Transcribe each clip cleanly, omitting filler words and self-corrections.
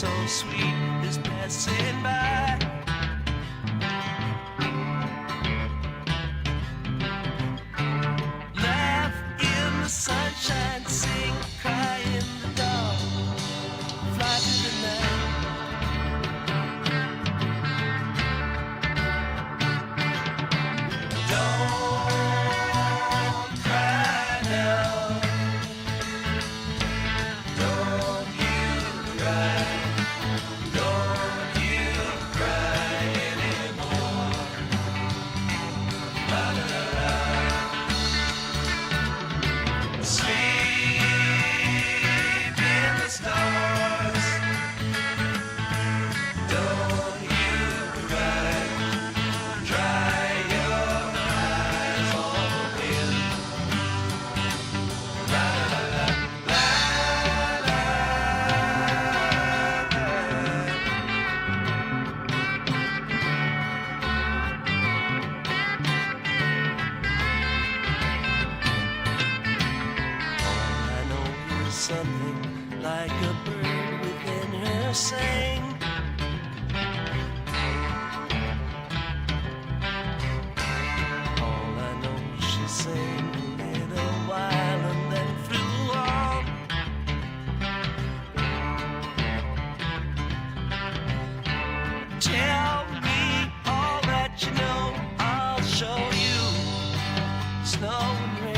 so sweet is passing by. Laugh in the sunshine, sing, cry in the dark, fly through the night. Don't cry now. Don't you cry. Don't you cry anymore. La la la la. Sleep in the stars. Don't you cry. Dry your eyes on the wind. La la la la la la. All I know is something like a bird within her sang. All I know, she sang a little while and then flew on. Tell me all that you know, I'll show you snow and rain.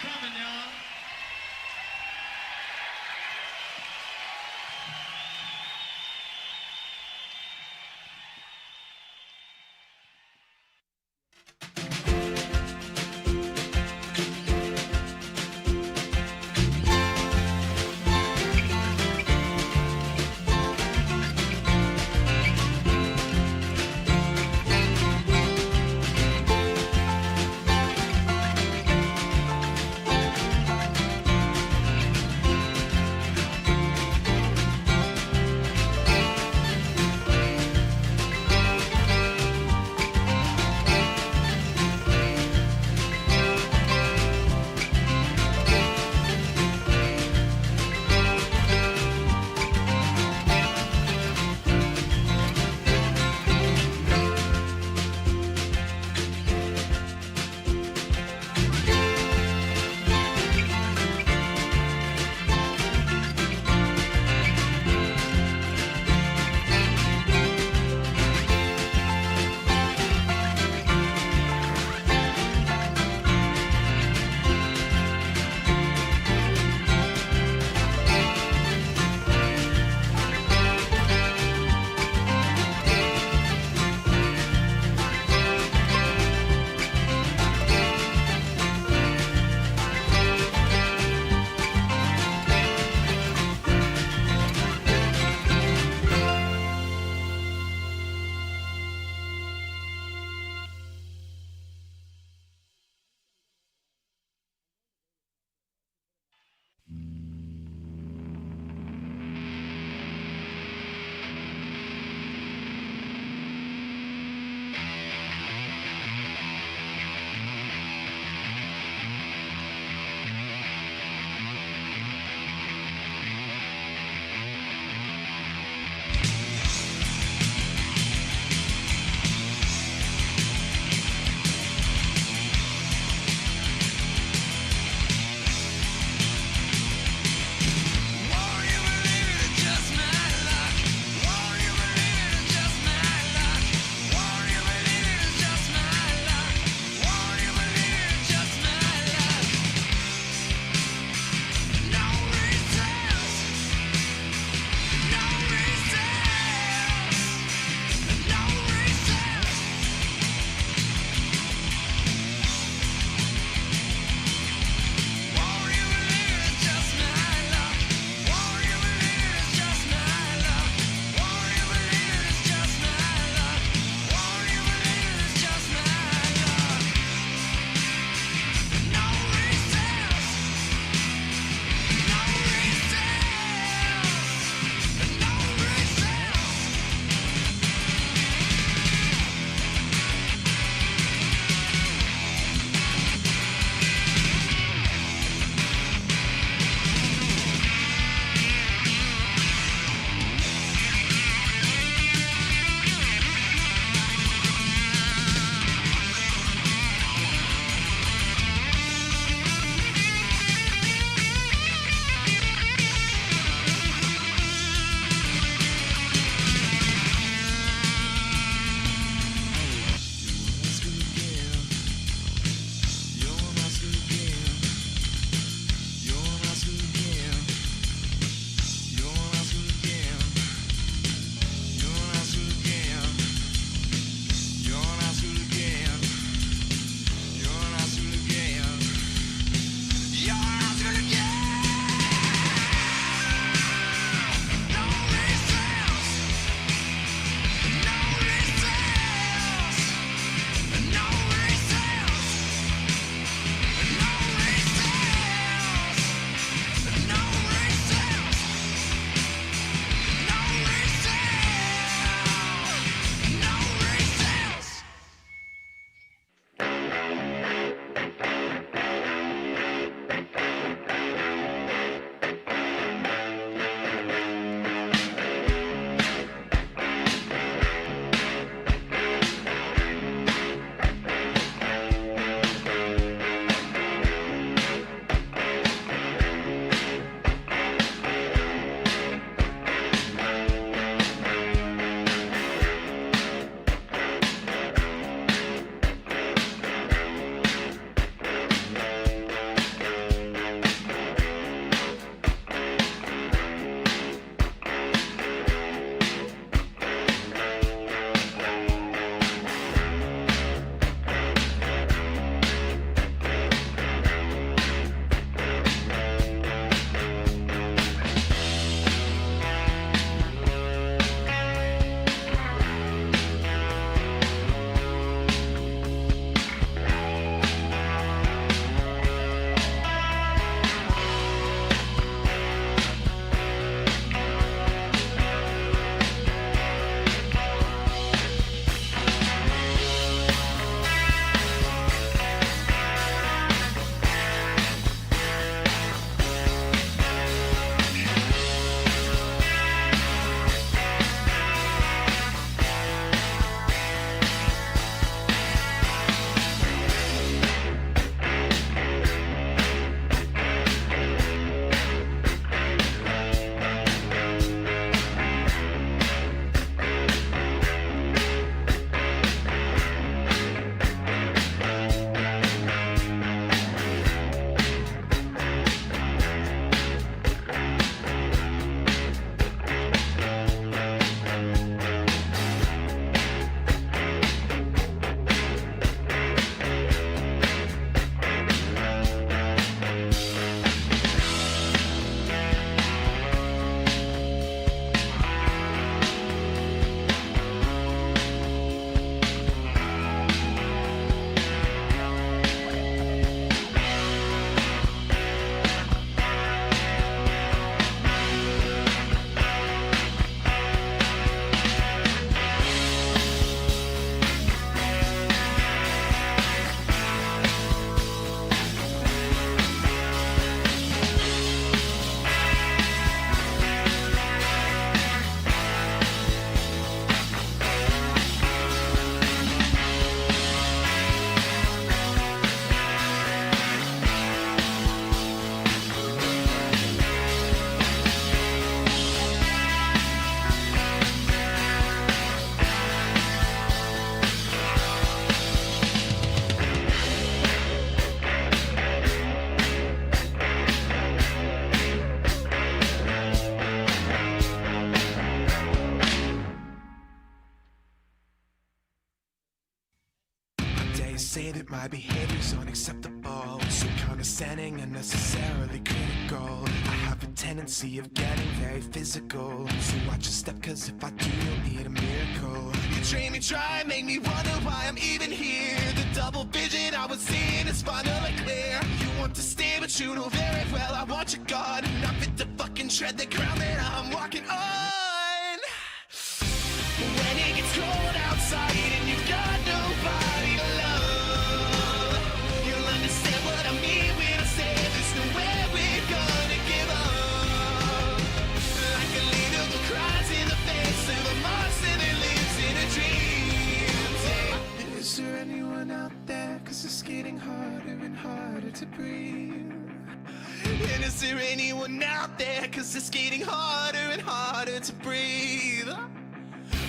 coming, y'all. that my behavior's unacceptable, so condescending, unnecessarily critical. I have a tendency of getting very physical, so watch your step, cause if I do, you'll need a miracle. You train me, try, make me wonder why I'm even here. The double vision I was seeing is finally clear. You want to stay, but you know very well I want your God. Not fit to fucking tread the ground that I'm walking on. When it gets cold outside and you've got nobody to love, you'll understand what I mean when I say there's nowhere we're gonna give up. Like a leader who cries in the face of a monster that lives in a dream. Yeah. Is there anyone out there? Cause it's getting harder and harder to breathe. And is there anyone out there? Cause it's getting harder and harder to breathe.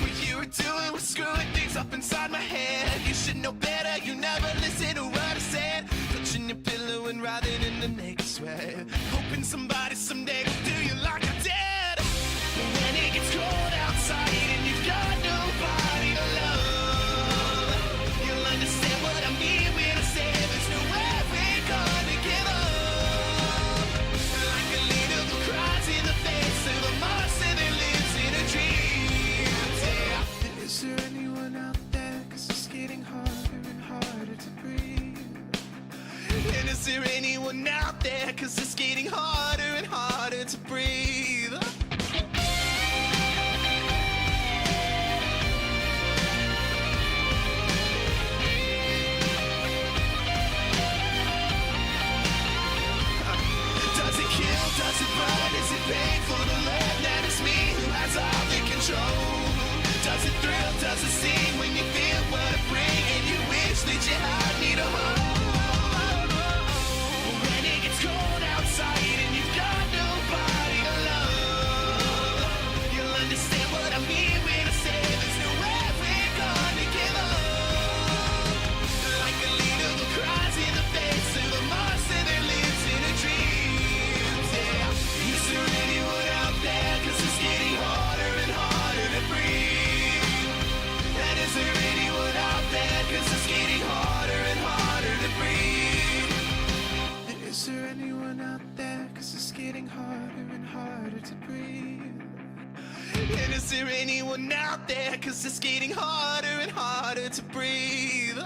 What you were doing was screwing things up inside my head. You should know better, you never listen to what I said. Touching your pillow and writhing in the naked sweat, hoping somebody someday will do you like I did. When it gets cold outside and you've got nobody to love, you'll understand what I mean when I say there's nowhere we're gonna give up. Like a leader who cries in the face of a monster that lives in a dream. Yeah. Is there anyone out there? Cause it's getting harder and harder to breathe. And is there anyone out there? Cause it's getting harder and harder to breathe. Does it kill? Does it burn? Is it painful to learn that it's me who has all the control? Does it thrill? Does it sting when you feel what I bring and you wish that you had me to hold? When it gets cold outside and you've got nobody to love, you'll understand what I mean when I say there's nowhere we're gonna give up. Like a leader who cries in the face of a monster that lives in a dream. Yeah. Is there anyone out there? Cause it's getting harder and harder to breathe. And is there anyone out there? Cause it's getting harder and harder to breathe. Is there anyone out there? Cause it's getting harder and harder to breathe. And is there anyone out there? Cause it's getting harder and harder to breathe.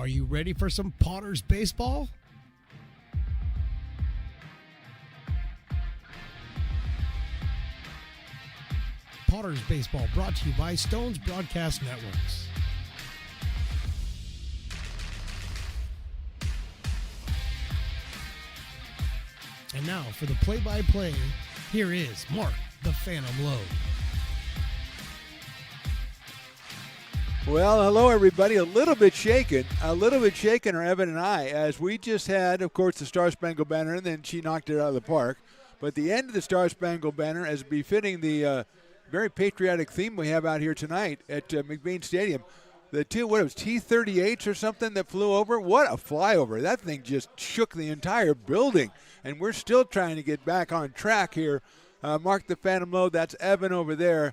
Are you ready for some Potters baseball? Potters baseball brought to you by Stone's Broadcast Networks. And now for the play-by-play, here is Mark the Phantom Lowe. Well, hello, everybody. A little bit shaken are Evan and I, as we just had, of course, the Star Spangled Banner, and then she knocked it out of the park. But the end of the Star Spangled Banner, as befitting the very patriotic theme we have out here tonight at McBean Stadium, the two, what it was, T-38s or something that flew over? What a flyover. That thing just shook the entire building. And we're still trying to get back on track here. Mark the Phantom Lowe, that's Evan over there.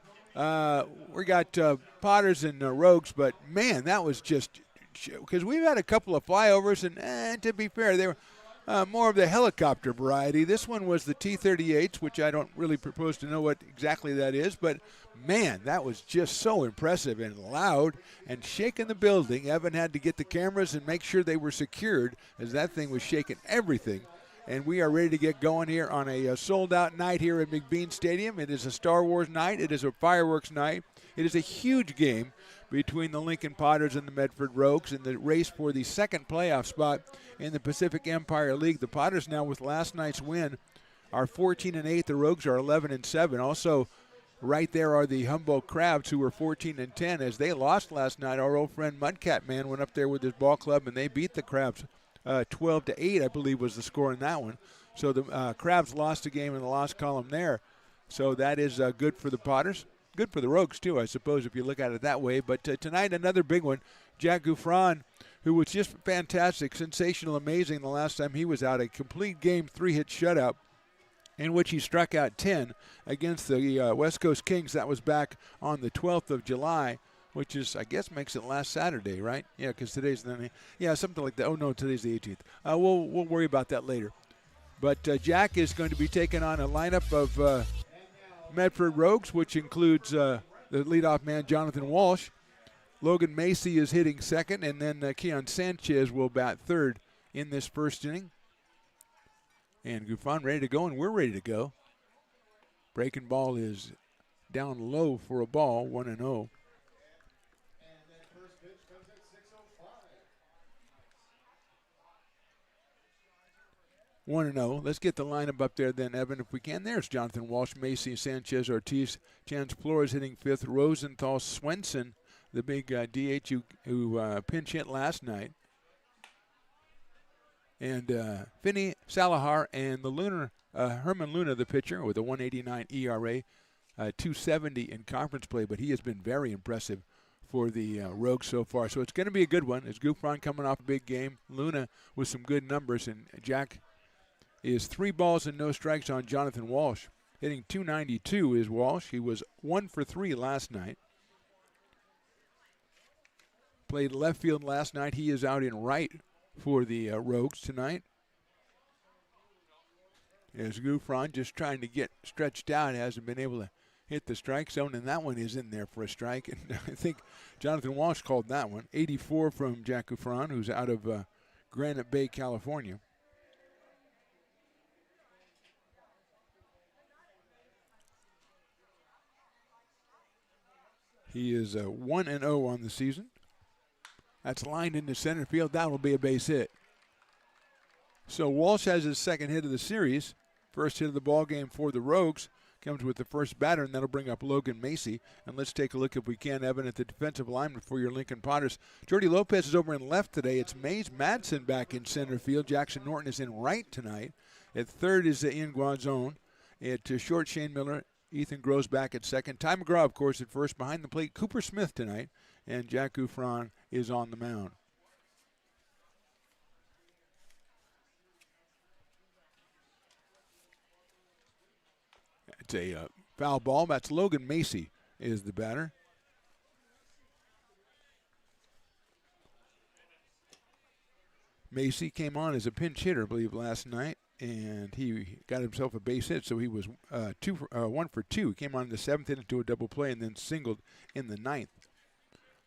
We got Potters and Rogues, but man, that was just because we've had a couple of flyovers, and to be fair, they were more of the helicopter variety. This one was the T-38s, which I don't really propose to know what exactly that is, but man, that was just so impressive and loud and shaking the building. Evan had to get the cameras and make sure they were secured, as that thing was shaking everything. And we are ready to get going here on a sold-out night here at McBean Stadium. It is a Star Wars night. It is a fireworks night. It is a huge game between the Lincoln Potters and the Medford Rogues in the race for the second playoff spot in the Pacific Empire League. The Potters now, with last night's win, are 14-8. The Rogues are 11-7. Also, right there are the Humboldt Crabs, who were 14-10. As they lost last night, our old friend Mudcat Man went up there with his ball club, and they beat the Crabs 12-8, I believe, was the score in that one. So the Crabs lost a game in the loss column there. So that is good for the Potters. Good for the Rogues, too, I suppose, if you look at it that way. But tonight, another big one. Jack Gouffran, who was just fantastic, sensational, amazing the last time he was out. A complete game, 3-hit shutout in which he struck out 10 against the West Coast Kings. That was back on the 12th of July. Which is, I guess, makes it last Saturday, right? Yeah, because today's the, yeah, something like that. Oh, no, today's the 18th. We'll worry about that later. But Jack is going to be taking on a lineup of Medford Rogues, which includes the leadoff man, Jonathan Walsh. Logan Macy is hitting second, and then Keon Sanchez will bat third in this first inning. And Gouffran ready to go, and we're ready to go. Breaking ball is down low for a ball, 1-0. 1-0. Let's get the lineup up there then, Evan, if we can. There's Jonathan Walsh, Macy, Sanchez, Ortiz, Chance Flores hitting fifth, Rosenthal, Swenson, the big DH who pinch hit last night, and Finney Salahar and the Herman Luna, the pitcher, with a 1.89 ERA, 2.70 in conference play, but he has been very impressive for the Rogues so far. So it's going to be a good one. It's Gouffran coming off a big game, Luna with some good numbers, and Jack is 3 balls and no strikes on Jonathan Walsh. Hitting .292 is Walsh. He was 1 for 3 last night. Played left field last night. He is out in right for the Rogues tonight. As Gouffran just trying to get stretched out, hasn't been able to hit the strike zone, and that one is in there for a strike. And I think Jonathan Walsh called that one. 84 from Jack Gouffran, who's out of Granite Bay, California. He is 1-0 on the season. That's lined into center field. That will be a base hit. So Walsh has his second hit of the series. First hit of the ball game for the Rogues. Comes with the first batter, and that'll bring up Logan Macy. And let's take a look, if we can, Evan, at the defensive lineman for your Lincoln Potters. Jordy Lopez is over in left today. It's Mays Madsen back in center field. Jackson Norton is in right tonight. At third is Ian Guazone. At short, Shane Miller. Ethan Groves back at second. Ty McGraw, of course, at first. Behind the plate, Cooper Smith tonight. And Jack Gouffran is on the mound. It's a foul ball. That's Logan Macy is the batter. Macy came on as a pinch hitter, I believe, last night, and he got himself a base hit, so he was 1 for 2. He came on in the 7th inning to a double play and then singled in the 9th.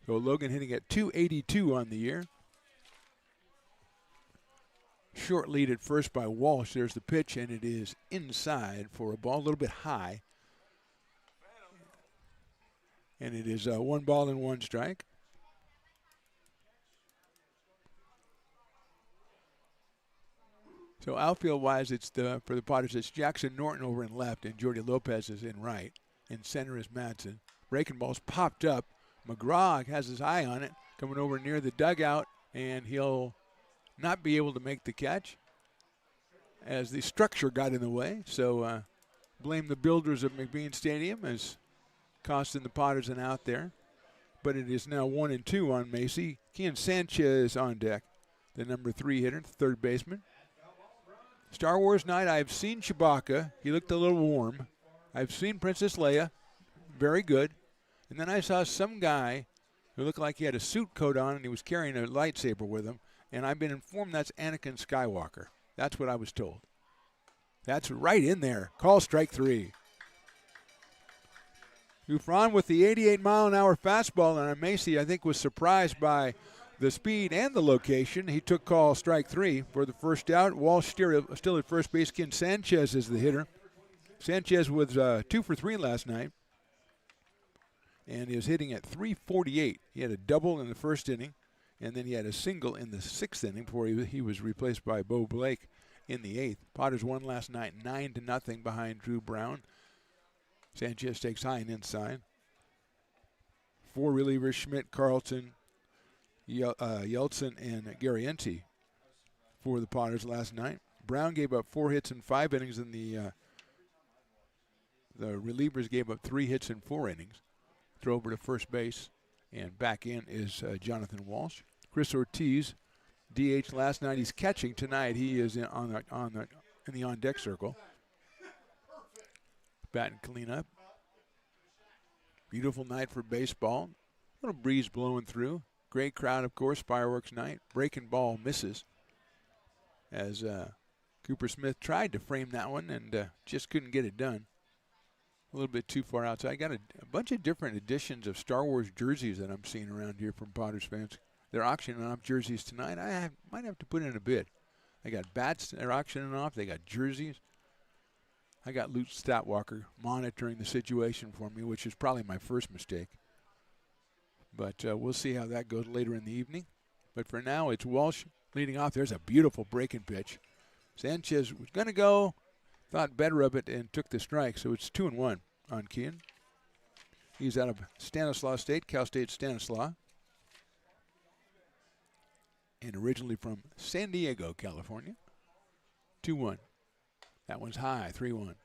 So Logan hitting at .282 on the year. short lead at first by Walsh. There's the pitch, and it is inside for a ball, a little bit high. And it is 1 ball and 1 strike. So outfield-wise, it's for the Potters, it's Jackson Norton over in left, and Jordy Lopez is in right. In center is Madsen. Breaking ball's popped up. McGraw has his eye on it, coming over near the dugout, and he'll not be able to make the catch as the structure got in the way. So blame the builders of McBean Stadium as costing the Potters an out there. But it is now 1-2 on Macy. Kian Sanchez on deck, the number 3 hitter, third baseman. Star Wars night, I've seen Chewbacca. He looked a little warm. I've seen Princess Leia. Very good. And then I saw some guy who looked like he had a suit coat on and he was carrying a lightsaber with him. And I've been informed that's Anakin Skywalker. That's what I was told. That's right in there. Call strike 3. Gufran with the 88-mile-an-hour fastball, and Macy, I think, was surprised by the speed and the location. He took call strike 3 for the first out. Walsh still at first base. Ken Sanchez is the hitter. Sanchez was 2 for 3 last night and is hitting at .348. He had a double in the first inning, and then he had a single in the 6th inning before he was replaced by Bo Blake in the 8th. Potters won last night 9-0 behind Drew Brown. Sanchez takes high and inside. 4 relievers, Schmidt, Carlton, Yeltsin, and Garrienti for the Potters last night. Brown gave up 4 hits in 5 innings, and the relievers gave up 3 hits in 4 innings. Throw over to first base, and back in is Jonathan Walsh. Chris Ortiz, DH last night. He's catching tonight. He is in the on-deck circle. Batting cleanup. Beautiful night for baseball. A little breeze blowing through. Great crowd, of course, fireworks night. Breaking ball misses as Cooper Smith tried to frame that one and just couldn't get it done. A little bit too far outside. I got a bunch of different editions of Star Wars jerseys that I'm seeing around here from Potters fans. They're auctioning off jerseys tonight. Might have to put in a bid. They got bats they're auctioning off. They got jerseys. I got Luke Statwalker monitoring the situation for me, which is probably my first mistake. But we'll see how that goes later in the evening. But for now, it's Walsh leading off. There's a beautiful breaking pitch. Sanchez was going to go, thought better of it, and took the strike. So it's 2-1 on Kean. He's out of Stanislaus State, Cal State Stanislaus. And originally from San Diego, California. 2-1. That one's high, 3-1.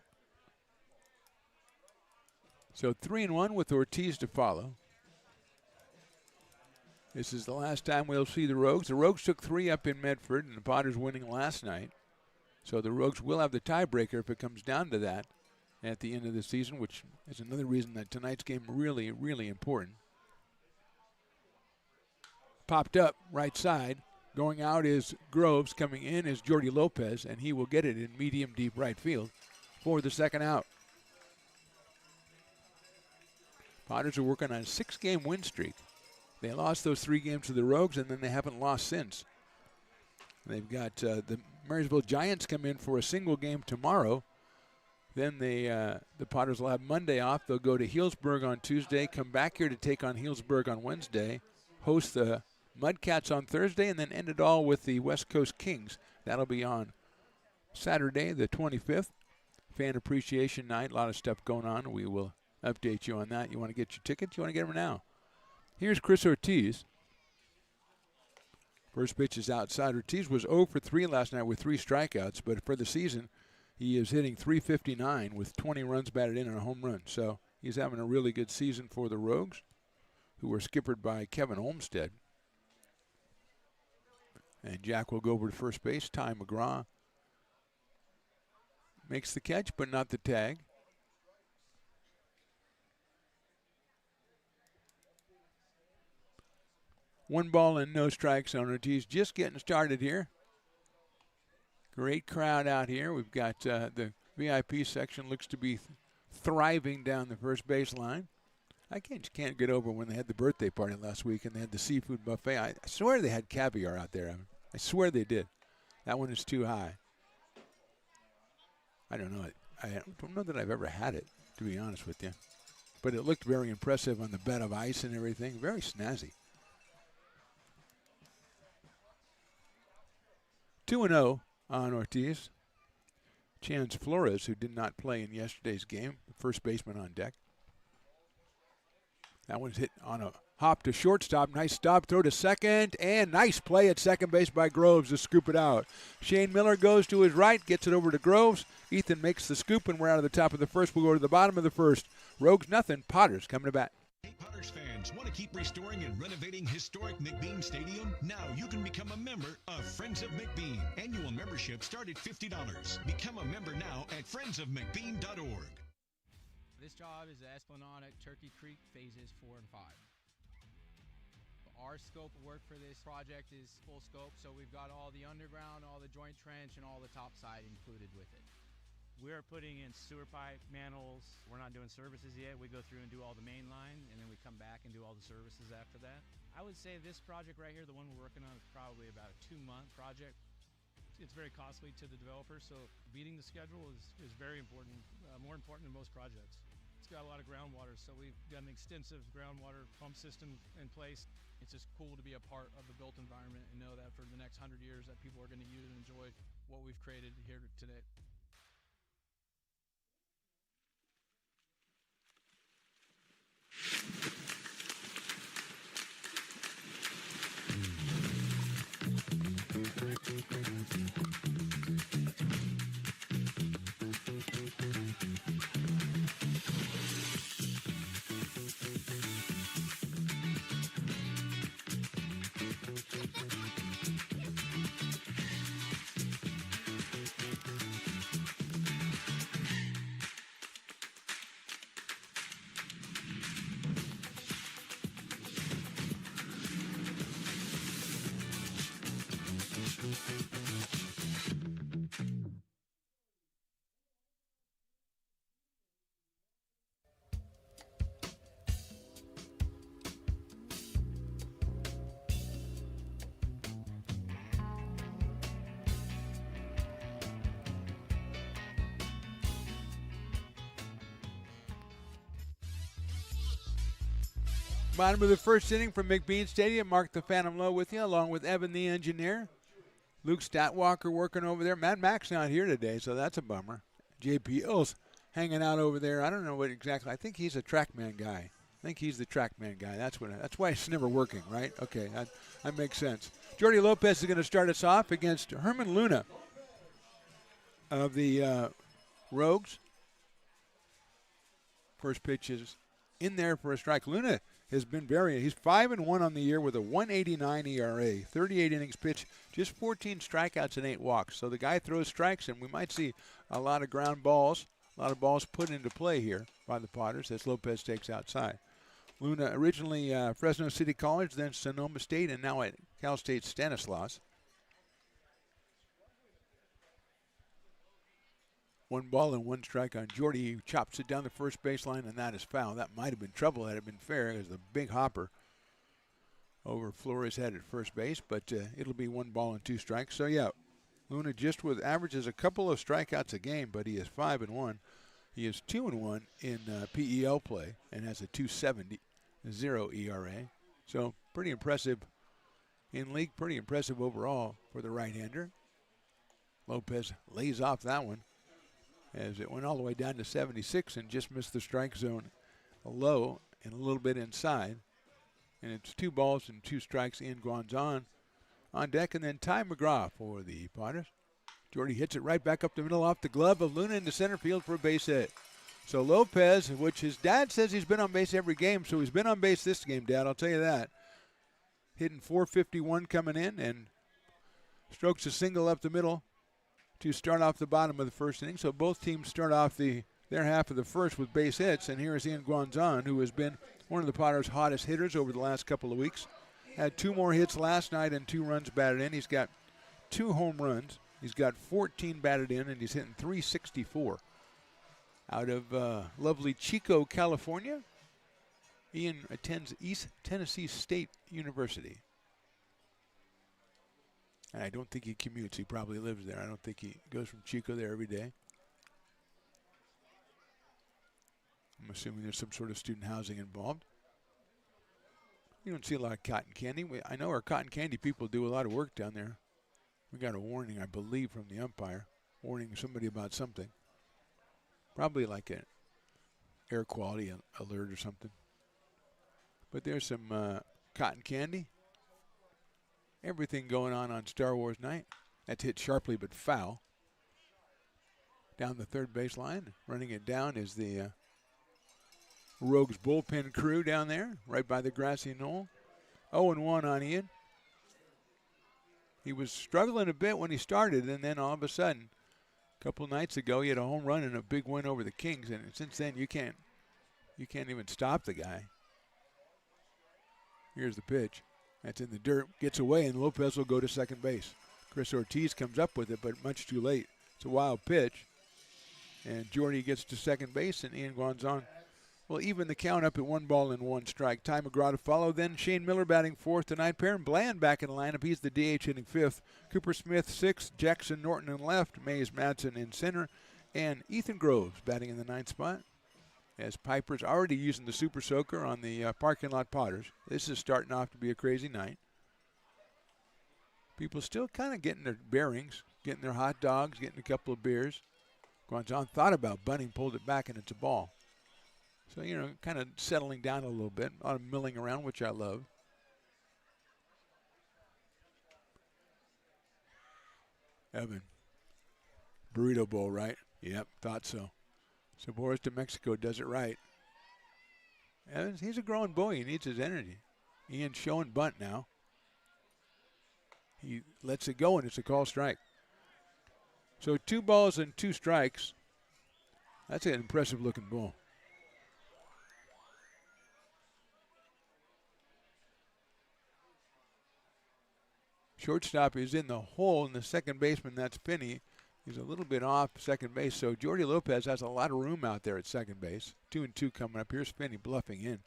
So 3-1 with Ortiz to follow. This is the last time we'll see the Rogues. The Rogues took 3 up in Medford, and the Potters winning last night. So the Rogues will have the tiebreaker if it comes down to that at the end of the season, which is another reason that tonight's game really, really important. Popped up right side. Going out is Groves. Coming in is Jordy Lopez, and he will get it in medium deep right field for the second out. Potters are working on a 6-game win streak. They lost those 3 games to the Rogues, and then they haven't lost since. They've got the Marysville Giants come in for a single game tomorrow. Then the Potters will have Monday off. They'll go to Healdsburg on Tuesday, come back here to take on Healdsburg on Wednesday, host the Mudcats on Thursday, and then end it all with the West Coast Kings. That'll be on Saturday, the 25th. Fan Appreciation Night. A lot of stuff going on. We will update you on that. You want to get your tickets? You want to get them now. Here's Chris Ortiz. First pitch is outside. Ortiz was 0 for 3 last night with 3 strikeouts, but for the season, he is hitting .359 with 20 runs batted in and a home run. So he's having a really good season for the Rogues, who are skippered by Kevin Olmstead. And Jack will go over to first base. Ty McGraw makes the catch, but not the tag. One ball and no strikes on Ortiz. Just getting started here. Great crowd out here. We've got the VIP section looks to be thriving down the first baseline. I can't get over when they had the birthday party last week and they had the seafood buffet. I swear they had caviar out there. I swear they did. That one is too high. I don't know. I don't know that I've ever had it, to be honest with you. But it looked very impressive on the bed of ice and everything. Very snazzy. 2-0 on Ortiz. Chance Flores, who did not play in yesterday's game, first baseman on deck. That one's hit on a hop to shortstop. Nice stop, throw to second, and nice play at second base by Groves to scoop it out. Shane Miller goes to his right, gets it over to Groves. Ethan makes the scoop, and we're out of the top of the first. We'll go to the bottom of the first. Rogues nothing. Potters coming to bat. Hey, Potters fans, want to keep restoring and renovating historic McBean Stadium? Now you can become a member of Friends of McBean. Annual membership start at $50. Become a member now at friendsofmcbean.org. This job is the Esplanade at Turkey Creek phases 4 and 5. Our scope of work for this project is full scope, so we've got all the underground, all the joint trench, and all the top side included with it. We're putting in sewer pipe, manholes. We're not doing services yet. We go through and do all the main line, and then we come back and do all the services after that. I would say this project right here, the one we're working on, is probably about a 2-month project. It's very costly to the developer, so beating the schedule is very important, more important than most projects. It's got a lot of groundwater, so we've got an extensive groundwater pump system in place. It's just cool to be a part of the built environment and know that for the next 100 years that people are going to use and enjoy what we've created here today. Bottom of the first inning from McBean Stadium. Mark the Phantom Low with you, along with Evan the Engineer. Luke Statwalker working over there. Matt Mack's not here today, so that's a bummer. JP Ills hanging out over there. I don't know what exactly. I think he's a TrackMan guy. I think he's the TrackMan guy. That's why it's never working, right? Okay, that makes sense. Jordy Lopez is going to start us off against Herman Luna of the Rogues. First pitch is in there for a strike. Luna has been he's 5-1 on the year with a 1.89 ERA, 38 innings pitched, just 14 strikeouts and 8 walks. So the guy throws strikes, and we might see a lot of ground balls, a lot of balls put into play here by the Potters as Lopez takes outside. Luna originally Fresno City College, then Sonoma State, and now at Cal State Stanislaus. 1 ball and 1 strike on Jordy. He chops it down the first baseline, and that is foul. That might have been trouble had it been fair. It was a big hopper over Flores' head at first base, but it'll be 1 ball and 2 strikes. So, yeah, Luna just with averages a couple of strikeouts a game, but he is 5-1. He is 2-1 in PEL play and has a 2.70 ERA. So, pretty impressive in league, pretty impressive overall for the right-hander. Lopez lays off that one, as it went all the way down to 76 and just missed the strike zone low and a little bit inside. And it's 2 balls and 2 strikes. Ian Guanzon on deck, and then Ty McGraw for the Potters. Jordy hits it right back up the middle off the glove of Luna into center field for a base hit. So Lopez, which his dad says he's been on base every game, so he's been on base this game, Dad, I'll tell you that. Hitting .451 coming in and strokes a single up the middle to start off the bottom of the first inning. So both teams start off their half of the first with base hits. And here is Ian Guanzon, who has been one of the Potters' hottest hitters over the last couple of weeks. Had 2 more hits last night and 2 runs batted in. He's got 2 home runs. He's got 14 batted in, and he's hitting .364. Out of lovely Chico, California, Ian attends East Tennessee State University. And I don't think he commutes. He probably lives there. I don't think he goes from Chico there every day. I'm assuming there's some sort of student housing involved. You don't see a lot of cotton candy. I know our cotton candy people do a lot of work down there. We got a warning, I believe, from the umpire, warning somebody about something. Probably like an air quality alert or something. But there's some cotton candy. Everything going on Star Wars night. That's hit sharply but foul. Down the third baseline. Running it down is the Rogues bullpen crew down there, right by the grassy knoll. 0-1 on Ian. He was struggling a bit when he started, and then all of a sudden, a couple nights ago, he had a home run and a big win over the Kings, and since then you can't even stop the guy. Here's the pitch. That's in the dirt, gets away, and Lopez will go to second base. Chris Ortiz comes up with it, but much too late. It's a wild pitch, and Jordy gets to second base, and Ian Guanzon will even the count up at 1-1 Ty McGraw to follow. Then Shane Miller batting fourth tonight. Perrin Bland back in the lineup. He's the DH hitting fifth. Cooper Smith sixth. Jackson Norton in left. Mays Madsen in center. And Ethan Groves batting in the ninth spot. As Piper's already using the Super Soaker on the parking lot Potters. This is starting off to be a crazy night. People still kind of getting their bearings, getting their hot dogs, getting a couple of beers. Guanzon thought about bunting, pulled it back, and it's a ball. So, kind of settling down a little bit. A lot of milling around, which I love. Evan. Burrito bowl, right? Yep, thought so. So Boris de Mexico does it right. Evans, he's a growing boy. He needs his energy. Ian's showing bunt now. He lets it go, and it's a call strike. So 2 balls and 2 strikes. That's an impressive-looking ball. Shortstop is in the hole, and the second baseman, that's Finney. He's a little bit off second base, so Jordy Lopez has a lot of room out there at second base. 2-2 coming up. Here's Finney bluffing in.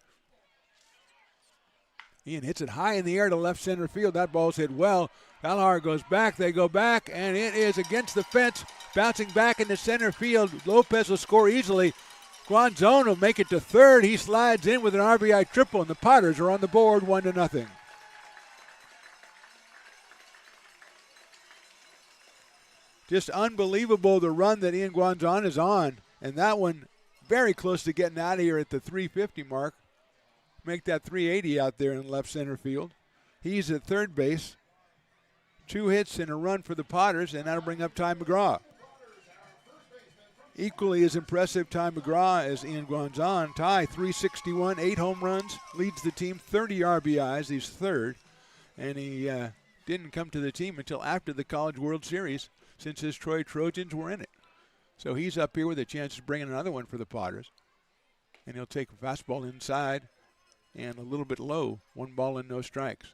Ian hits it high in the air to left center field. That ball's hit well. Valhar goes back. They go back, and it is against the fence, bouncing back into center field. Lopez will score easily. Guanzon will make it to third. He slides in with an RBI triple, and the Potters are on the board 1-0. Just unbelievable the run that Ian Guanzon is on. And that one very close to getting out of here at the 350 mark. Make that 380 out there in left center field. He's at third base. 2 hits and a run for the Potters, and that'll bring up Ty McGraw. Equally as impressive Ty McGraw as Ian Guanzon. Ty, 361, 8 home runs, leads the team, 30 RBIs. He's third, and he didn't come to the team until after the College World Series, since his Troy Trojans were in it. So he's up here with a chance to bring in another one for the Potters. And he'll take a fastball inside and a little bit low. 1 ball and no strikes.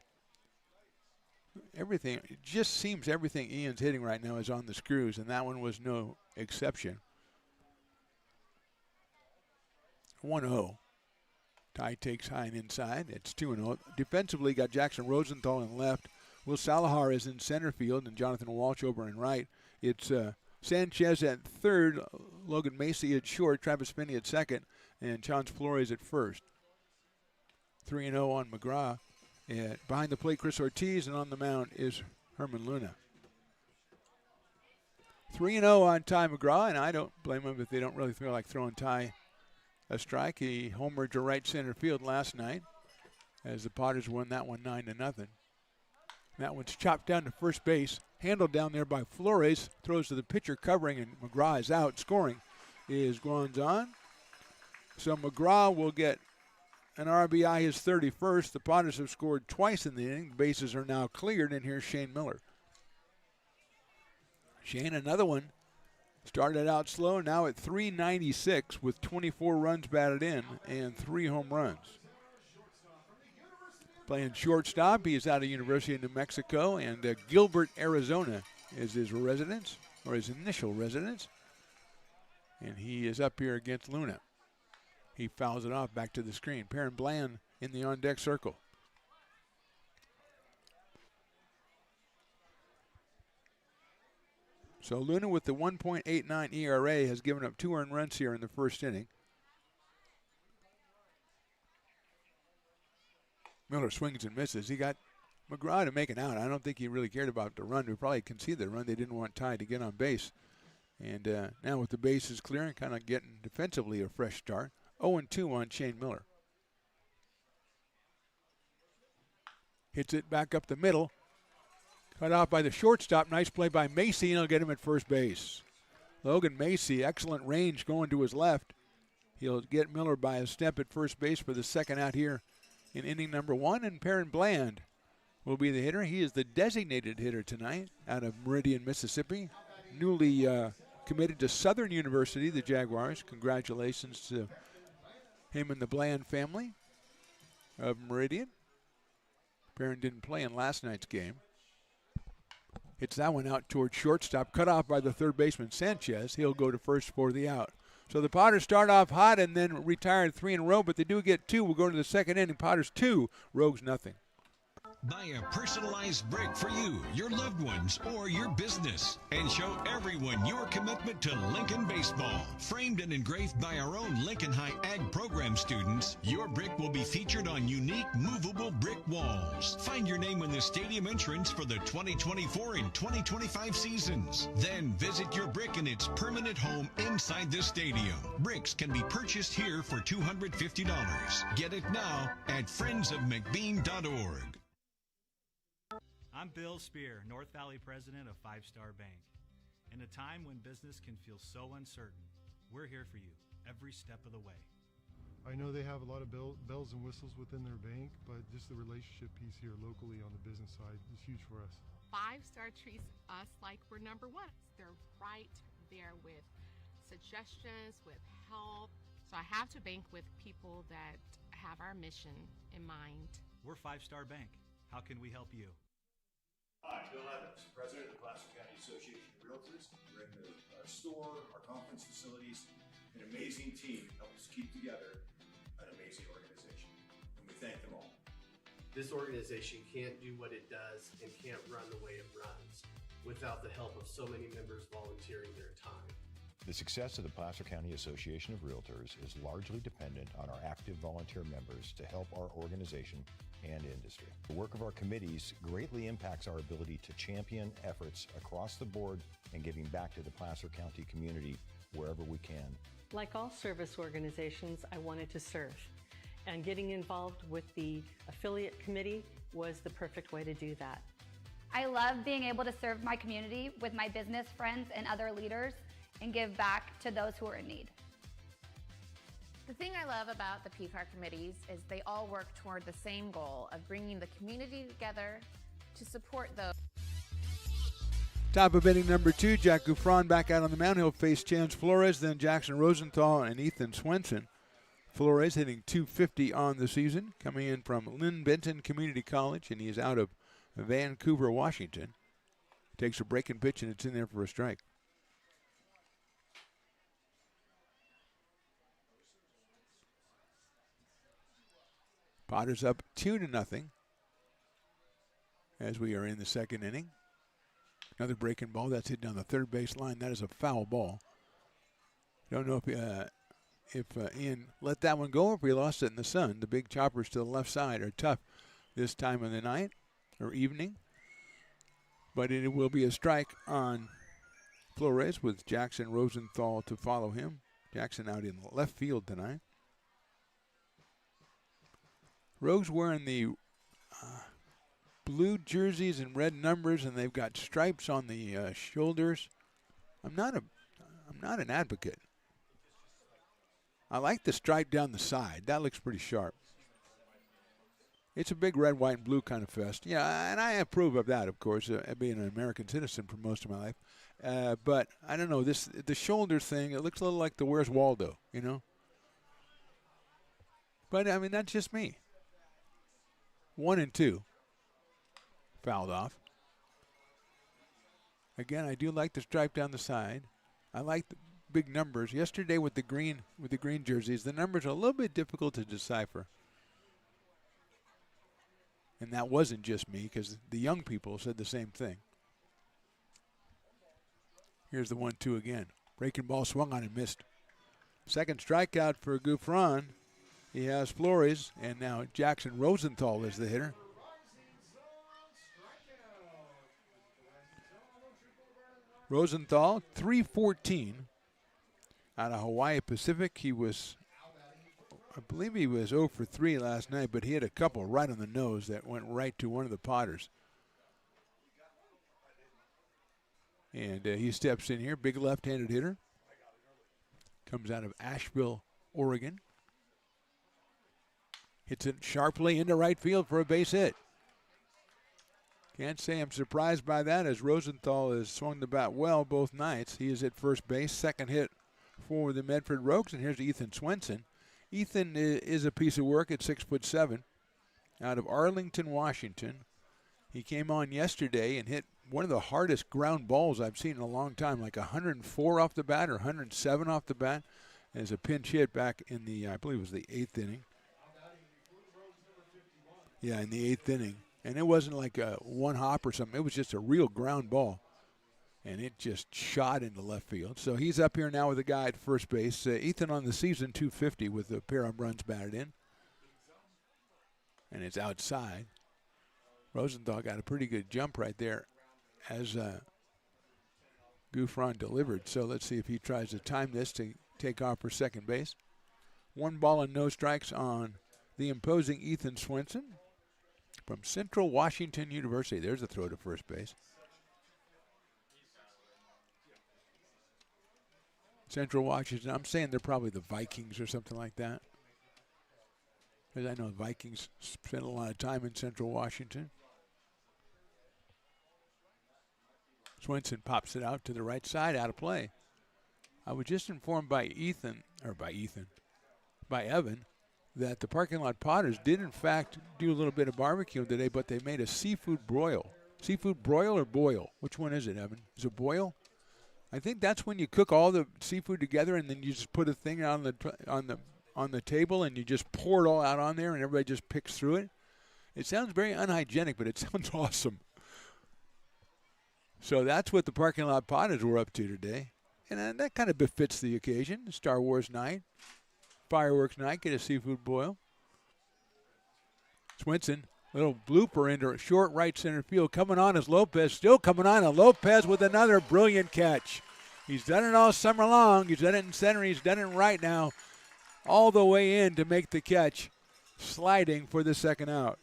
Everything, it just seems everything Ian's hitting right now is on the screws, and that one was no exception. 1-0. Ty takes high and inside. It's 2-0. Defensively, got Jackson Rosenthal in left. Will Salahar is in center field, and Jonathan Walsh over in right. It's Sanchez at third, Logan Macy at short, Travis Finney at second, and Chance Flores at first. 3-0 on McGraw. Behind the plate, Chris Ortiz, and on the mound is Herman Luna. 3-0 on Ty McGraw, and I don't blame him if they don't really feel like throwing Ty a strike. He homered to right center field last night as the Potters won that one 9-0. That one's chopped down to first base, handled down there by Flores, throws to the pitcher covering, and McGraw is out. Scoring is Guanzon. So McGraw will get an RBI, his 31st. The Potters have scored twice in the inning. The bases are now cleared, and here's Shane Miller. Shane, another one. Started out slow, now at 396 with 24 runs batted in and 3 home runs. Playing shortstop, he is out of University of New Mexico, and Gilbert, Arizona is his residence, or his initial residence. And he is up here against Luna. He fouls it off back to the screen. Perrin Bland in the on-deck circle. So Luna with the 1.89 ERA has given up 2 earned runs here in the first inning. Miller swings and misses. He got McGraw to make an out. I don't think he really cared about the run. We probably conceded the run. They didn't want Ty to get on base. And now with the bases clear and kind of getting defensively a fresh start. 0-2 on Shane Miller. Hits it back up the middle. Cut off by the shortstop. Nice play by Macy, and he'll get him at first base. Logan Macy, excellent range going to his left. He'll get Miller by a step at first base for the second out here in inning number 1. And Perrin Bland will be the hitter. He is the designated hitter tonight out of Meridian, Mississippi. Newly committed to Southern University, the Jaguars. Congratulations to him and the Bland family of Meridian. Perrin didn't play in last night's game. Hits that one out towards shortstop, cut off by the third baseman Sanchez. He'll go to first for the out. So the Potters start off hot and then retired 3 in a row, but they do get 2. We'll go to the second inning. Potters 2, Rogues nothing. Buy a personalized brick for you, your loved ones, or your business, and show everyone your commitment to Lincoln baseball. Framed and engraved by our own Lincoln High Ag program students, your brick will be featured on unique movable brick walls. Find your name in the stadium entrance for the 2024 and 2025 seasons. Then visit your brick in its permanent home inside the stadium. Bricks can be purchased here for $250. Get it now at friendsofmcbean.org. I'm Bill Spear, North Valley president of Five Star Bank. In a time when business can feel so uncertain, we're here for you every step of the way. I know they have a lot of bells and whistles within their bank, but just the relationship piece here locally on the business side is huge for us. 5 Star treats us like we're number 1. They're right there with suggestions, with help. So I have to bank with people that have our mission in mind. We're Five Star Bank. How can we help you? Hi, Bill Evans, President of the Placer County Association of Realtors. We're in the store, our conference facilities, an amazing team helps keep together an amazing organization, and we thank them all. This organization can't do what it does and can't run the way it runs without the help of so many members volunteering their time. The success of the Placer County Association of Realtors is largely dependent on our active volunteer members to help our organization and industry. The work of our committees greatly impacts our ability to champion efforts across the board and giving back to the Placer County community wherever we can. Like all service organizations, I wanted to serve, and getting involved with the affiliate committee was the perfect way to do that. I love being able to serve my community with my business friends and other leaders and give back to those who are in need. The thing I love about the PCAR committees is they all work toward the same goal of bringing the community together to support those. Top of inning number 2, Jack Gouffron back out on the mound. He'll face Chance Flores, then Jackson Rosenthal and Ethan Swenson. Flores hitting .250 on the season, coming in from Lynn Benton Community College, and he is out of Vancouver, Washington. Takes a breaking pitch, and it's in there for a strike. Potters up 2-0 as we are in the second inning. Another breaking ball that's hit down the third base line. That is a foul ball. Don't know if Ian let that one go or if he lost it in the sun. The big choppers to the left side are tough this time of the night or evening. But it will be a strike on Flores with Jackson Rosenthal to follow him. Jackson out in left field tonight. Rogues wearing the blue jerseys and red numbers, and they've got stripes on the shoulders. I'm not an advocate. I like the stripe down the side. That looks pretty sharp. It's a big red, white, and blue kind of fest. Yeah, and I approve of that, of course, being an American citizen for most of my life. But I don't know, the shoulder thing, it looks a little like the Where's Waldo, you know? But, I mean, that's just me. 1-2. Fouled off. Again, I do like the stripe down the side. I like the big numbers. Yesterday with the green jerseys, the numbers are a little bit difficult to decipher. And that wasn't just me, because the young people said the same thing. Here's the 1-2 again. Breaking ball swung on and missed. Second strikeout for Gouffron. He has Flores, and now Jackson Rosenthal is the hitter. Rosenthal, 314 out of Hawaii Pacific. He was, I believe he was 0 for 3 last night, but he had a couple right on the nose that went right to one of the Potters. And he steps in here, big left-handed hitter. Comes out of Asheville, Oregon. Hits it sharply into right field for a base hit. Can't say I'm surprised by that, as Rosenthal has swung the bat well both nights. He is at first base, second hit for the Medford Rogues. And here's Ethan Swenson. Ethan is a piece of work at 6'7", out of Arlington, Washington. He came on yesterday and hit one of the hardest ground balls I've seen in a long time, like 104 off the bat or 107 off the bat, as a pinch hit back in the, I believe it was the 8th inning. Yeah, in the 8th inning. And it wasn't like a one hop or something. It was just a real ground ball. And it just shot into left field. So he's up here now with a guy at first base. Ethan on the season, 250 with a pair of runs batted in. And it's outside. Rosenthal got a pretty good jump right there as Gouffron delivered. So let's see if he tries to time this to take off for second base. 1 ball and no strikes on the imposing Ethan Swenson from Central Washington University. There's a throw to first base. Central Washington, I'm saying they're probably the Vikings or something like that, because I know the Vikings spent a lot of time in Central Washington. Swenson pops it out to the right side, out of play. I was just informed by Evan, that the parking lot Potters did in fact do a little bit of barbecue today, but they made a seafood broil. Seafood broil or boil? Which one is it, Evan? Is it boil? I think that's when you cook all the seafood together and then you just put a thing on the table and you just pour it all out on there and everybody just picks through it. It sounds very unhygienic, but it sounds awesome. So that's what the parking lot Potters were up to today. And that kind of befits the occasion. Star Wars night, fireworks night, get a seafood boil. Swenson, little blooper into short right center field. Coming on is Lopez, still coming on, and Lopez with another brilliant catch. He's done it all summer long. He's done it in center. He's done it right now. All the way in to make the catch, sliding for the second out.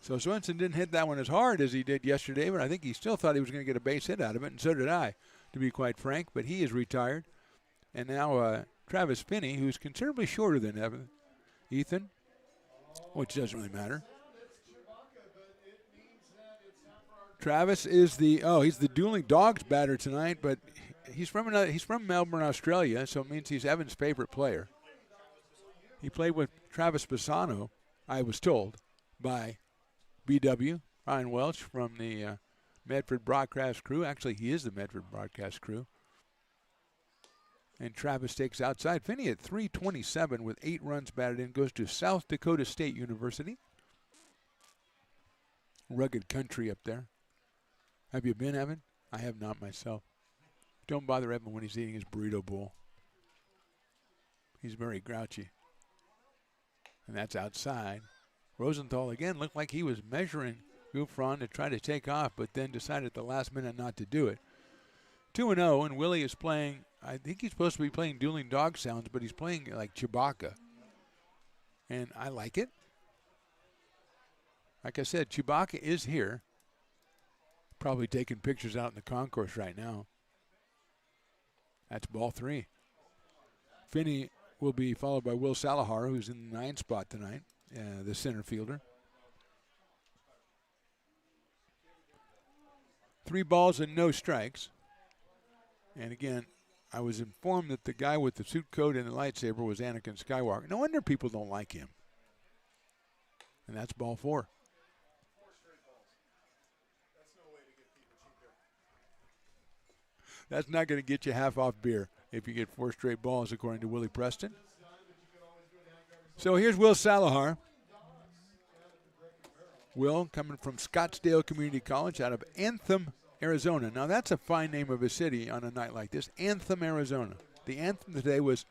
So Swenson didn't hit that one as hard as he did yesterday, but I think he still thought he was going to get a base hit out of it, and so did I, to be quite frank. But he is retired. And now Travis Finney, who's considerably shorter than Ethan, which doesn't really matter. Travis is he's the Dueling Dogs batter tonight, but he's from Melbourne, Australia, so it means he's Evan's favorite player. He played with Travis Bassano, I was told, by BW, Ryan Welch from the Medford broadcast crew. Actually, he is the Medford broadcast crew. And Travis takes outside. Finney at 327 with 8 runs batted in, goes to South Dakota State University. Rugged country up there. Have you been, Evan? I have not myself. Don't bother Evan when he's eating his burrito bowl. He's very grouchy. And that's outside. Rosenthal again looked like he was measuring Gouffron to try to take off, but then decided at the last minute not to do it. 2-0, and Willie is playing, I think he's supposed to be playing Dueling Dog sounds, but he's playing like Chewbacca. And I like it. Like I said, Chewbacca is here. Probably taking pictures out in the concourse right now. That's ball 3. Finney will be followed by Will Salahar, who's in the 9 spot tonight, the center fielder. 3 balls and no strikes. And again, I was informed that the guy with the suit coat and the lightsaber was Anakin Skywalker. No wonder people don't like him. And that's ball 4. That's not going to get you half off beer if you get 4 straight balls, according to Willie Preston. So here's Will Salahar. Will coming from Scottsdale Community College out of Anthem, Arizona. Now, that's a fine name of a city on a night like this. Anthem, Arizona. The anthem today was,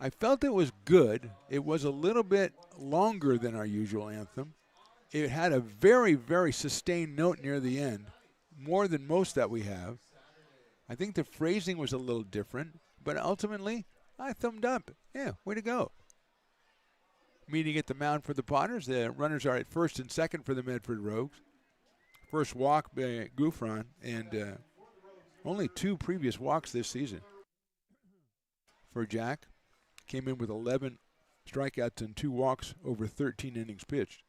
I felt it was good. It was a little bit longer than our usual anthem. It had a very, very sustained note near the end, more than most that we have. I think the phrasing was a little different, but ultimately, I thumbed up. Yeah, way to go. Meeting at the mound for the Potters. The runners are at first and second for the Medford Rogues. First walk by Gouffron, and only 2 previous walks this season for Jack. Came in with 11 strikeouts and 2 walks over 13 innings pitched.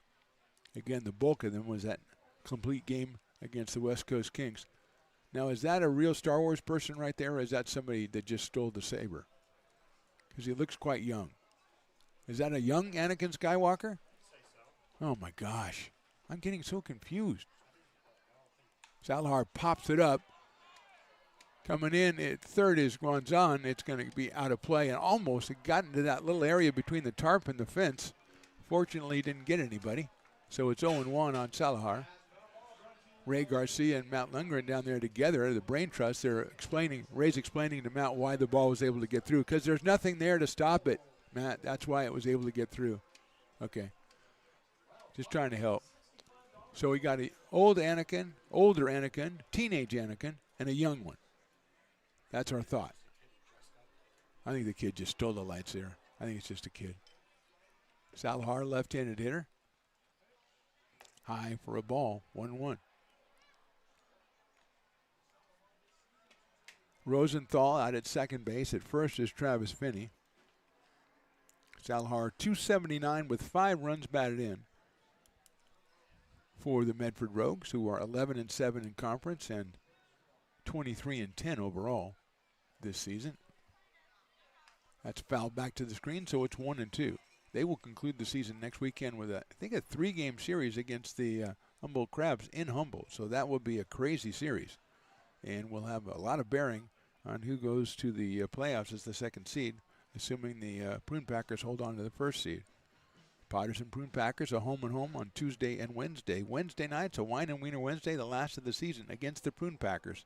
Again, the bulk of them was that complete game against the West Coast Kings. Now, is that a real Star Wars person right there, or is that somebody that just stole the saber? Because he looks quite young. Is that a young Anakin Skywalker? Oh, my gosh. I'm getting so confused. Salahar pops it up. Coming in at third is Guanzon. It's going to be out of play, and almost it got into that little area between the tarp and the fence. Fortunately, didn't get anybody. So it's 0-1 on Salahar. Ray Garcia and Matt Lundgren down there together, the Brain Trust, Ray's explaining to Matt why the ball was able to get through, because there's nothing there to stop it, Matt. That's why it was able to get through. Okay. Just trying to help. So we got an older Anakin, teenage Anakin, and a young one. That's our thought. I think the kid just stole the lights there. I think it's just a kid. Salahar, left-handed hitter. High for a ball, 1-1. Rosenthal out at second base. At first is Travis Finney. Salahar, 279 with 5 runs batted in for the Medford Rogues, who are 11-7 in conference and 23-10 overall this season. That's fouled back to the screen, so it's 1-2. They will conclude the season next weekend with, I think, a 3-game series against the Humboldt Crabs in Humboldt. So that will be a crazy series. And we'll have a lot of bearing on who goes to the playoffs as the second seed, assuming the Prune Packers hold on to the first seed. Potters and Prune Packers are home and home on Tuesday and Wednesday. Wednesday night's a Wine and Wiener Wednesday, the last of the season, against the Prune Packers.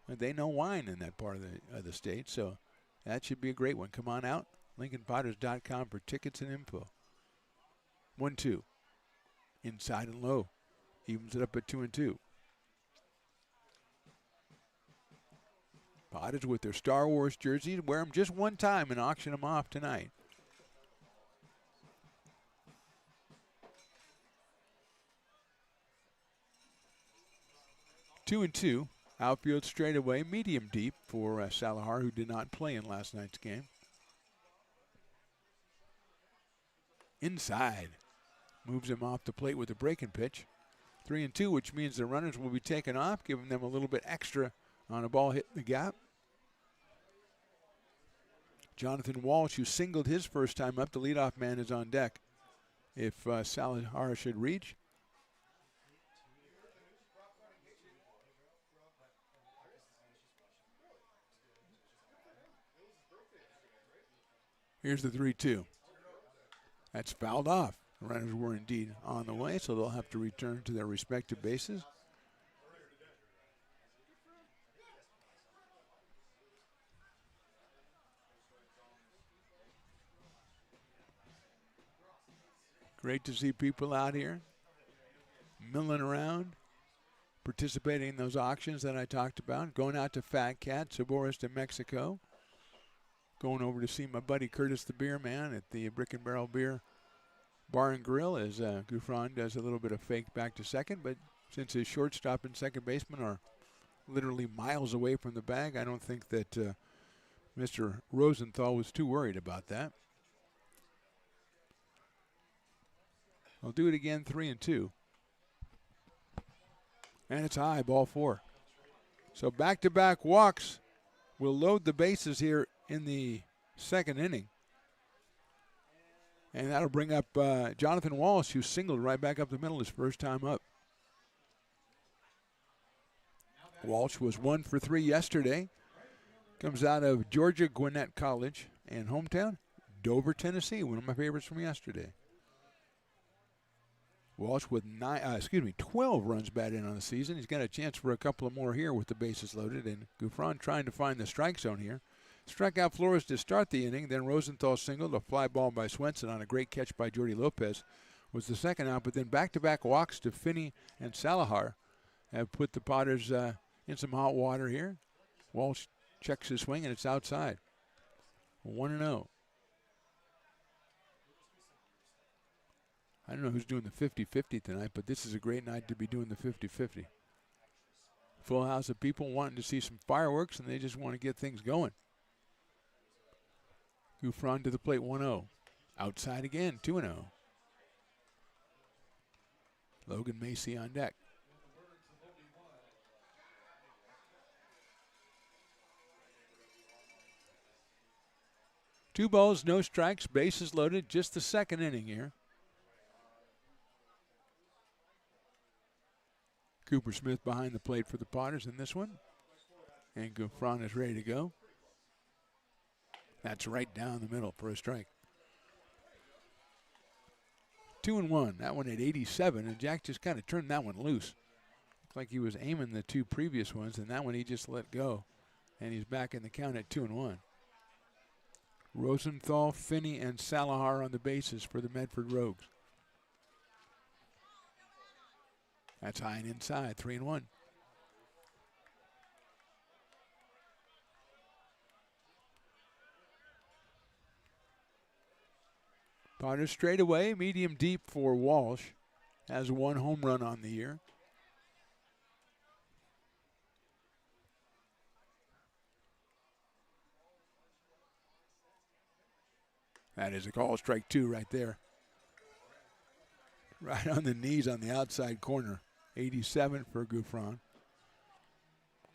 And they know wine in that part of the state, so that should be a great one. Come on out, LincolnPotters.com for tickets and info. 1-2. Inside and low. Evens it up at 2-2. Potters with their Star Wars jerseys. Wear them just one time and auction them off tonight. Two and two. Outfield straightaway, medium deep for Salahar, who did not play in last night's game. Inside. Moves him off the plate with a breaking pitch. 3-2, which means the runners will be taken off, giving them a little bit extra on a ball hitting the gap. Jonathan Walsh, who singled his first time up, the leadoff man, is on deck if Salahar should reach. Here's the 3-2. That's fouled off. The runners were indeed on the way, so they'll have to return to their respective bases. Great to see people out here milling around, participating in those auctions that I talked about, going out to Fat Cat, Saboris to Mexico. Going over to see my buddy Curtis the Beer Man at the Brick and Barrel Beer Bar and Grill as Gouffron does a little bit of fake back to second. But since his shortstop and second baseman are literally miles away from the bag, I don't think that Mr. Rosenthal was too worried about that. I'll do it again, 3-2. And it's high, ball 4. So back-to-back walks will load the bases here in the second inning. And that'll bring up Jonathan Walsh, who singled right back up the middle his first time up. Walsh was 1 for 3 yesterday. Comes out of Georgia Gwinnett College and hometown, Dover, Tennessee, one of my favorites from yesterday. Walsh with 12 runs batted in on the season. He's got a chance for a couple of more here with the bases loaded, and Gouffran trying to find the strike zone here. Struck out Flores to start the inning, then Rosenthal singled, a fly ball by Swenson on a great catch by Jordy Lopez was the second out, but then back-to-back walks to Finney and Salahar have put the Potters in some hot water here. Walsh checks his swing, and it's outside. 1-0. I don't know who's doing the 50-50 tonight, but this is a great night to be doing the 50-50. Full house of people wanting to see some fireworks, and they just want to get things going. Gouffran to the plate, 1-0. Outside again, 2-0. Logan Macy on deck. Two balls, no strikes, bases loaded, just the second inning here. Cooper Smith behind the plate for the Potters in this one. And Gouffran is ready to go. That's right down the middle for a strike. 2-1. That one at 87, and Jack just kind of turned that one loose. Looked like he was aiming the two previous ones, and that one he just let go. And he's back in the count at 2-1. Rosenthal, Finney, and Salahar on the bases for the Medford Rogues. That's high and inside, 3-1. Potters straight away, medium deep for Walsh. Has one home run on the year. That is a call, strike two right there. Right on the knees on the outside corner. 87 for Gouffran.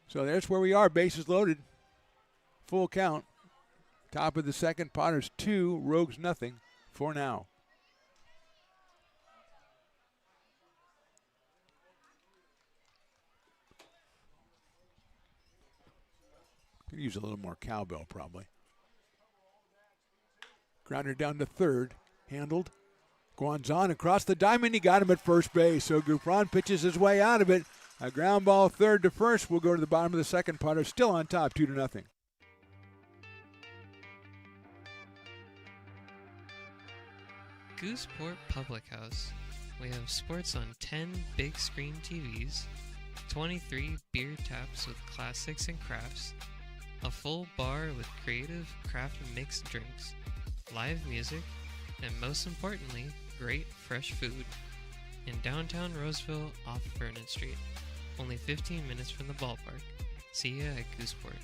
So there's where we are, bases loaded. Full count. Top of the second, Potters 2, Rogues nothing for now. Could use a little more cowbell probably. Grounder down to third, handled. Guanzon across the diamond, he got him at first base. So Gouffran pitches his way out of it. A ground ball third to first. We'll go to the bottom of the second. Potters still on top, 2-0. Gooseport Public House. We have sports on 10 big screen TVs, 23 beer taps with classics and crafts, a full bar with creative craft mixed drinks, live music, and most importantly, great fresh food. In downtown Roseville off Vernon Street. Only 15 minutes from the ballpark. See ya at Gooseport.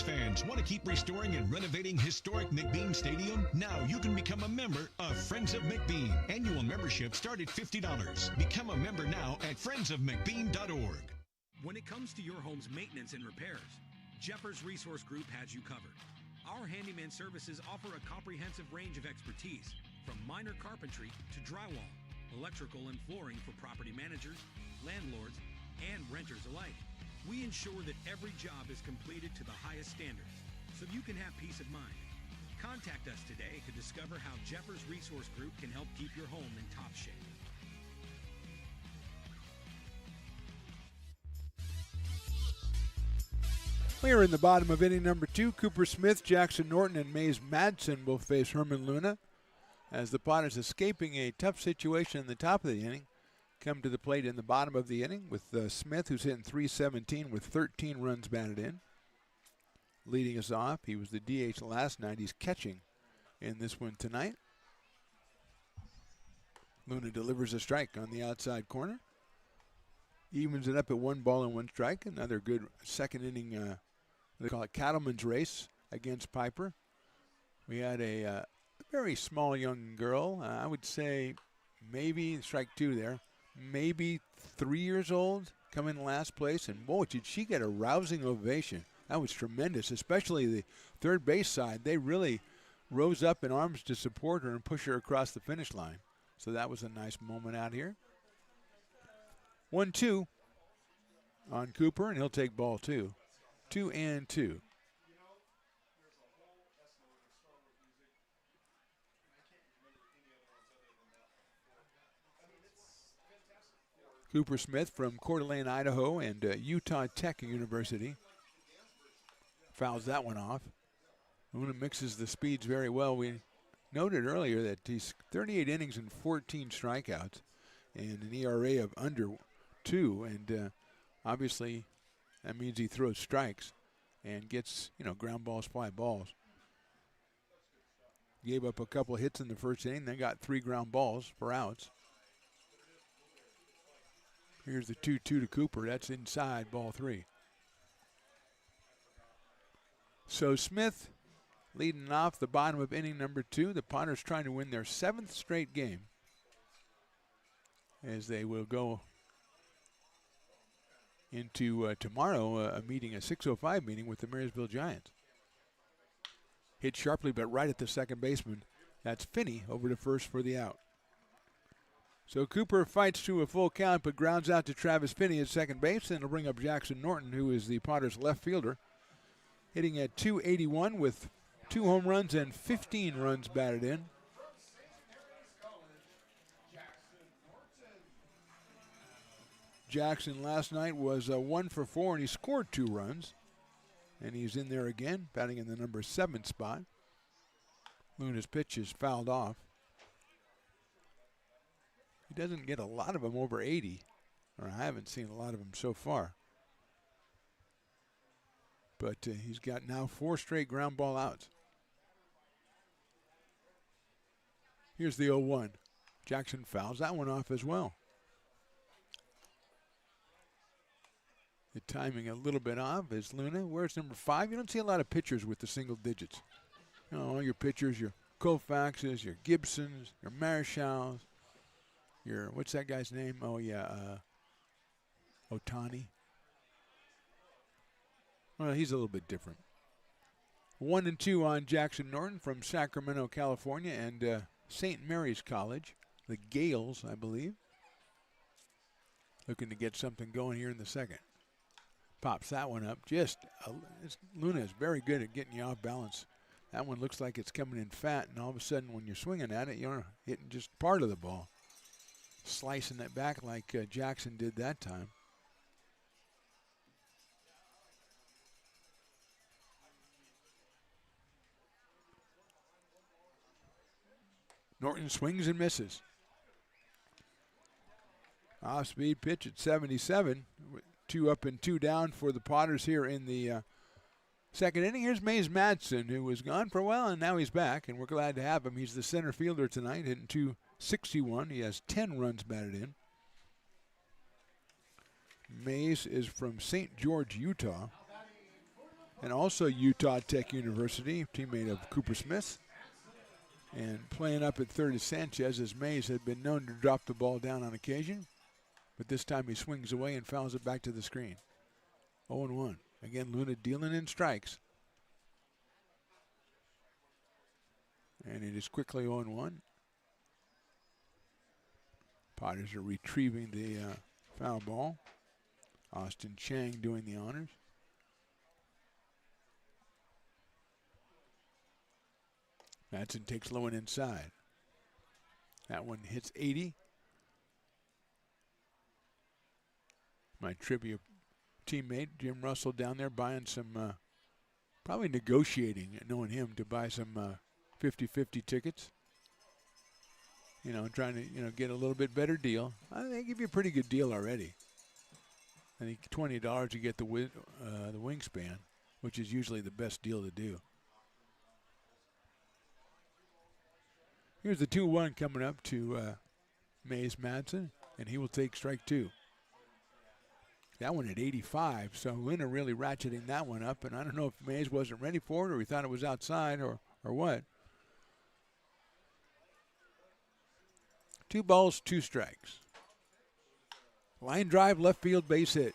Fans want to keep restoring and renovating historic McBean Stadium? Now you can become a member of Friends of McBean. Annual membership start at $50. Become a member now at friendsofmcbean.org. When it comes to your home's maintenance and repairs, Jeffers Resource Group has you covered. Our handyman services offer a comprehensive range of expertise, from minor carpentry to drywall, electrical and flooring for property managers, landlords, and renters alike. We ensure that every job is completed to the highest standards, so you can have peace of mind. Contact us today to discover how Jeffers Resource Group can help keep your home in top shape. We are in the bottom of inning number 2. Cooper Smith, Jackson Norton, and Mays Madsen will face Herman Luna as the Potters, escaping a tough situation in the top of the inning, come to the plate in the bottom of the inning with Smith, who's hitting .317 with 13 runs batted in. Leading us off, he was the DH last night. He's catching in this one tonight. Luna delivers a strike on the outside corner. Evens it up at 1 ball and 1 strike. Another good second inning, they call it cattleman's race against Piper. We had a very small young girl, I would say maybe, strike 2 there, maybe 3 years old, come in last place, and boy, did she get a rousing ovation. That was tremendous, especially the third base side. They really rose up in arms to support her and push her across the finish line. So that was a nice moment out here. 1-2 on Cooper, and he'll take ball 2. 2-2. Cooper Smith from Coeur d'Alene, Idaho, and Utah Tech University. Fouls that one off. Luna mixes the speeds very well. We noted earlier that he's 38 innings and 14 strikeouts and an ERA of under 2, and obviously that means he throws strikes and gets, ground balls, fly balls. Gave up a couple of hits in the first inning, then got 3 ground balls for outs. Here's the 2-2 to Cooper. That's inside, ball 3. So Smith leading off the bottom of inning number 2. The Potters trying to win their 7th straight game, as they will go into tomorrow, a 6:05 meeting with the Marysville Giants. Hit sharply, but right at the second baseman. That's Finney over to first for the out. So Cooper fights to a full count, but grounds out to Travis Finney at second base, and it'll bring up Jackson Norton, who is the Potters' left fielder, hitting at .281 with 2 home runs and 15 runs batted in. Jackson last night was 1 for 4, and he scored 2 runs. And he's in there again, batting in the number 7 spot. Luna's pitch is fouled off. He doesn't get a lot of them over 80, or I haven't seen a lot of them so far. But he's got now 4 straight ground ball outs. Here's the 0-1. Jackson fouls that one off as well. The timing a little bit off is Luna. Where's number 5? You don't see a lot of pitchers with the single digits. All your pitchers, your Koufaxes, your Gibsons, your Marichals, your, what's that guy's name? Oh, yeah, Ohtani. Well, he's a little bit different. 1-2 on Jackson Norton from Sacramento, California, and St. Mary's College, the Gales, I believe. Looking to get something going here in the second. Pops that one up. Luna is very good at getting you off balance. That one looks like it's coming in fat, and all of a sudden when you're swinging at it, you're hitting just part of the ball. Slicing it back like Jackson did that time. Norton swings and misses. Off-speed pitch at 77. 2 up and 2 down for the Potters here in the second inning. Here's Mays Madsen, who was gone for a while, and now he's back, and we're glad to have him. He's the center fielder tonight, hitting .261. He has 10 runs batted in. Mays is from St. George, Utah, and also Utah Tech University, teammate of Cooper Smith. And playing up at third is Sanchez, as Mays had been known to drop the ball down on occasion. But this time he swings away and fouls it back to the screen. 0-1. Again, Luna dealing in strikes. And it is quickly 0-1. Potters are retrieving the foul ball. Austin Chang doing the honors. Madsen takes low and inside. That one hits 80. My trivia teammate, Jim Russell, down there buying some, probably negotiating, knowing him, to buy some 50-50 tickets. You know, trying to, get a little bit better deal. They give you a pretty good deal already. I think $20 you get the wingspan, which is usually the best deal to do. Here's the 2-1 coming up to Mays Madsen, and he will take strike 2. That one at 85, so Luna really ratcheting that one up, and I don't know if Mays wasn't ready for it or he thought it was outside or what. 2 balls, 2 strikes. Line drive, left field, base hit.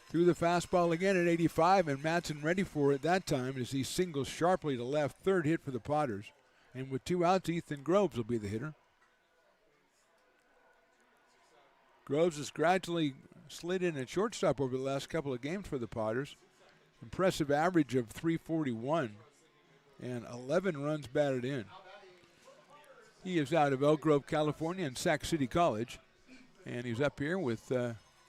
Threw the fastball again at 85, and Madsen ready for it that time as he singles sharply to left. Third hit for the Potters. And with 2 outs, Ethan Groves will be the hitter. Groves has gradually slid in at shortstop over the last couple of games for the Potters. Impressive average of .341 and 11 runs batted in. He is out of Elk Grove, California, and Sac City College. And he's up here with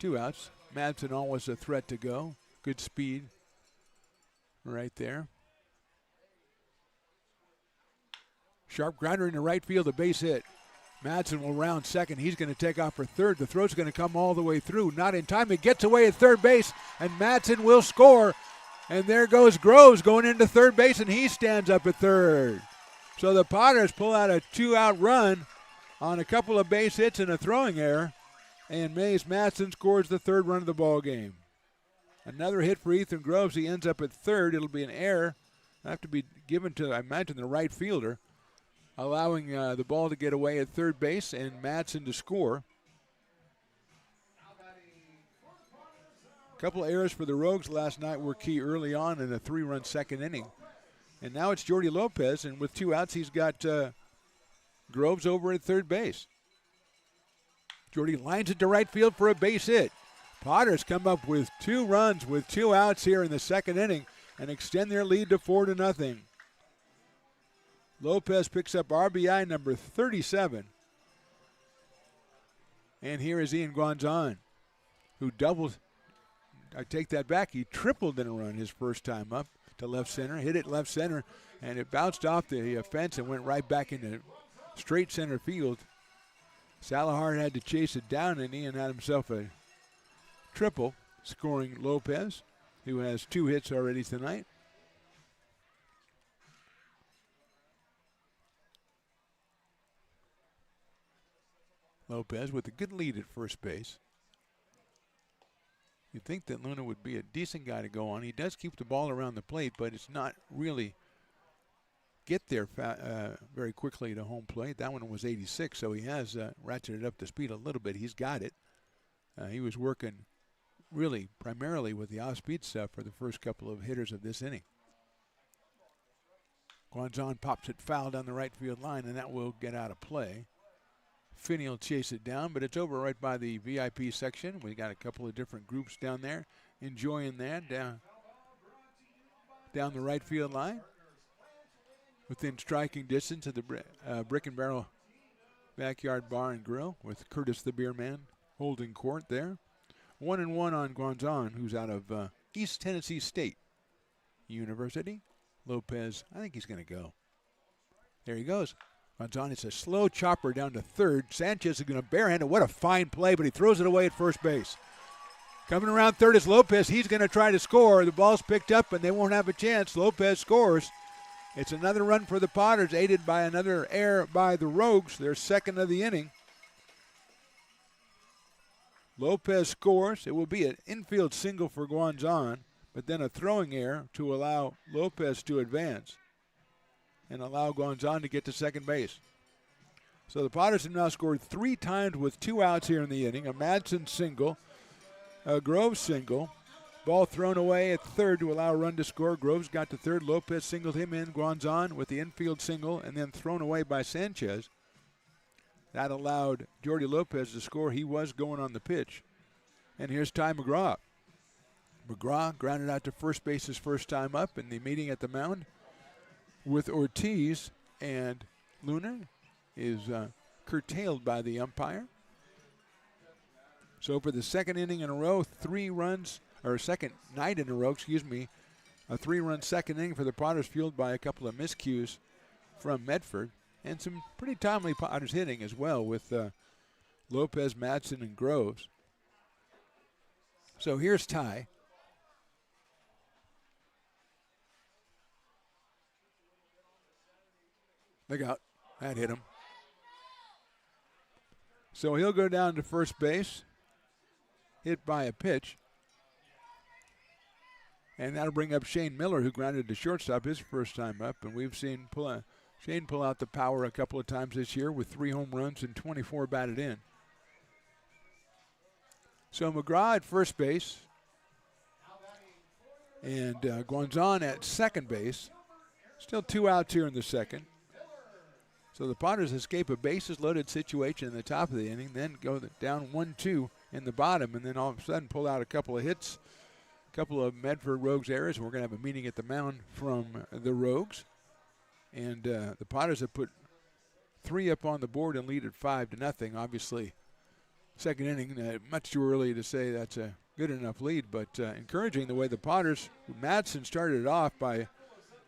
2 outs. Madsen always a threat to go. Good speed right there. Sharp grounder in the right field, a base hit. Madsen will round second. He's going to take off for third. The throw's going to come all the way through. Not in time. It gets away at third base, and Madsen will score. And there goes Groves going into third base, and he stands up at third. So the Potters pull out a 2-out run on a couple of base hits and a throwing error, and Mays Madsen scores the 3rd run of the ball game. Another hit for Ethan Groves. He ends up at third. It'll be an error. Have to be given to, I imagine, the right fielder, allowing the ball to get away at third base and Madsen to score. A couple of errors for the Rogues last night were key early on in a 3-run second inning. And now it's Jordy Lopez, and with 2 outs, he's got Groves over at third base. Jordy lines it to right field for a base hit. Potters come up with 2 runs with 2 outs here in the second inning and extend their lead to 4-0. Lopez picks up RBI number 37. And here is Ian Guanzon, who doubled. I take that back. He tripled in a run his first time up to left center, hit it left center, and it bounced off the fence and went right back into straight center field. Salahar had to chase it down, and Ian had himself a triple, scoring Lopez, who has 2 hits already tonight. Lopez with a good lead at first base. You'd think that Luna would be a decent guy to go on. He does keep the ball around the plate, but it's not really get there very quickly to home plate. That one was 86, so he has ratcheted up the speed a little bit. He's got it. He was working really primarily with the off-speed stuff for the first couple of hitters of this inning. Guanzon pops it foul down the right field line, and that will get out of play. Finney will chase it down, but it's over right by the VIP section. We got a couple of different groups down there enjoying that down the right field line. Within striking distance of the Brick and Barrel Backyard Bar and Grill with Curtis the Beer Man holding court there. 1-1 on Guanzon, who's out of East Tennessee State University. Lopez, I think he's going to go. There he goes. Guanzon, it's a slow chopper down to third. Sanchez is going to barehand it. What a fine play, but he throws it away at first base. Coming around third is Lopez. He's going to try to score. The ball's picked up, and they won't have a chance. Lopez scores. It's another run for the Potters, aided by another error by the Rogues, their second of the inning. Lopez scores. It will be an infield single for Guanzon, but then a throwing error to allow Lopez to advance and allow Guanzon to get to second base. So the Potters have now scored 3 times with 2 outs here in the inning. A Madsen single, a Groves single, Ball thrown away at third to allow a run to score. Groves got to third. Lopez singled him in. Guanzon with the infield single and then thrown away by Sanchez. That allowed Jordy Lopez to score. He was going on the pitch. And here's Ty McGraw. McGraw grounded out to first base his first time up in the meeting at the mound with Ortiz, and Luna is curtailed by the umpire. So for the second inning in a row, second night in a row, a 3-run second inning for the Potters, fueled by a couple of miscues from Medford and some pretty timely Potters hitting as well with Lopez, Madsen, and Groves. So here's Ty. Look out. That hit him. So he'll go down to first base, hit by a pitch. And that'll bring up Shane Miller, who grounded to shortstop his first time up. And we've seen Shane pull out the power a couple of times this year with 3 home runs and 24 batted in. So McGraw at first base and Guanzon at second base. Still 2 outs here in the second. So the Potters escape a bases-loaded situation in the top of the inning, then go down 1-2 in the bottom, and then all of a sudden pull out a couple of hits, a couple of Medford Rogues errors. We're going to have a meeting at the mound from the Rogues. And the Potters have put 3 up on the board and lead at 5-0. Obviously, second inning, much too early to say that's a good enough lead, but encouraging the way the Potters, Madsen started it off by,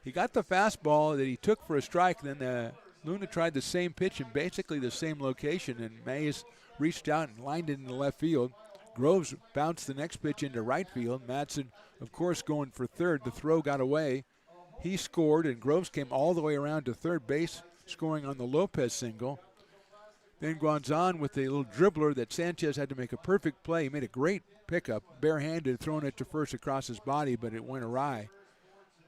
he got the fastball that he took for a strike, and then Luna tried the same pitch in basically the same location, and Mays reached out and lined it into left field. Groves bounced the next pitch into right field. Madsen, of course, going for third. The throw got away. He scored, and Groves came all the way around to third base, scoring on the Lopez single. Then Guanzon with a little dribbler that Sanchez had to make a perfect play. He made a great pickup, barehanded, throwing it to first across his body, but it went awry.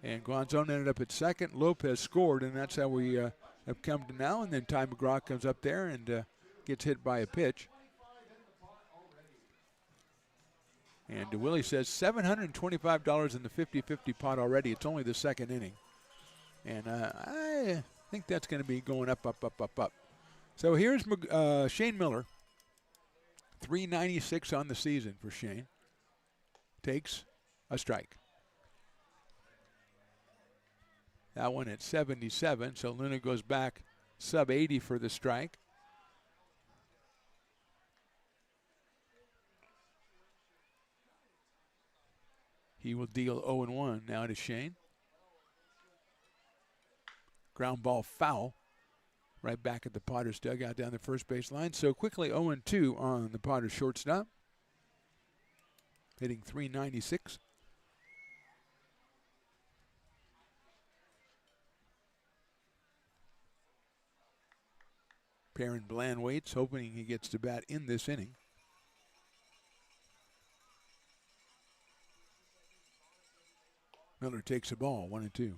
And Guanzon ended up at second. Lopez scored, and that's how we have come to now. And then Ty McGraw comes up there and gets hit by a pitch. And Willie says $725 in the 50-50 pot already. It's only the second inning. And I think that's going to be going up. So here's Shane Miller. .396 on the season for Shane. Takes a strike. That one at 77, so Luna goes back sub 80 for the strike. He will deal 0-1 now to Shane. Ground ball foul. Right back at the Potters dugout down the first base line. So quickly 0-2 on the Potters shortstop. Hitting .396. Perrin Bland waits, hoping he gets to bat in this inning. Miller takes the ball, 1-2.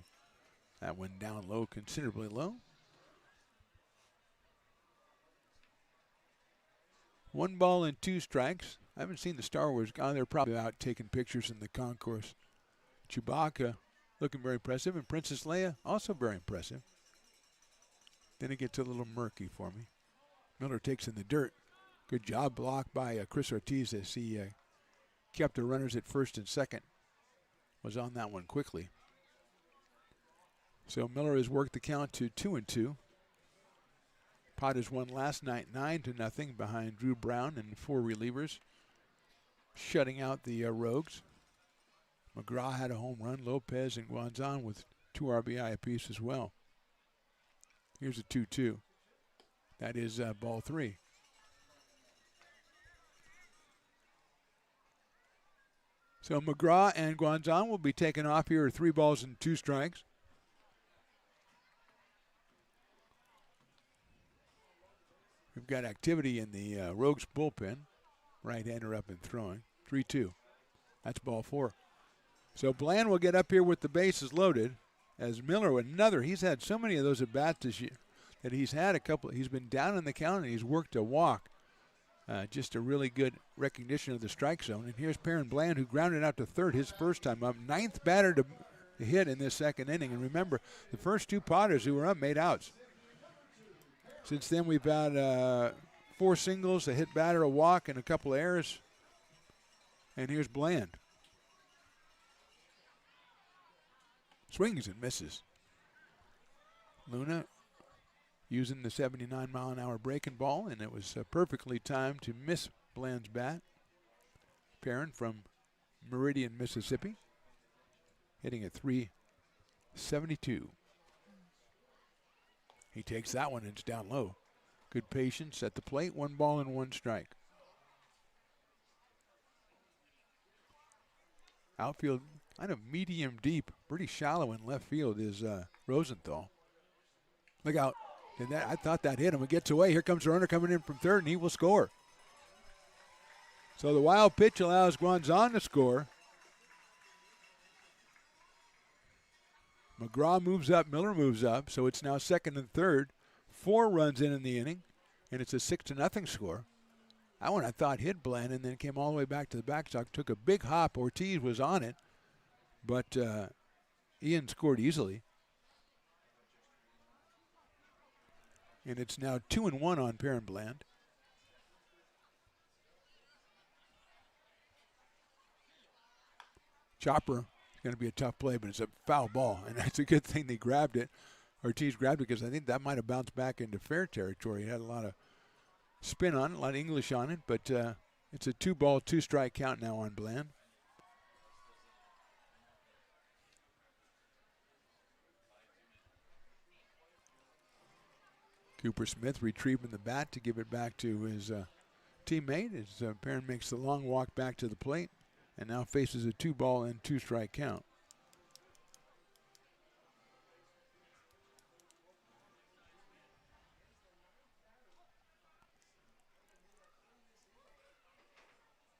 That one down low, considerably low. 1 ball and 2 strikes. I haven't seen the Star Wars guy. They're probably out taking pictures in the concourse. Chewbacca looking very impressive, and Princess Leia also very impressive. Then it gets a little murky for me. Miller takes in the dirt. Good job blocked by Chris Ortiz as he kept the runners at first and second. Was on that one quickly. So Miller has worked the count to 2-2. Potters won last night 9-0 behind Drew Brown and 4 relievers, shutting out the Rogues. McGraw had a home run. Lopez and Guanzon with 2 RBI apiece as well. Here's a 2-2. That is ball 3. So McGraw and Guanzon will be taken off here, 3 balls and 2 strikes. We've got activity in the Rogues bullpen. Right-hander up and throwing. 3-2. That's ball 4. So Bland will get up here with the bases loaded. As Miller, he's had so many of those at bats this year that he's had a couple. He's been down in the count and he's worked a walk. Just a really good recognition of the strike zone. And here's Perrin Bland, who grounded out to third his first time up. 9th batter to hit in this second inning. And remember, the first 2 Potters who were up made outs. Since then, we've had 4 singles, a hit batter, a walk, and a couple of errors. And here's Bland. Swings and misses. Luna using the 79-mile-an-hour breaking ball, and it was perfectly timed to miss Bland's bat. Perrin from Meridian, Mississippi, hitting at .372. He takes that one and it's down low. Good patience at the plate. 1 ball and 1 strike. Outfield kind of medium deep, pretty shallow in left field is Rosenthal. Look out. I thought that hit him. It gets away. Here comes the runner coming in from third, and he will score. So the wild pitch allows Guanzon to score. McGraw moves up, Miller moves up, so it's now second and third. 4 runs in the inning, and it's a 6-0 score. That one I thought hit Bland and then came all the way back to the backstop. Took a big hop. Ortiz was on it, but Ian scored easily. And it's now 2-1 on Perrin Bland. Chopper is going to be a tough play, but it's a foul ball, and that's a good thing they grabbed it. Ortiz grabbed it because I think that might have bounced back into fair territory. It had a lot of spin on it, a lot of English on it, but it's a 2-ball, 2-strike count now on Bland. Cooper Smith retrieving the bat to give it back to his teammate as Perrin makes the long walk back to the plate and now faces a 2-ball and 2-strike count.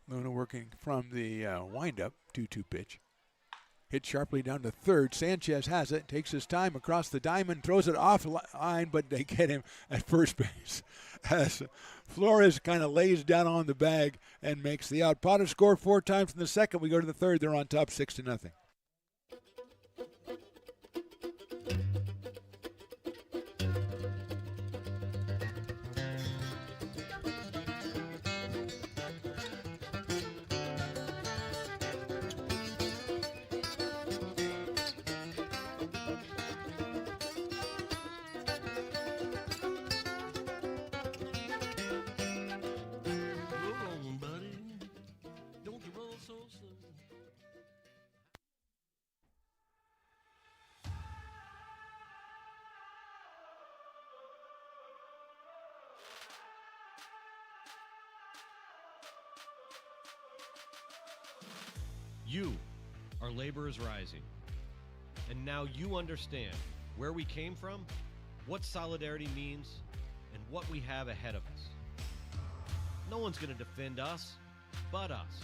Luna working from the windup 2-2 pitch. Hit sharply down to third. Sanchez has it, takes his time across the diamond, throws it off line, but they get him at first base as Flores kind of lays down on the bag and makes the out. Potter scored 4 times in the second. We go to the third. They're on top 6-0. You are Laborers Rising. And now you understand where we came from, what solidarity means, and what we have ahead of us. No one's going to defend us but us.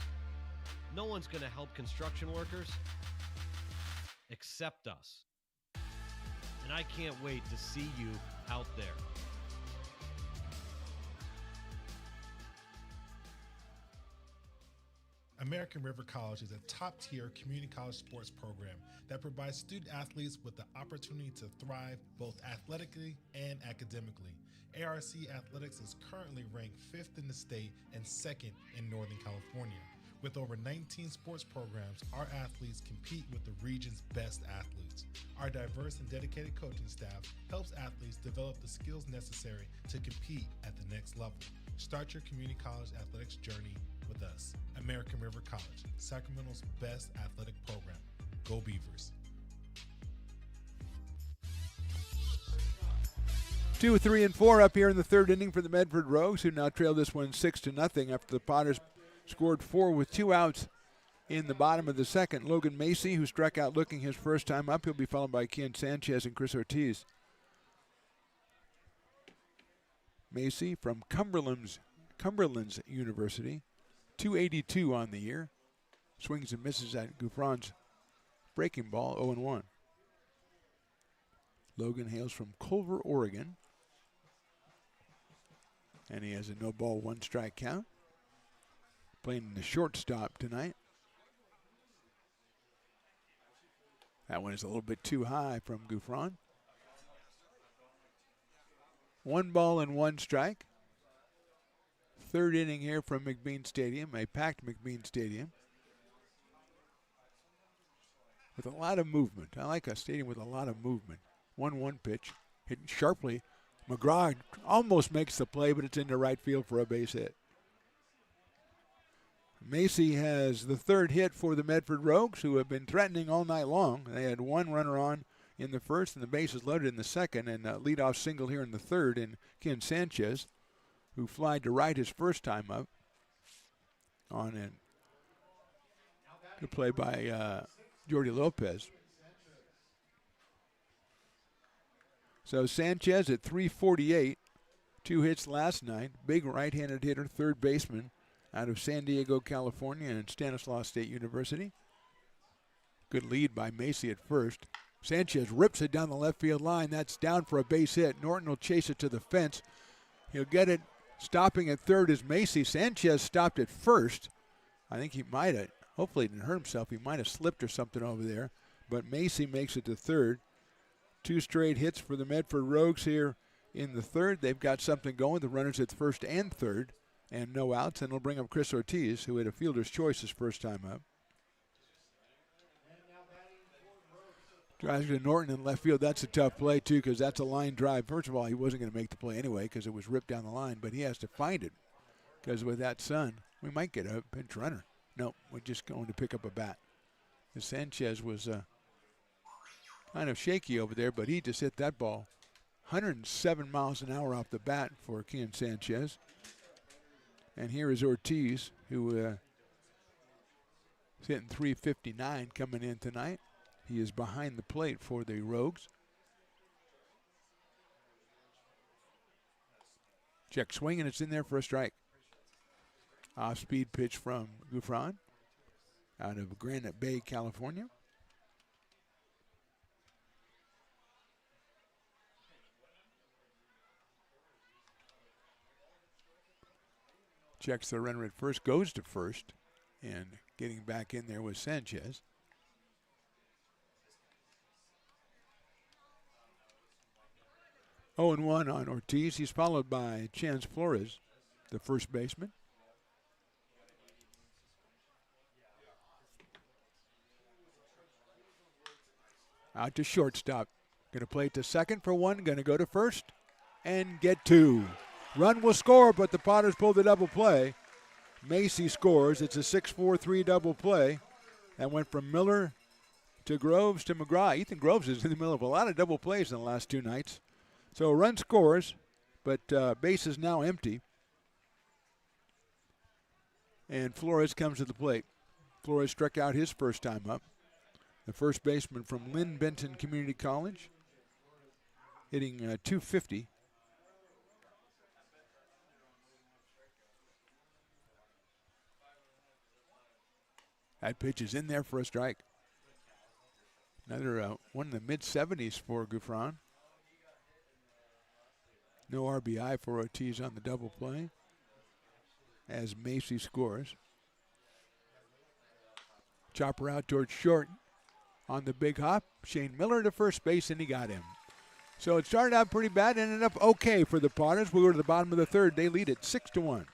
No one's going to help construction workers except us. And I can't wait to see you out there. American River College is a top-tier community college sports program that provides student athletes with the opportunity to thrive both athletically and academically. ARC Athletics is currently ranked 5th in the state and 2nd in Northern California. With over 19 sports programs, our athletes compete with the region's best athletes. Our diverse and dedicated coaching staff helps athletes develop the skills necessary to compete at the next level. Start your community college athletics journey with us. American River College, Sacramento's best athletic program. Go Beavers. 2, 3, and 4 up here in the third inning for the Medford Rogues, who now trail this one 6-0 after the Potters scored 4 with 2 outs in the bottom of the second. Logan Macy, who struck out looking his first time up, he'll be followed by Ken Sanchez and Chris Ortiz. Macy from Cumberland's University, 282 on the year. Swings and misses at Gouffron's breaking ball, 0-1. Logan hails from Culver, Oregon. And he has a no ball, 1 strike count. Playing the shortstop tonight. That one is a little bit too high from Gouffron. 1 ball and 1 strike. 3rd inning here from McBean Stadium, a packed McBean Stadium. With a lot of movement. I like a stadium with a lot of movement. 1-1 pitch, hit sharply. McGraw almost makes the play, but it's into right field for a base hit. Macy has the 3rd hit for the Medford Rogues, who have been threatening all night long. They had 1 runner on in the 1st, and the bases loaded in the 2nd, and a leadoff single here in the 3rd in Ken Sanchez, who flied to right his first time up on a good play by Jordy Lopez. So Sanchez at 348, 2 hits last night. Big right-handed hitter, 3rd baseman out of San Diego, California, and Stanislaus State University. Good lead by Macy at first. Sanchez rips it down the left field line. That's down for a base hit. Norton will chase it to the fence. He'll get it. Stopping at 3rd is Macy. Sanchez stopped at 1st. I think he might have, hopefully he didn't hurt himself. He might have slipped or something over there. But Macy makes it to 3rd. 2 straight hits for the Medford Rogues here in the 3rd. They've got something going. The runners at 1st and 3rd. And no outs, and it'll bring up Chris Ortiz, who had a fielder's choice his first time up. Drives to Norton in left field. That's a tough play, too, because that's a line drive. First of all, he wasn't going to make the play anyway because it was ripped down the line, but he has to find it because with that sun, we might get a pinch runner. No, we're just going to pick up a bat. Sanchez was kind of shaky over there, but he just hit that ball 107 miles an hour off the bat for Ken Sanchez. And here is Ortiz, who is hitting 359 coming in tonight. He is behind the plate for the Rogues. Check swing, and it's in there for a strike. Off-speed pitch from Gouffron out of Granite Bay, California. Checks the runner at first, goes to first, and getting back in there was Sanchez. Oh, and 1 on Ortiz. He's followed by Chance Flores, the first baseman. Out to shortstop. Going to play to 2nd for 1, going to go to 1st and get 2. Run will score, but the Potters pulled the double play. Macy scores. It's a 6-4-3 double play. That went from Miller to Groves to McGraw. Ethan Groves is in the middle of a lot of double plays in the last 2 nights. So a run scores, but base is now empty. And Flores comes to the plate. Flores struck out his first time up. The first baseman from Lynn Benton Community College, hitting .250. That pitch is in there for a strike. Another one in the mid-70s for Gouffron. No RBI for Ortiz on the double play as Macy scores. Chopper out towards short on the big hop. Shane Miller to first base, and he got him. So it started out pretty bad, ended up okay for the Potters. We go to the bottom of the 3rd. They lead it 6-1.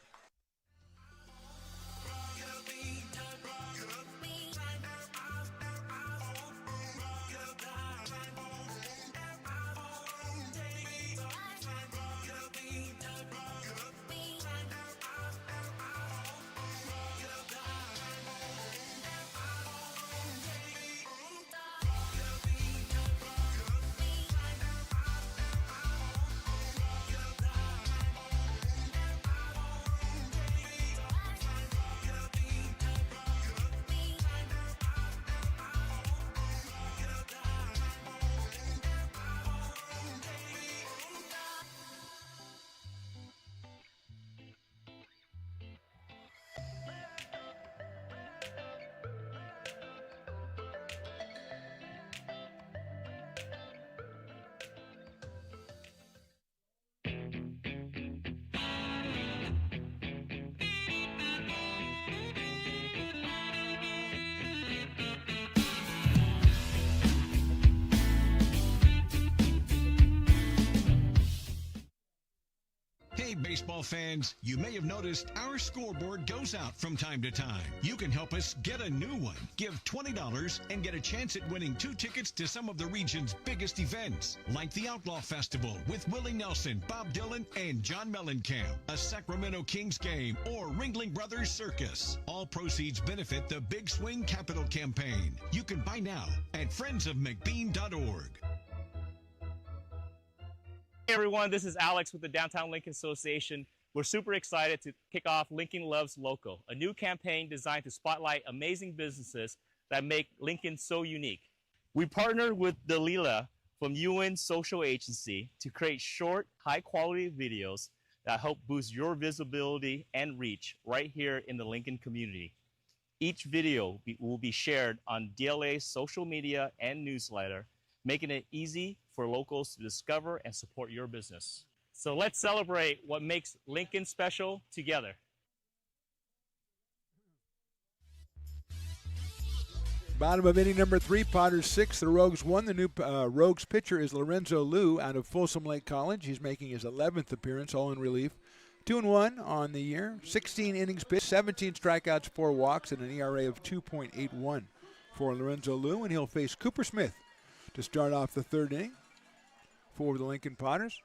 baseball fans, you may have noticed our scoreboard goes out from time to time. You can help us get a new one. Give $20 and get a chance at winning 2 tickets to some of the region's biggest events, like the Outlaw Festival with Willie Nelson, Bob Dylan, and John Mellencamp, a Sacramento Kings game, or Ringling Brothers Circus. All proceeds benefit the Big Swing Capital Campaign. You can buy now at friendsofmcbean.org. Hey everyone, this is Alex with the Downtown Lincoln Association. We're super excited to kick off Lincoln Loves Local, a new campaign designed to spotlight amazing businesses that make Lincoln so unique. We partnered with Dalila from UN Social Agency to create short, high-quality videos that help boost your visibility and reach right here in the Lincoln community. Each video will be shared on DLA's social media and newsletter, making it easy for locals to discover and support your business. So let's celebrate what makes Lincoln special together. Bottom of inning number 3, Potters 6, the Rogues 1. The new Rogues pitcher is Lorenzo Liu out of Folsom Lake College. He's making his 11th appearance, all in relief. 2-1 on the year, 16 innings pitched, 17 strikeouts, 4 walks, and an ERA of 2.81 for Lorenzo Liu, and he'll face Cooper Smith to start off the 3rd inning for the Lincoln Potters.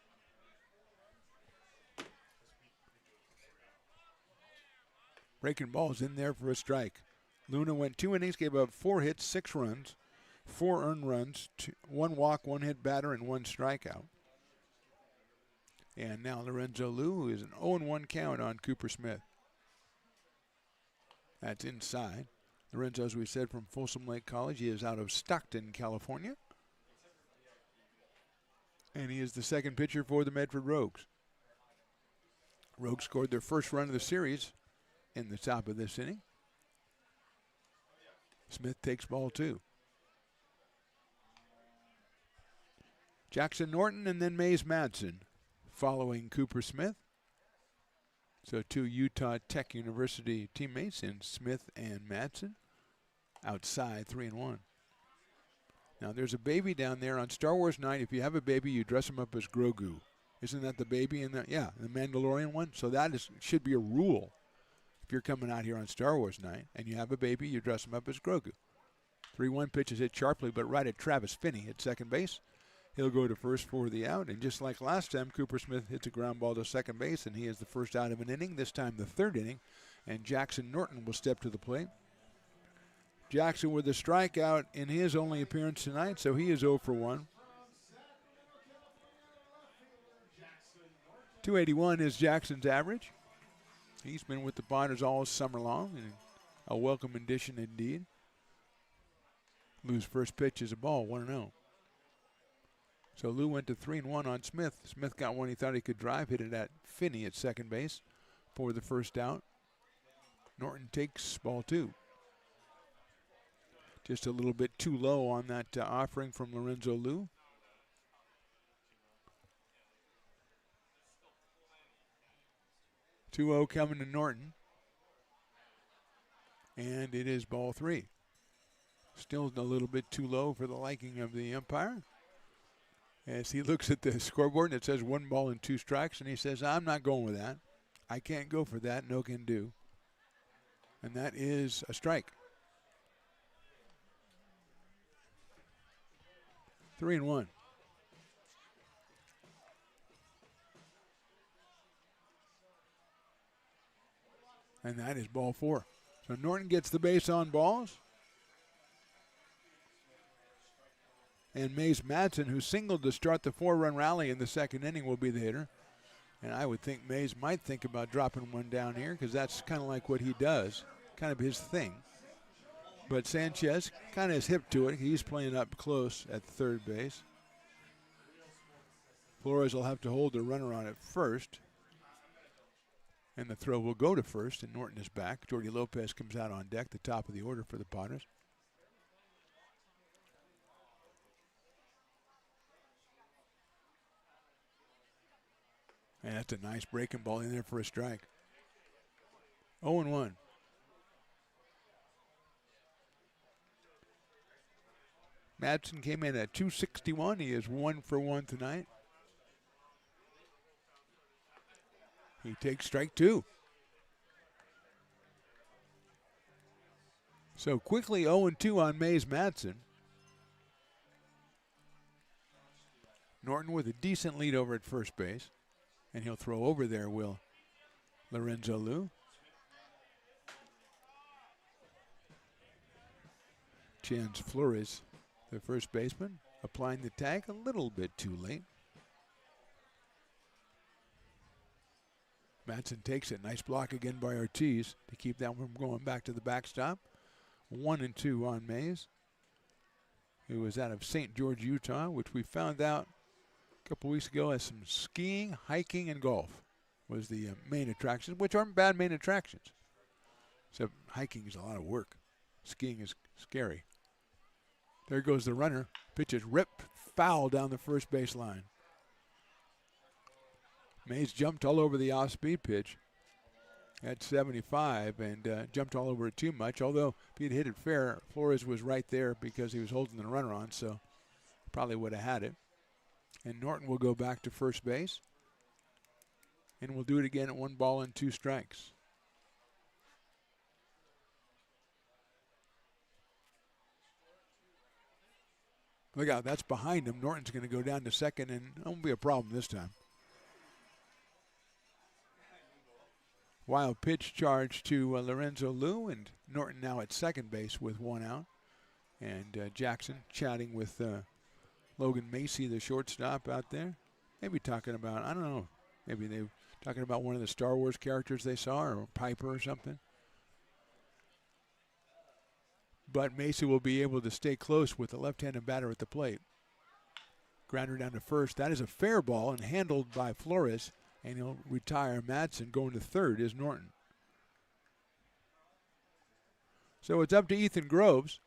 Breaking balls in there for a strike. Luna went 2 innings, gave up 4 hits, 6 runs, 4 earned runs, 1 walk, 1 hit batter, and 1 strikeout. And now Lorenzo Liu is an 0-1 count on Cooper Smith. That's inside. Lorenzo, as we said, from Folsom Lake College. He is out of Stockton, California. And he is the second pitcher for the Medford Rogues. Rogues scored their first run of the series in the top of this inning. Smith takes ball 2. Jackson Norton and then Mays Madsen following Cooper Smith. So 2 Utah Tech University teammates in Smith and Madsen. Outside 3-1. Now there's a baby down there on Star Wars night. If you have a baby, you dress him up as Grogu. Isn't that the baby in the, yeah, the Mandalorian one? So that should be a rule. If you're coming out here on Star Wars night and you have a baby, you dress him up as Grogu. 3-1 pitch is hit sharply, but right at Travis Finney at second base. He'll go to first for the out, and just like last time, Cooper Smith hits a ground ball to second base, and he is the first out of an inning, this time the 3rd inning, and Jackson Norton will step to the plate. Jackson with a strikeout in his only appearance tonight, so he is 0 for 1. 281 is Jackson's average. He's been with the Potters all summer long, and a welcome addition indeed. Liu's first pitch is a ball, 1-0. So Liu went to 3-1 on Smith. Smith got one he thought he could drive, hit it at Finney at second base for the first out. Norton takes ball 2. Just a little bit too low on that offering from Lorenzo Liu. (2-0) coming to Norton. And it is ball 3. Still a little bit too low for the liking of the umpire. As he looks at the scoreboard and it says 1 ball and 2 strikes, and he says, I'm not going with that. I can't go for that. No can do. And that is a strike. 3-1. And that is ball 4. So Norton gets the base on balls. And Mays Madsen, who singled to start the 4-run rally in the 2nd inning, will be the hitter. And I would think Mays might think about dropping one down here because that's kind of like what he does, kind of his thing. But Sanchez kind of is hip to it. He's playing up close at third base. Flores will have to hold the runner on at first. And the throw will go to first, and Norton is back. Jordy Lopez comes out on deck, the top of the order for the Potters. And that's a nice breaking ball in there for a strike. 0-1. Madsen came in at 261. He is 1 for 1 tonight. He takes strike two. So quickly 0-2 on Mays Madsen. Norton with a decent lead over at first base. And he'll throw over there, will Lorenzo Liu. Chance Flores, the first baseman, applying the tag a little bit too late. Madsen takes it. Nice block again by Ortiz to keep that from going back to the backstop. 1-2 on Mays, who was out of St. George, Utah, which we found out a couple weeks ago as some skiing, hiking, and golf was the main attractions, which aren't bad main attractions. Except hiking is a lot of work. Skiing is scary. There goes the runner. Pitch is ripped foul down the first base line. Mays jumped all over the off-speed pitch at 75 and jumped all over it too much, although if he'd hit it fair, Flores was right there because he was holding the runner on, so probably would have had it. And Norton will go back to first base, and we'll do it again at 1-2 strikes. Look out, that's behind him. Norton's going to go down to second, and it won't be a problem this time. Wild pitch charge to Lorenzo Liu, and Norton now at second base with one out. And Jackson chatting with Logan Macy, the shortstop out there. Maybe talking about, I don't know, maybe they're talking about one of the Star Wars characters they saw, or Piper or something. But Macy will be able to stay close with the left-handed batter at the plate. Grounder down to first. That is a fair ball and handled by Flores, and he'll retire Madsen. Going to third is Norton. So it's up to Ethan Groves,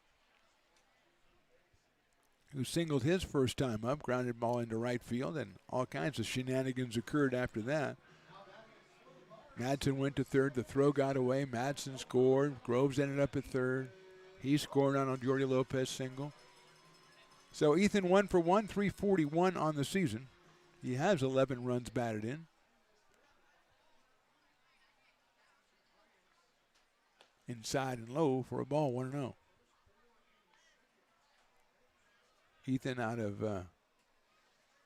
who singled his first time up, grounded ball into right field, and all kinds of shenanigans occurred after that. Madsen went to third. The throw got away. Madsen scored. Groves ended up at third. He scored on a Jordy Lopez single. So Ethan 1 for 1, 341 on the season. He has 11 runs batted in. Inside and low for a ball, 1-0. Ethan out of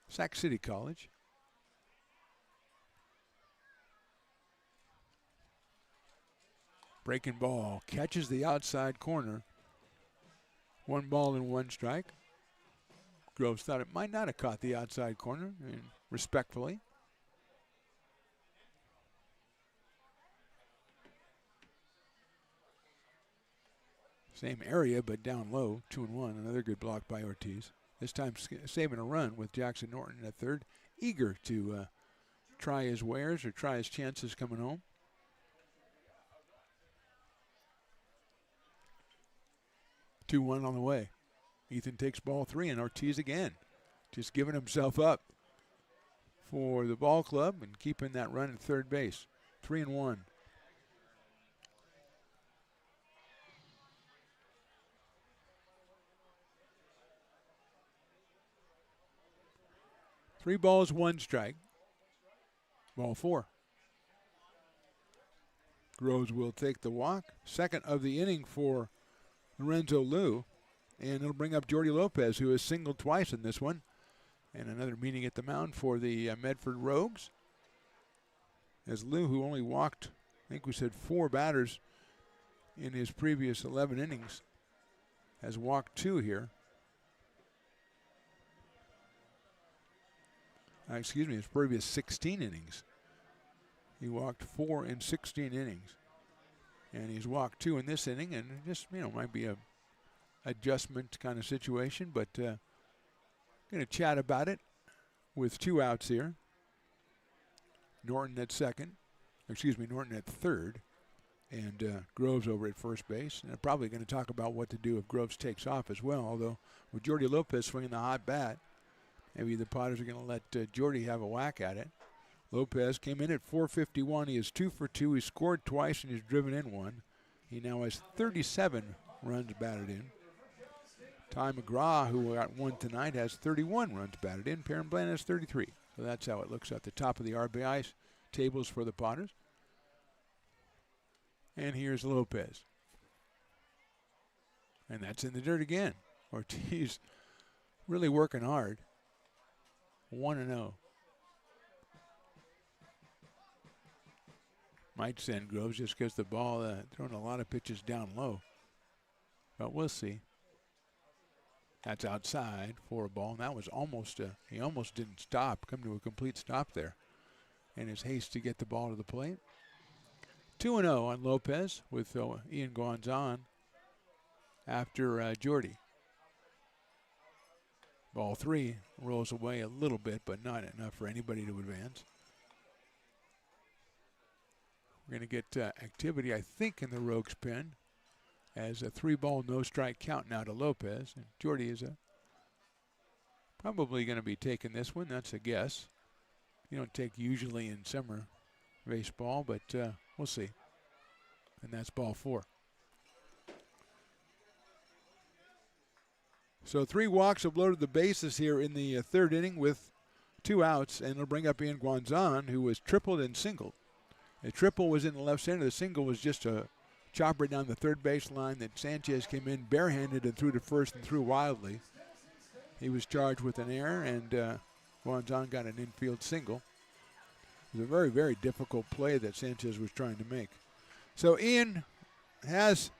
Sac City College. Breaking ball, catches the outside corner. 1-1 strike. Groves thought it might not have caught the outside corner, and respectfully. Same area, but down low, 2-1. Another good block by Ortiz. This time saving a run with Jackson Norton at third. Eager to try his wares or try his chances coming home. 2-1 on the way. Ethan takes ball 3, and Ortiz again. Just giving himself up for the ball club and keeping that run at third base. 3-1. Three balls, one strike. Ball 4. Groves will take the walk. Second of the inning for Lorenzo Liu. And it'll bring up Jordy Lopez, who has singled twice in this one. And another meeting at the mound for the Medford Rogues. As Liu, who only walked, I think we said 4 batters in his previous 11 innings, has walked 2 here. His previous 16 innings. He walked 4 in 16 innings. And he's walked 2 in this inning, and it just, might be a adjustment kind of situation, but going to chat about it with 2 outs here. Norton at third, and Groves over at first base. And they're probably going to talk about what to do if Groves takes off as well, although with Jordy Lopez swinging the hot bat, maybe the Potters are going to let Jordy have a whack at it. Lopez came in at .451. He is 2 for 2. He scored twice and he's driven in 1. He now has 37 runs batted in. Ty McGraw, who got 1 tonight, has 31 runs batted in. Perrin Bland has 33. So that's how it looks at the top of the RBI tables for the Potters. And here's Lopez. And that's in the dirt again. Ortiz really working hard. 1-0. Might send Groves just because the ball throwing a lot of pitches down low. But we'll see. That's outside for a ball. And that was almost, he almost didn't stop, come to a complete stop there in his haste to get the ball to the plate. 2-0 on Lopez with Ian Guanzon after Jordy. Ball 3 rolls away a little bit, but not enough for anybody to advance. We're going to get activity, I think, in the Rogues pen as a 3-ball, no-strike count now to Lopez. And Jordy is probably going to be taking this one. That's a guess. You don't take usually in summer baseball, but we'll see. And that's ball 4. So 3 walks have loaded the bases here in the third inning with 2 outs, and it'll bring up Ian Guanzon, who was tripled and singled. The triple was in the left center. The single was just a chopper down the third base line that Sanchez came in barehanded and threw to first and threw wildly. He was charged with an error, and Guanzon got an infield single. It was a very, very difficult play that Sanchez was trying to make. So Ian has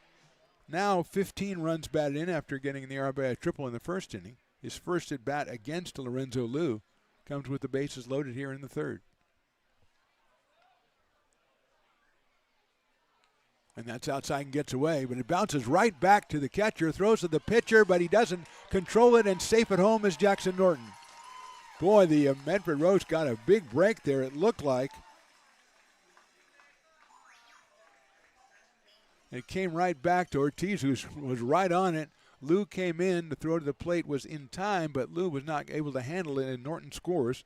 now 15 runs batted in after getting the RBI triple in the first inning. His first at bat against Lorenzo Liu comes with the bases loaded here in the third. And that's outside and gets away, but it bounces right back to the catcher, throws to the pitcher, but he doesn't control it, and safe at home is Jackson Norton. Boy, the Medford Rogues got a big break there, it looked like. It came right back to Ortiz, who was right on it. Lou came in, the throw to the plate was in time, but Lou was not able to handle it, and Norton scores.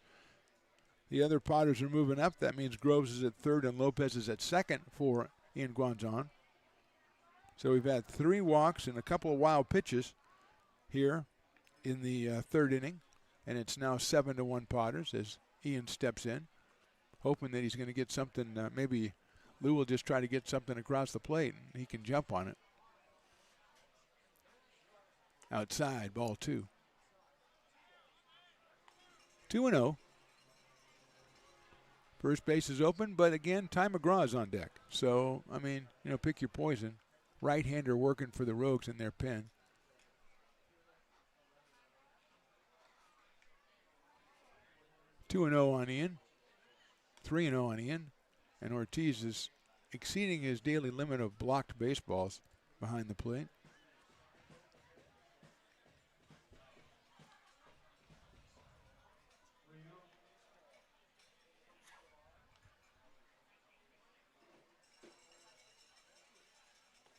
The other Potters are moving up. That means Groves is at third and Lopez is at second for Ian Guanzon. So we've had 3 walks and a couple of wild pitches here in the third inning, and it's now 7-1 Potters as Ian steps in, hoping that he's going to get something. Maybe Lou will just try to get something across the plate, and he can jump on it. Outside, ball 2. 2-0. First base is open, but again, Ty McGraw is on deck. So, I mean, pick your poison. Right-hander working for the Rogues in their pen. (2-0) on Ian. 3-0 on Ian. And Ortiz is exceeding his daily limit of blocked baseballs behind the plate.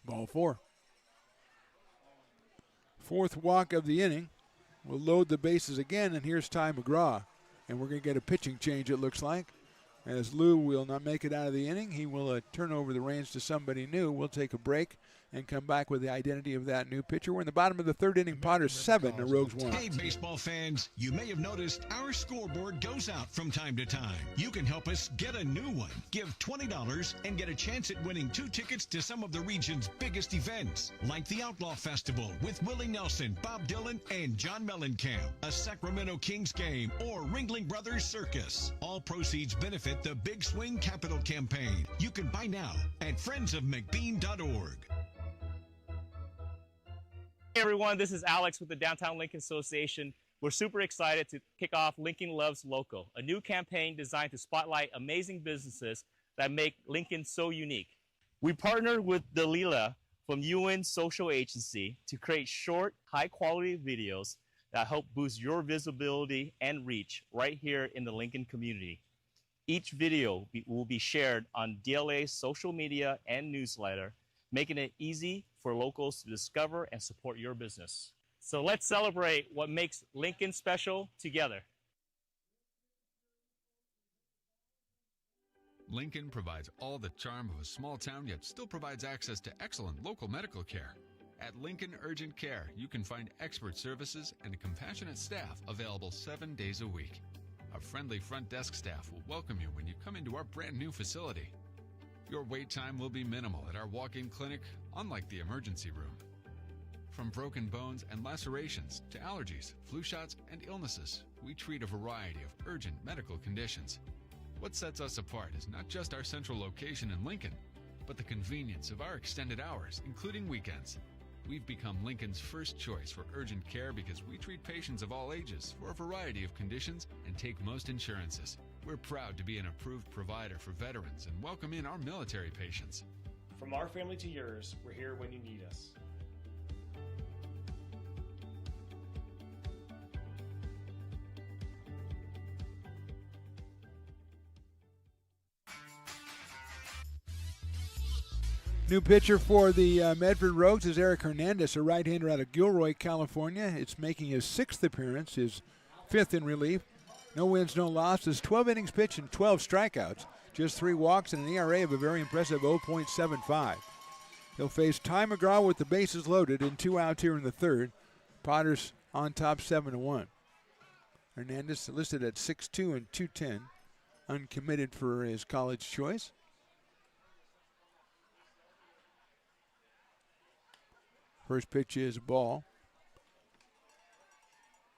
Ball 4. Fourth walk of the inning. We'll load the bases again, and here's Ty McGraw. And we're going to get a pitching change, it looks like. As Lou will not make it out of the inning, he will turn over the reins to somebody new. We'll take a break and come back with the identity of that new pitcher. We're in the bottom of the third inning. Potters 7, the Rogues 1. Hey, baseball fans, you may have noticed our scoreboard goes out from time to time. You can help us get a new one. Give $20 and get a chance at winning 2 tickets to some of the region's biggest events, like the Outlaw Festival with Willie Nelson, Bob Dylan, and John Mellencamp, a Sacramento Kings game, or Ringling Brothers Circus. All proceeds benefit the Big Swing Capital Campaign. You can buy now at friendsofmcbean.org. Hey everyone, this is Alex with the Downtown Lincoln Association. We're super excited to kick off Lincoln Loves Local, a new campaign designed to spotlight amazing businesses that make Lincoln so unique. We partnered with Dalila from UN Social Agency to create short, high-quality videos that help boost your visibility and reach right here in the Lincoln community. Each video will be shared on DLA's social media and newsletter, making it easy for locals to discover and support your business. So let's celebrate what makes Lincoln special together. Lincoln provides all the charm of a small town, yet still provides access to excellent local medical care. At Lincoln Urgent Care, you can find expert services and a compassionate staff available 7 days a week. A friendly front desk staff will welcome you when you come into our brand new facility. Your wait time will be minimal at our walk-in clinic, unlike the emergency room. From broken bones and lacerations to allergies, flu shots, and illnesses, we treat a variety of urgent medical conditions. What sets us apart is not just our central location in Lincoln, but the convenience of our extended hours, including weekends. We've become Lincoln's first choice for urgent care because we treat patients of all ages for a variety of conditions and take most insurances. We're proud to be an approved provider for veterans and welcome in our military patients. From our family to yours, we're here when you need us. New pitcher for the Medford Rogues is Eric Hernandez, a right-hander out of Gilroy, California. It's making his 6th appearance, his 5th in relief. No wins, no losses, 12 innings pitched and 12 strikeouts. Just 3 walks and an ERA of a very impressive 0.75. He'll face Ty McGraw with the bases loaded and 2 outs here in the 3rd. Potters on top 7-1. Hernandez listed at 6'2" and 210, uncommitted for his college choice. First pitch is a ball.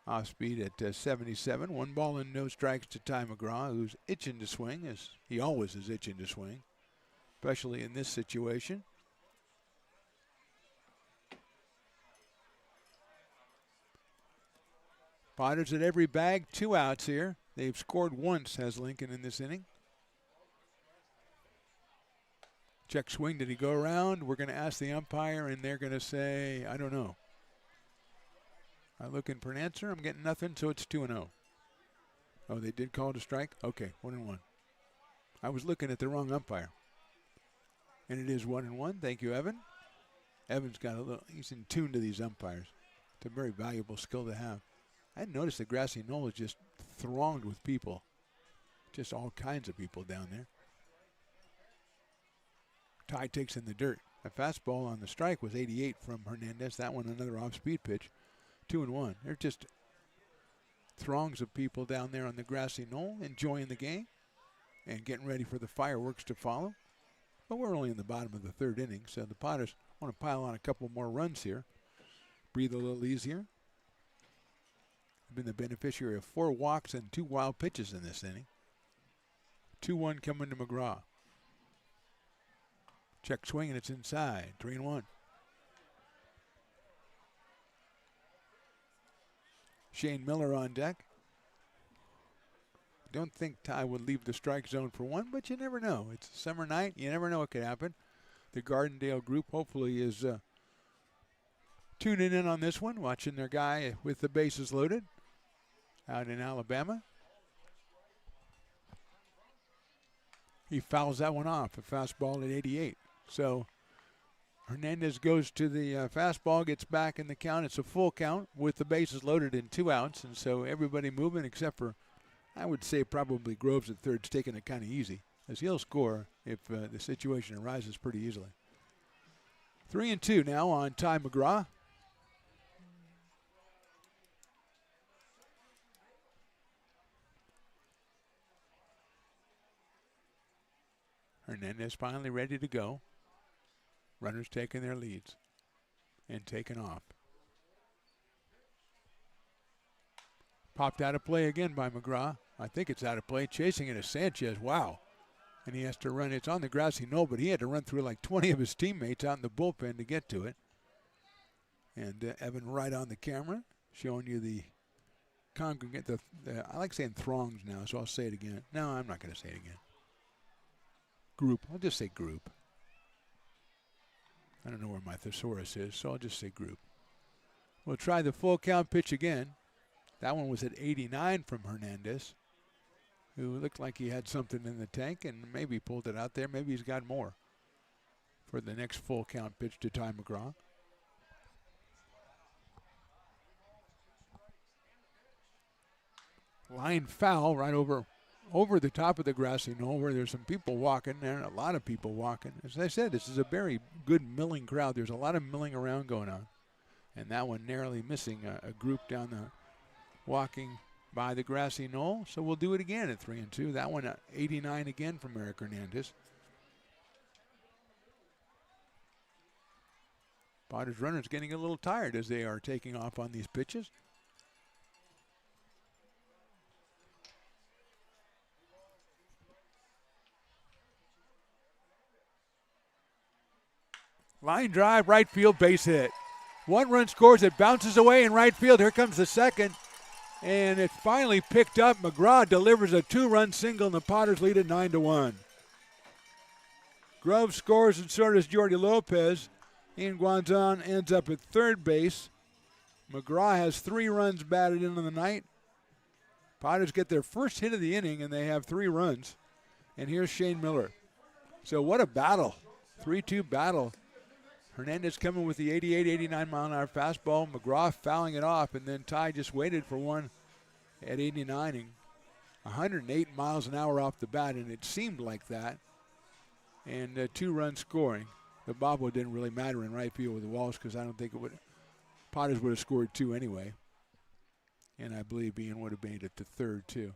Off speed at 77. 1 ball and no strikes to Ty McGraw, who's itching to swing, as he always is itching to swing, especially in this situation. Potters at every bag, 2 outs here. They've scored once, has Lincoln, in this inning. Check swing, did he go around? We're going to ask the umpire, and they're going to say, I don't know. I'm looking for an answer. I'm getting nothing, so it's 2-0. Oh, they did call it a strike? Okay, 1-1. I was looking at the wrong umpire. And it is 1-1. Thank you, Evan. Evan's got a little, he's in tune to these umpires. It's a very valuable skill to have. I noticed the grassy knoll is just thronged with people. Just all kinds of people down there. Ty takes in the dirt. A fastball on the strike was 88 from Hernandez. That one another off-speed pitch. 2-1. They're just throngs of people down there on the grassy knoll enjoying the game and getting ready for the fireworks to follow. But we're only in the bottom of the 3rd inning, so the Potters want to pile on a couple more runs here. Breathe a little easier. Been the beneficiary of 4 walks and 2 wild pitches in this inning. 2-1 coming to McGraw. Check swing, and it's inside. 3-1. Shane Miller on deck. Don't think Ty would leave the strike zone for one, but you never know. It's a summer night. You never know what could happen. The Gardendale group hopefully is tuning in on this one, watching their guy with the bases loaded out in Alabama. He fouls that one off, a fastball at 88. So Hernandez goes to the fastball, gets back in the count. It's a full count with the bases loaded and 2 outs. And so everybody moving except for, I would say, probably Groves at 3rd, taking it kind of easy, as he'll score if the situation arises pretty easily. 3-2 now on Ty McGraw. Hernandez finally ready to go. Runners taking their leads and taking off. Popped out of play again by McGraw. I think it's out of play. Chasing it is Sanchez. Wow. And he has to run. It's on the grassy knoll, but he had to run through like 20 of his teammates out in the bullpen to get to it. And Evan right on the camera, showing you the congregate. I like saying throngs now, so I'll say it again. No, I'm not going to say it again. Group. I'll just say group. I don't know where my thesaurus is, so I'll just say group. We'll try the full count pitch again. That one was at 89 from Hernandez, who looked like he had something in the tank and maybe pulled it out there. Maybe he's got more for the next full count pitch to Ty McGraw. Line foul right over the top of the grassy knoll where there's some people walking there, a lot of people walking. As I said, this is a very good milling crowd. There's a lot of milling around going on. And that one narrowly missing a group down the walking by the grassy knoll. So we'll do it again at 3-2. That one 89 again from Eric Hernandez. Potter's runners getting a little tired as they are taking off on these pitches. Line drive, right field, base hit. 1 run scores, it bounces away in right field. Here comes the second. And it's finally picked up. McGraw delivers a 2-run single, and the Potters lead at 9-1. Grove scores, and so does Jordy Lopez. Ian Guanzon ends up at third base. McGraw has 3 runs batted in on the night. Potters get their first hit of the inning, and they have 3 runs. And here's Shane Miller. So what a battle. 3-2 battle. Hernandez coming with the 88, 89 mile an hour fastball. McGraw fouling it off, and then Ty just waited for one at 89 and 108 miles an hour off the bat, and it seemed like that. And 2-run scoring. The bobble didn't really matter in right field with the Walsh because I don't think it would. Potters would have scored 2 anyway. And I believe Ian would have made it to third too.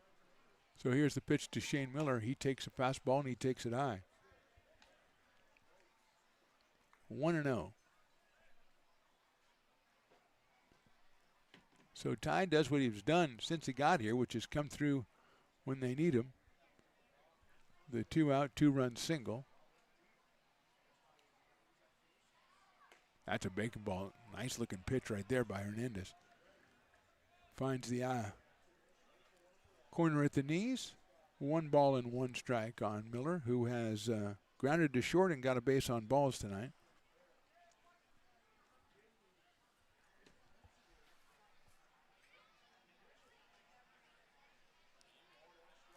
So here's the pitch to Shane Miller. He takes a fastball and he takes it high. 1-0. So Ty does what he's done since he got here, which is come through when they need him. The 2-out, 2-run single. That's a breaking ball. Nice looking pitch right there by Hernandez. Finds the corner at the knees. 1 ball and 1 strike on Miller, who has grounded to short and got a base on balls tonight.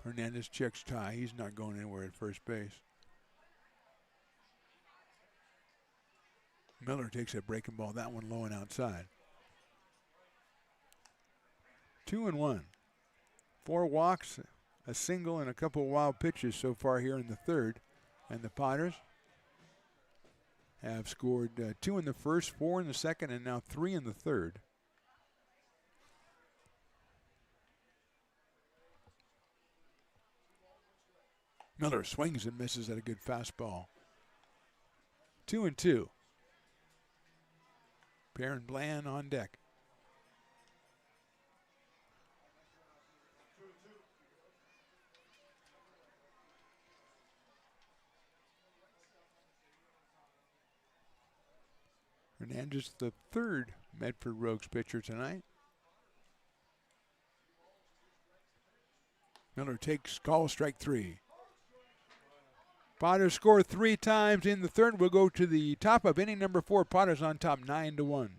Hernandez checks Ty. He's not going anywhere at first base. Miller takes a breaking ball, that one low and outside. 2-1. 4 walks, a single, and a couple of wild pitches so far here in the third. And the Potters have scored 2 in the first, 4 in the second, and now 3 in the third. Miller swings and misses at a good fastball. 2-2. Perrin Bland on deck. Hernandez, the third Medford Rogues pitcher tonight. Miller takes call, strike 3. Potters score 3 times in the third. We'll go to the top of inning number 4. Potters on top 9-1.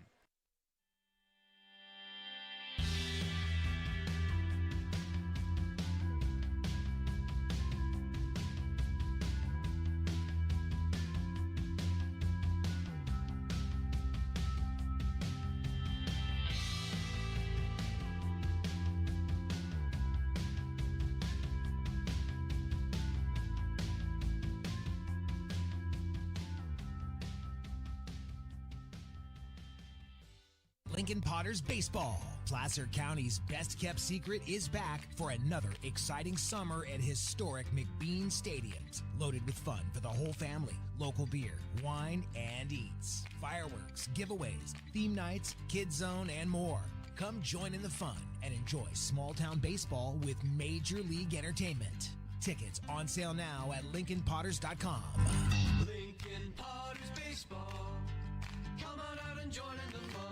Lincoln Potters Baseball. Placer County's best-kept secret is back for another exciting summer at historic McBean Stadiums. Loaded with fun for the whole family, local beer, wine, and eats. Fireworks, giveaways, theme nights, kids zone, and more. Come join in the fun and enjoy small-town baseball with Major League Entertainment. Tickets on sale now at LincolnPotters.com. Lincoln Potters Baseball. Come on out and join in the fun.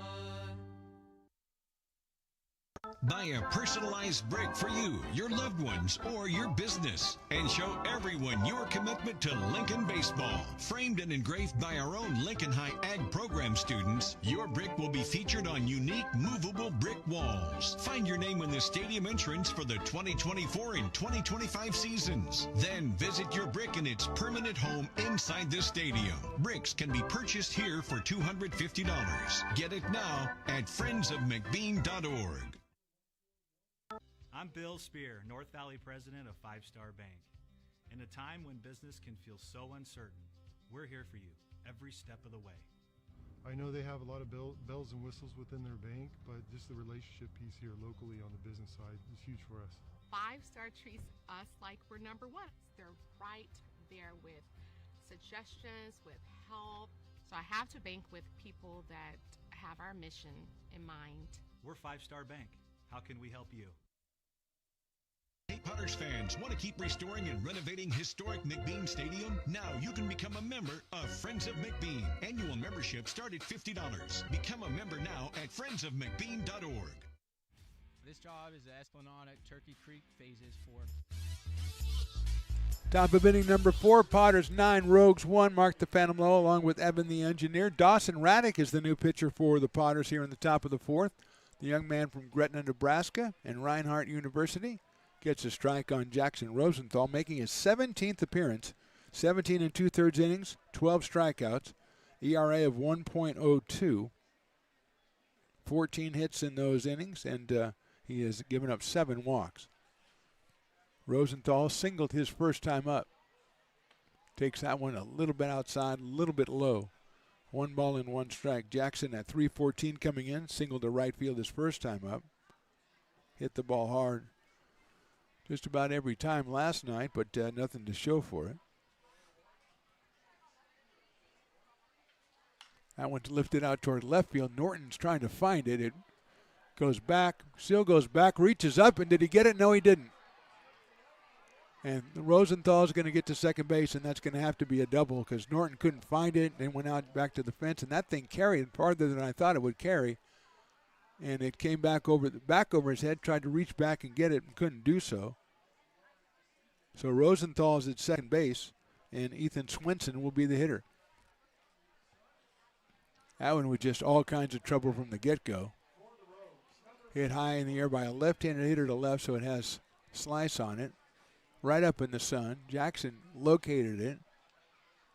Buy a personalized brick for you, your loved ones, or your business, and show everyone your commitment to Lincoln baseball. Framed and engraved by our own Lincoln High Ag program students, your brick will be featured on unique movable brick walls. Find your name in the stadium entrance for the 2024 and 2025 seasons. Then visit your brick in its permanent home inside the stadium. Bricks can be purchased here for $250. Get it now at friendsofmcbean.org. I'm Bill Spear, North Valley president of Five Star Bank. In a time when business can feel so uncertain, we're here for you every step of the way. I know they have a lot of bells and whistles within their bank, but just the relationship piece here locally on the business side is huge for us. 5-Star treats us like we're number one. They're right there with suggestions, with help. So I have to bank with people that have our mission in mind. We're 5-Star Bank. How can we help you? Hey, Potters fans, want to keep restoring and renovating historic McBean Stadium? Now you can become a member of Friends of McBean. Annual membership start at $50. Become a member now at friendsofmcbean.org. This job is the Esplanade at Turkey Creek phases 4. Top of inning number 4, Potters 9, Rogues 1. Mark the Phantom Low along with Evan the Engineer. Dawson Raddick is the new pitcher for the Potters here in the top of the 4th. The young man from Gretna, Nebraska and Reinhardt University gets a strike on Jackson Rosenthal, making his 17th appearance. 17 and 2/3 innings, 12 strikeouts, ERA of 1.02. 14 hits in those innings, and he has given up 7 walks. Rosenthal singled his first time up. Takes that one a little bit outside, a little bit low. 1 ball and 1 strike. Jackson at 3:14 coming in, singled to right field his first time up. Hit the ball hard just about every time last night, but nothing to show for it. That one's lifted out toward left field. Norton's trying to find it. It goes back, still goes back, reaches up, and did he get it? No, he didn't. And Rosenthal's going to get to second base, and that's going to have to be a double because Norton couldn't find it, then went out back to the fence, and that thing carried farther than I thought it would carry. And it came back over his head, tried to reach back and get it and couldn't do so. So Rosenthal is at second base, and Ethan Swenson will be the hitter. That one was just all kinds of trouble from the get-go. Hit high in the air by a left-handed hitter to left, so it has slice on it. Right up in the sun. Jackson located it,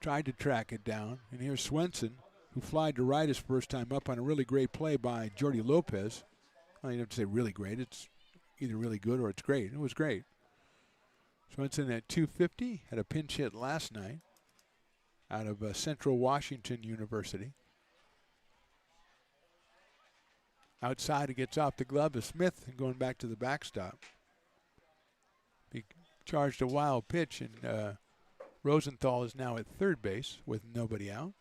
tried to track it down, and here's Swenson, who flied to right his first time up on a really great play by Jordy Lopez. Well, you don't have to say really great. It's either really good or it's great. It was great. Swenson at 250, had a pinch hit last night out of Central Washington University. Outside, it gets off the glove of Smith and going back to the backstop. He charged a wild pitch, and Rosenthal is now at third base with nobody out.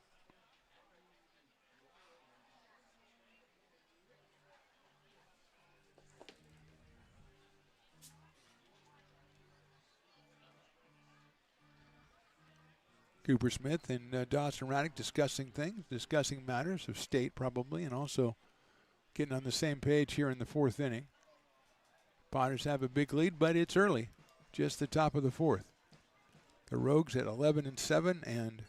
Cooper Smith and Dawson Raddick discussing matters of state probably, and also getting on the same page here in the 4th inning. Potters have a big lead, but it's early, just the top of the 4th. The Rogues at 11-7 and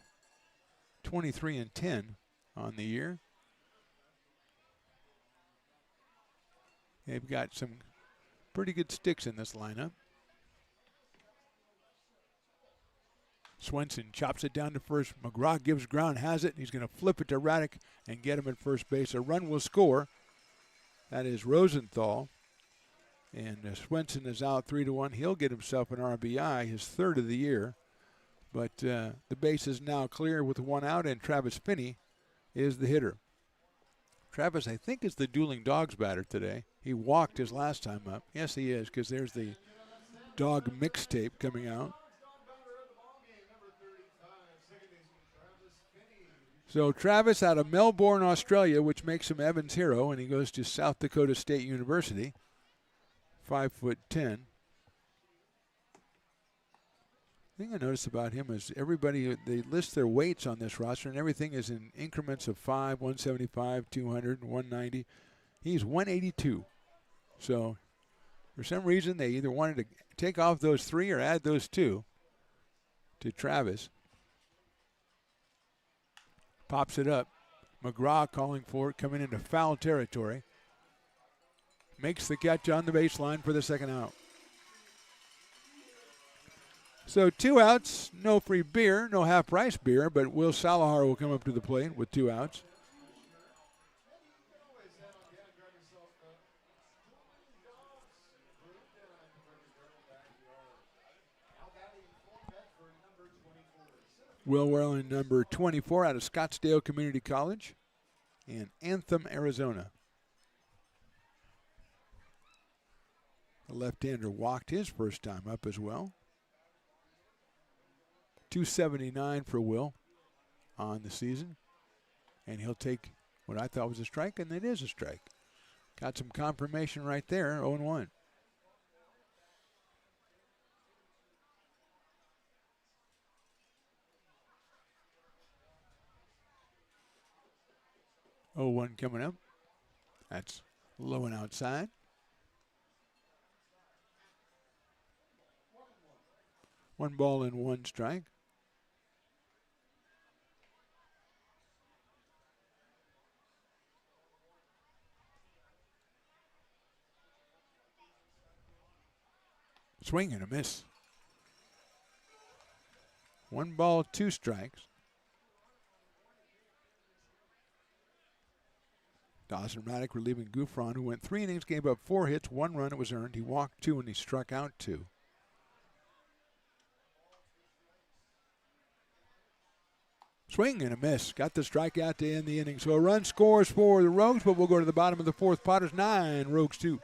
23-10 on the year. They've got some pretty good sticks in this lineup. Swenson chops it down to first. McGraw gives ground, has it. He's going to flip it to Raddick and get him at first base. A run will score. That is Rosenthal. And Swenson is out 3-1. He'll get himself an RBI, his 3rd of the year. But the base is now clear with 1 out, and Travis Finney is the hitter. Travis, I think, is the Dueling Dogs batter today. He walked his last time up. Yes, he is, because there's the dog mixtape coming out. So Travis out of Melbourne, Australia, which makes him Evan's hero, and he goes to South Dakota State University, 5'10". The thing I noticed about him is everybody, they list their weights on this roster, and everything is in increments of 5, 175, 200, 190. He's 182. So for some reason, they either wanted to take off those 3 or add those 2 to Travis. Pops it up. McGraw calling for it, coming into foul territory. Makes the catch on the baseline for the second out. So 2 outs, no free beer, no half-price beer, but Will Salahar will come up to the plate with 2 outs. Will Werlin, number 24 out of Scottsdale Community College. in Anthem, Arizona. The left-hander walked his first time up as well. 279 for Will on the season. And he'll take what I thought was a strike, and it is a strike. Got some confirmation right there, 0-1. Oh, 1 coming up. That's low and outside. One ball and one strike. Swing and a miss. 1 ball, 2 strikes. Dawson Raddick relieving Gouffron, who went 3 innings, gave up 4 hits, 1 run. It was earned. He walked 2 and he struck out 2. Swing and a miss. Got the strikeout to end the inning. So a run scores for the Rogues, but we'll go to the bottom of the 4th. Potters 9, Rogues 2.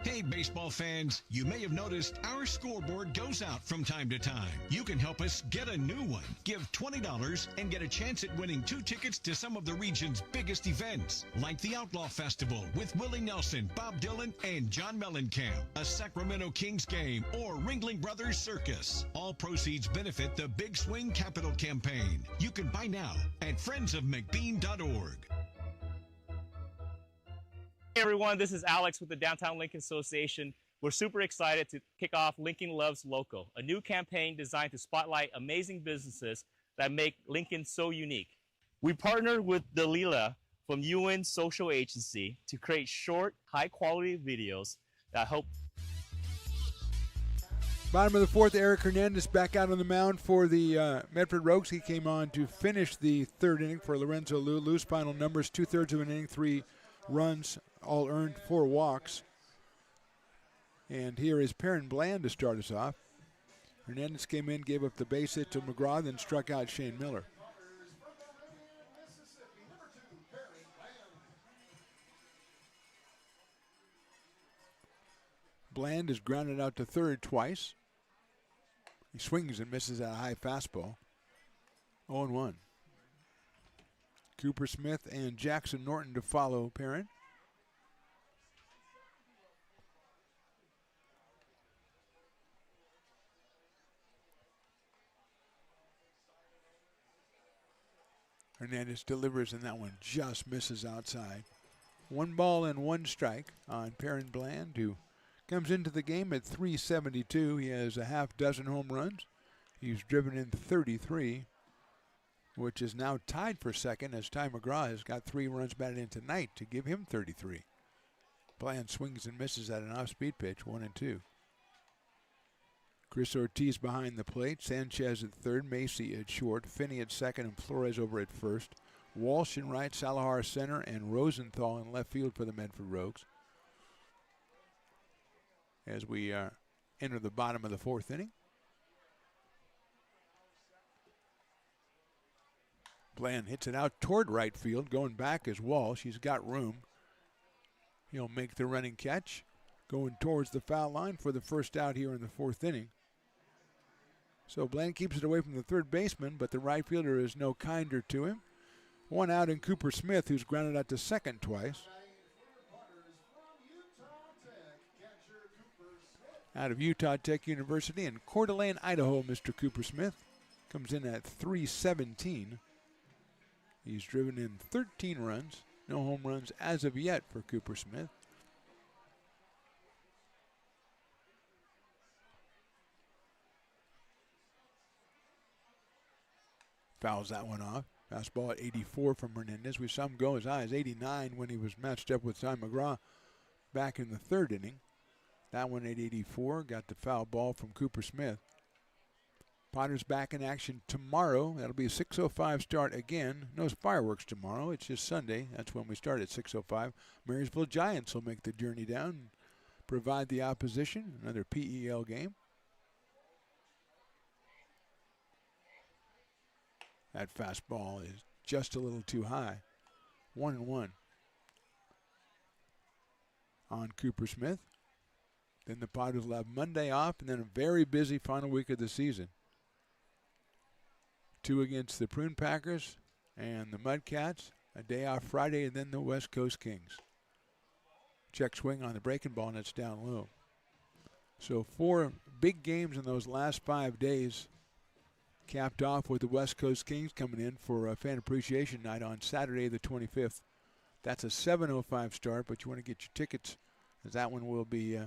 Hey, baseball fans, you may have noticed our scoreboard goes out from time to time. You can help us get a new one. Give $20 and get a chance at winning 2 tickets to some of the region's biggest events, like the Outlaw Festival with Willie Nelson, Bob Dylan, and John Mellencamp, a Sacramento Kings game, or Ringling Brothers Circus. All proceeds benefit the Big Swing Capital Campaign. You can buy now at friendsofmcbean.org. Hey everyone, this is Alex with the Downtown Lincoln Association. We're super excited to kick off Lincoln Loves Local, a new campaign designed to spotlight amazing businesses that make Lincoln so unique. We partnered with Dalila from UN Social Agency to create short, high-quality videos that help. Bottom of the 4th, Eric Hernandez back out on the mound for the Medford Rogues. He came on to finish the 3rd inning for Lorenzo Liu. Liu's final numbers, 2/3 of an inning, 3 runs, all earned, 4 walks. And here is Perrin Bland to start us off. Hernandez came in, gave up the base hit to McGraw, then struck out Shane Miller. Bland is grounded out to 3rd twice. He swings and misses at a high fastball. 0-1. Cooper Smith and Jackson Norton to follow Perrin. Hernandez delivers, and that one just misses outside. 1 ball and 1 strike on Perrin Bland, who comes into the game at .372. He has a half dozen home runs. He's driven in 33, which is now tied for second as Ty McGraw has got 3 runs batted in tonight to give him 33. Bland swings and misses at an off-speed pitch, 1-2. Chris Ortiz behind the plate, Sanchez at 3rd, Macy at short, Finney at 2nd, and Flores over at 1st. Walsh in right, Salahar center, and Rosenthal in left field for the Medford Rogues. As we enter the bottom of the 4th inning. Bland hits it out toward right field. Going back is Walsh. He's got room. He'll make the running catch, going towards the foul line for the first out here in the fourth inning. So Bland keeps it away from the third baseman, but the right fielder is no kinder to him. One out in Cooper Smith, who's grounded out to second twice. Out of Utah Tech University in Coeur d'Alene, Idaho, Mr. Cooper Smith comes in at .317. He's driven in 13 runs. No home runs as of yet for Cooper Smith. Fouls that one off. Fastball at 84 from Hernandez. We saw him go as high as 89 when he was matched up with Ty McGraw back in the third inning. That one at 84 got the foul ball from Cooper Smith. Potters back in action tomorrow. That'll be a 6:05 start again. No fireworks tomorrow. It's just Sunday. That's when we start at 6:05. Marysville Giants will make the journey down and provide the opposition. Another PEL game. That fastball is just a little too high. 1-1 on Cooper Smith. Then the Potters will have Monday off and then a very busy final week of the season. 2 against the Prune Packers and the Mudcats. A day off Friday and then the West Coast Kings. Check swing on the breaking ball and it's down low. So 4 big games in those last 5 days. Capped off with the West Coast Kings coming in for a fan appreciation night on Saturday the 25th. That's a 7:05 start, but you want to get your tickets as that one will be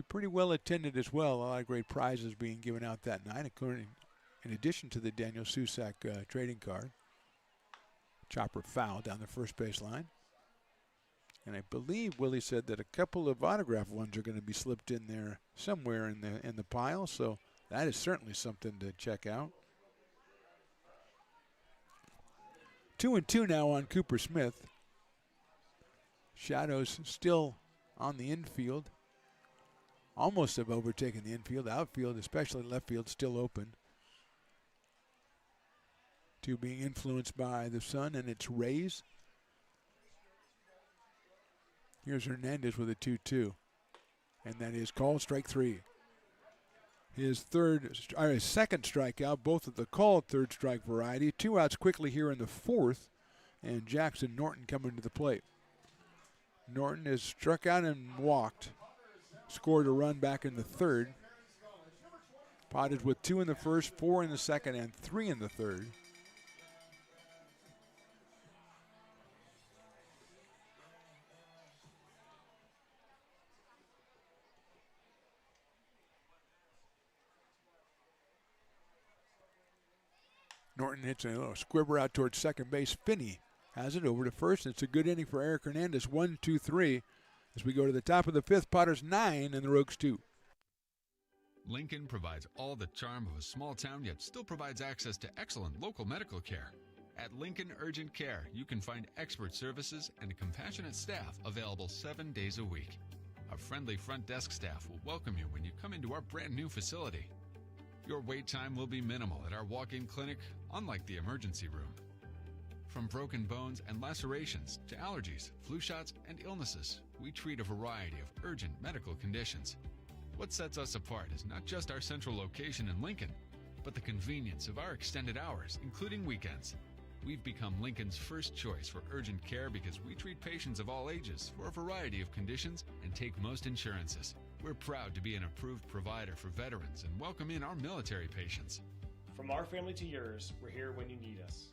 pretty well attended as well. A lot of great prizes being given out that night, in addition to the Daniel Susak trading card. Chopper foul down the first base line. And I believe Willie said that a couple of autograph ones are going to be slipped in there somewhere in the pile, so that is certainly something to check out. 2-2 now on Cooper Smith. Shadows still on the infield. Almost have overtaken the infield. Outfield, especially left field, still open. 2 being influenced by the sun and its rays. Here's Hernandez with a 2-2. And that is called strike 3. His second strikeout, both of the called third strike variety. 2 outs quickly here in the fourth, and Jackson Norton coming to the plate. Norton has struck out and walked. Scored a run back in the third. Potters with 2 in the first, 4 in the second, and 3 in the third. Norton hits a little squibber out towards second base. Finney has it over to first. It's a good inning for Eric Hernandez. 1-2-3 as we go to the top of the fifth. Potters 9 and the Rogues 2. Lincoln provides all the charm of a small town, yet still provides access to excellent local medical care. At Lincoln Urgent Care, you can find expert services and a compassionate staff available 7 days a week. A friendly front desk staff will welcome you when you come into our brand new facility. Your wait time will be minimal at our walk-in clinic, unlike the emergency room. From broken bones and lacerations to allergies, flu shots, and illnesses, we treat a variety of urgent medical conditions. What sets us apart is not just our central location in Lincoln, but the convenience of our extended hours, including weekends. We've become Lincoln's first choice for urgent care because we treat patients of all ages for a variety of conditions and take most insurances. We're proud to be an approved provider for veterans and welcome in our military patients. From our family to yours, we're here when you need us.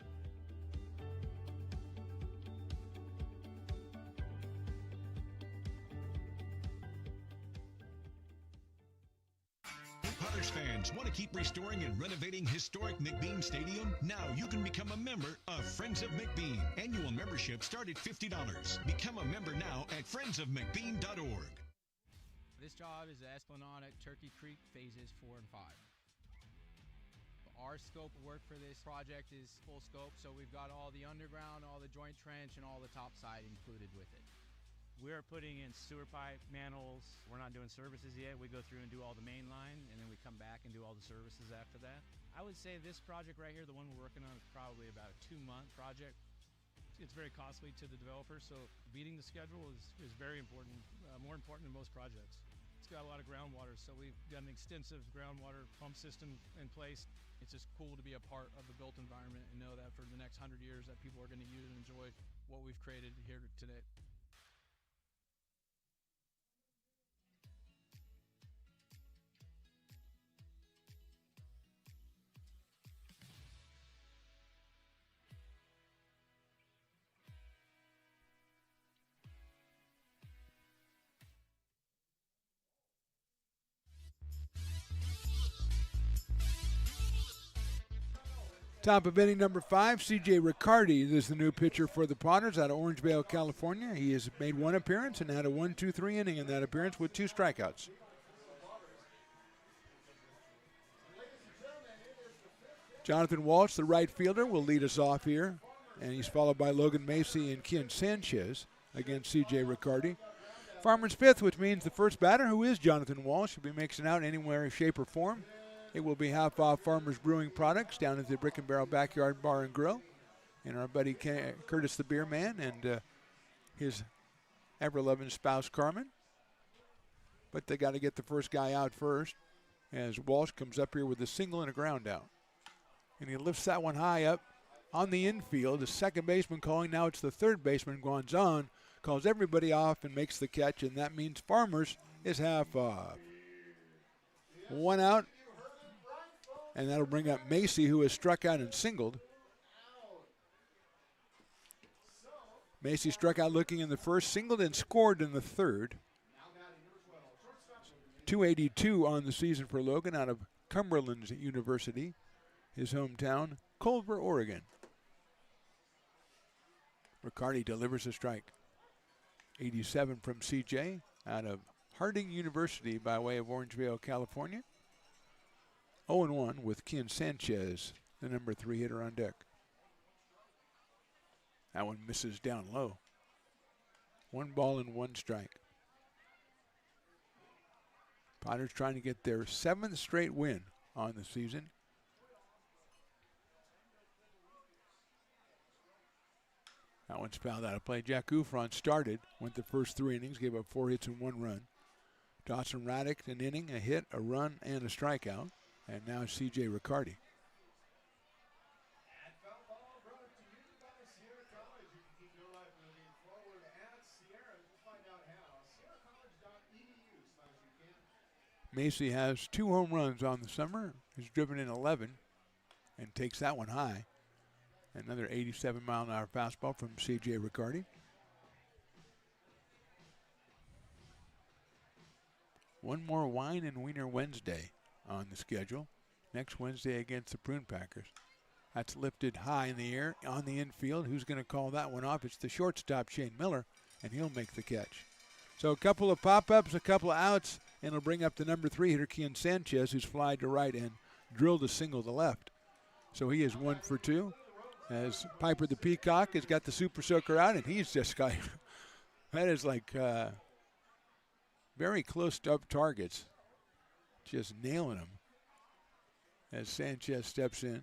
Potters fans, want to keep restoring and renovating historic McBean Stadium? Now you can become a member of Friends of McBean. Annual membership start at $50. Become a member now at friendsofmcbean.org. This job is the Esplanade at Turkey Creek phases 4 and 5. Our scope of work for this project is full scope, so we've got all the underground, all the joint trench, and all the top side included with it. We're putting in sewer pipe, manholes. We're not doing services yet. We go through and do all the main line, and then we come back and do all the services after that. I would say this project right here, the one we're working on, is probably about a 2-month project. it's very costly to the developer. So beating the schedule is very important, more important than most projects. It's got a lot of groundwater, so we've got an extensive groundwater pump system in place. It's just cool to be a part of the built environment and know that for the next 100 years that people are going to use and enjoy what we've created here today. Top of inning number 5, C.J. Riccardi is the new pitcher for the Potters out of Orangevale, California. He has made one appearance and had a 1-2-3 inning in that appearance with 2 strikeouts. Jonathan Walsh, the right fielder, will lead us off here, and he's followed by Logan Macy and Ken Sanchez against C.J. Riccardi. Farmer's fifth, which means the first batter, who is Jonathan Walsh, will be mixing out anywhere, shape, or form. It will be half off Farmers Brewing Products down at the Brick and Barrel Backyard Bar and Grill. And our buddy Curtis the Beer Man and his ever-loving spouse Carmen. But they got to get the first guy out first as Walsh comes up here with a single and a ground out. And he lifts that one high up on the infield. The second baseman calling. Now it's the third baseman, Guanzon, calls everybody off and makes the catch. And that means Farmers is half off. One out. And that'll bring up Macy, who has struck out and singled. Macy struck out looking in the first, singled and scored in the third. 282 on the season for Logan out of Cumberland University, his hometown, Culver, Oregon. Riccardi delivers a strike. 87 from CJ out of Harding University by way of Orangevale, California. 0-1 with Ken Sanchez, the number 3 hitter on deck. That one misses down low. 1 ball and 1 strike. Potters trying to get their 7th straight win on the season. That one's fouled out of play. Jack Ufron started, went the first 3 innings, gave up 4 hits and 1 run. Dawson Raddick, an inning, a hit, a run, and a strikeout. And now C.J. Riccardi. Macy has 2 home runs on the summer. He's driven in 11 and takes that one high. Another 87-mile-an-hour fastball from C.J. Riccardi. One more Wine and Wiener Wednesday on the schedule. Next Wednesday against the Prune Packers. That's lifted high in the air on the infield. Who's going to call that one off? It's the shortstop, Shane Miller, and he'll make the catch. So a couple of pop-ups, a couple of outs, and it'll bring up the number 3 hitter, Ken Sanchez, who's flied to right and drilled a single to left. So he is 1 for 2. As Piper the Peacock has got the Super Soaker out, and he's just got, that is like very close to up targets. Just nailing them as Sanchez steps in,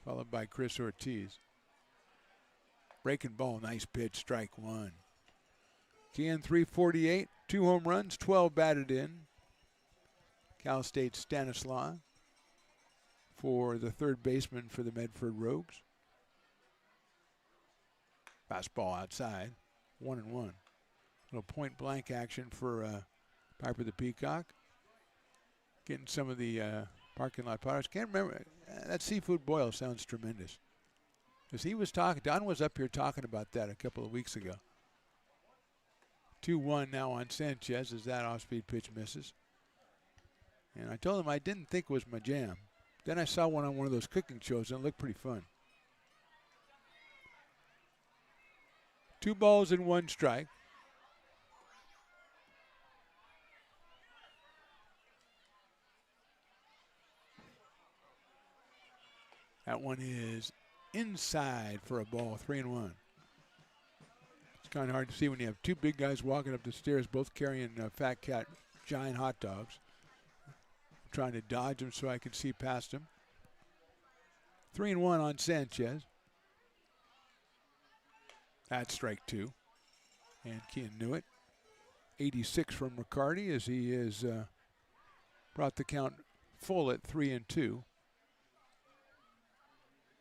followed by Chris Ortiz. Breaking ball, nice pitch, strike 1. Ken 348, 2 home runs, 12 batted in. Cal State Stanislaw for the third baseman for the Medford Rogues. Fastball outside, 1-1. Little point blank action for Piper the Peacock. Getting some of the parking lot Potters. Can't remember, that seafood boil sounds tremendous. Because he was talking, Don was up here talking about that a couple of weeks ago. 2-1 now on Sanchez as that off-speed pitch misses. And I told him I didn't think it was my jam. Then I saw one on one of those cooking shows and it looked pretty fun. 2 balls and 1 strike. That one is inside for a ball, 3-1. It's kind of hard to see when you have 2 big guys walking up the stairs, both carrying Fat Cat giant hot dogs. I'm trying to dodge them so I can see past them. 3-1 on Sanchez. at strike 2. And Kean knew it. 86 from Riccardi as he has brought the count full at 3-2.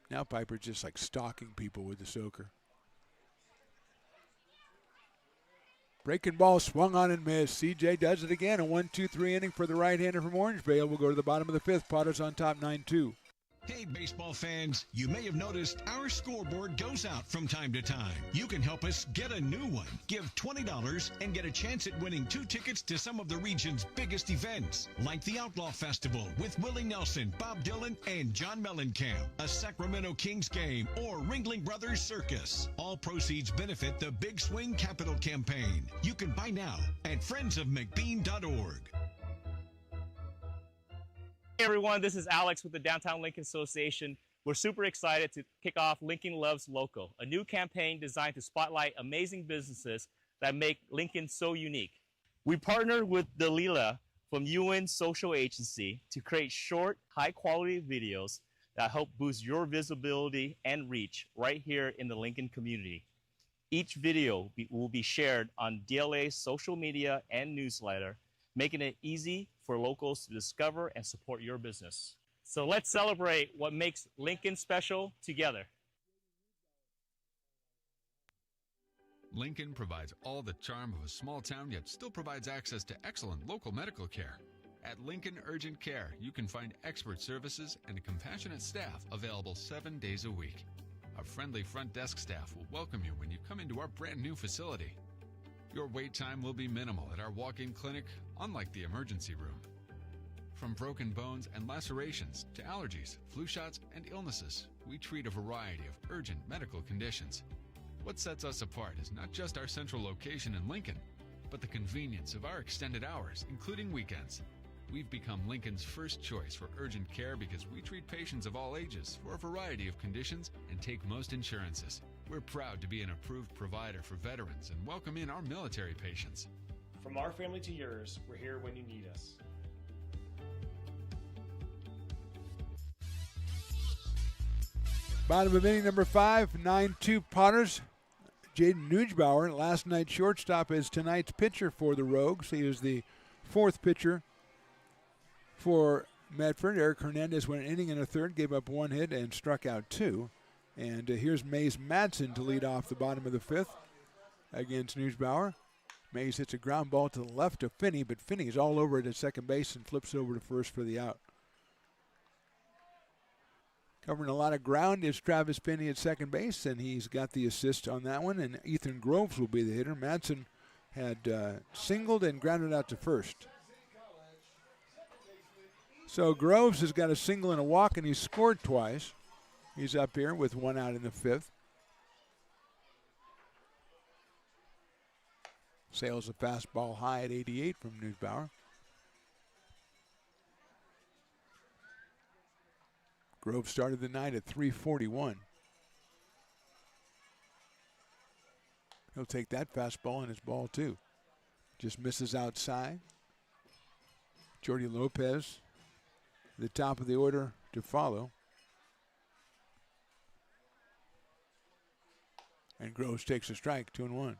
Now Piper's just like stalking people with the soaker. Breaking ball swung on and missed. CJ does it again. A 1-2-3 inning for the right-hander from Orange Vale. We'll go to the bottom of the 5th. Potters on top 9-2. Hey, baseball fans, you may have noticed our scoreboard goes out from time to time. You can help us get a new one. Give $20 and get a chance at winning 2 tickets to some of the region's biggest events, like the Outlaw Festival with Willie Nelson, Bob Dylan, and John Mellencamp, a Sacramento Kings game, or Ringling Brothers Circus. All proceeds benefit the Big Swing Capital Campaign. You can buy now at friendsofmcbean.org. Hey everyone, this is Alex with the Downtown Lincoln Association. We're super excited to kick off Lincoln Loves Local, a new campaign designed to spotlight amazing businesses that make Lincoln so unique. We partnered with Dalila from UN Social Agency to create short, high-quality videos that help boost your visibility and reach right here in the Lincoln community. Each video will be shared on DLA's social media and newsletter, making it easy for locals to discover and support your business. So let's celebrate what makes Lincoln special together. Lincoln provides all the charm of a small town, yet still provides access to excellent local medical care. At Lincoln Urgent Care, you can find expert services and a compassionate staff available 7 days a week. Our friendly front desk staff will welcome you when you come into our brand new facility. Your wait time will be minimal at our walk-in clinic, unlike the emergency room. From broken bones and lacerations to allergies, flu shots, and illnesses, we treat a variety of urgent medical conditions. What sets us apart is not just our central location in Lincoln, but the convenience of our extended hours, including weekends. We've become Lincoln's first choice for urgent care because we treat patients of all ages for a variety of conditions and take most insurances. We're proud to be an approved provider for veterans and welcome in our military patients. From our family to yours, we're here when you need us. Bottom of inning number 5, 9-2 Potters. Jaden Nugebauer, last night's shortstop, is tonight's pitcher for the Rogues. He is the 4th pitcher for Medford. Eric Hernandez went an inning and a third, gave up 1 hit and struck out 2. And here's Mays Madsen to lead off the bottom of the 5th against Nugebauer. Mays hits a ground ball to the left of Finney, but Finney is all over it at second base and flips over to first for the out. Covering a lot of ground is Travis Finney at second base, and he's got the assist on that one, and Ethan Groves will be the hitter. Madsen had singled and grounded out to first. So Groves has got a single and a walk, and he's scored twice. He's up here with 1 out in the 5th. Sails a fastball high at 88 from Nugebauer. Grove started the night at 341. He'll take that fastball and his ball too. Just misses outside. Jordy Lopez, the top of the order to follow. And Groves takes a strike, 2-1.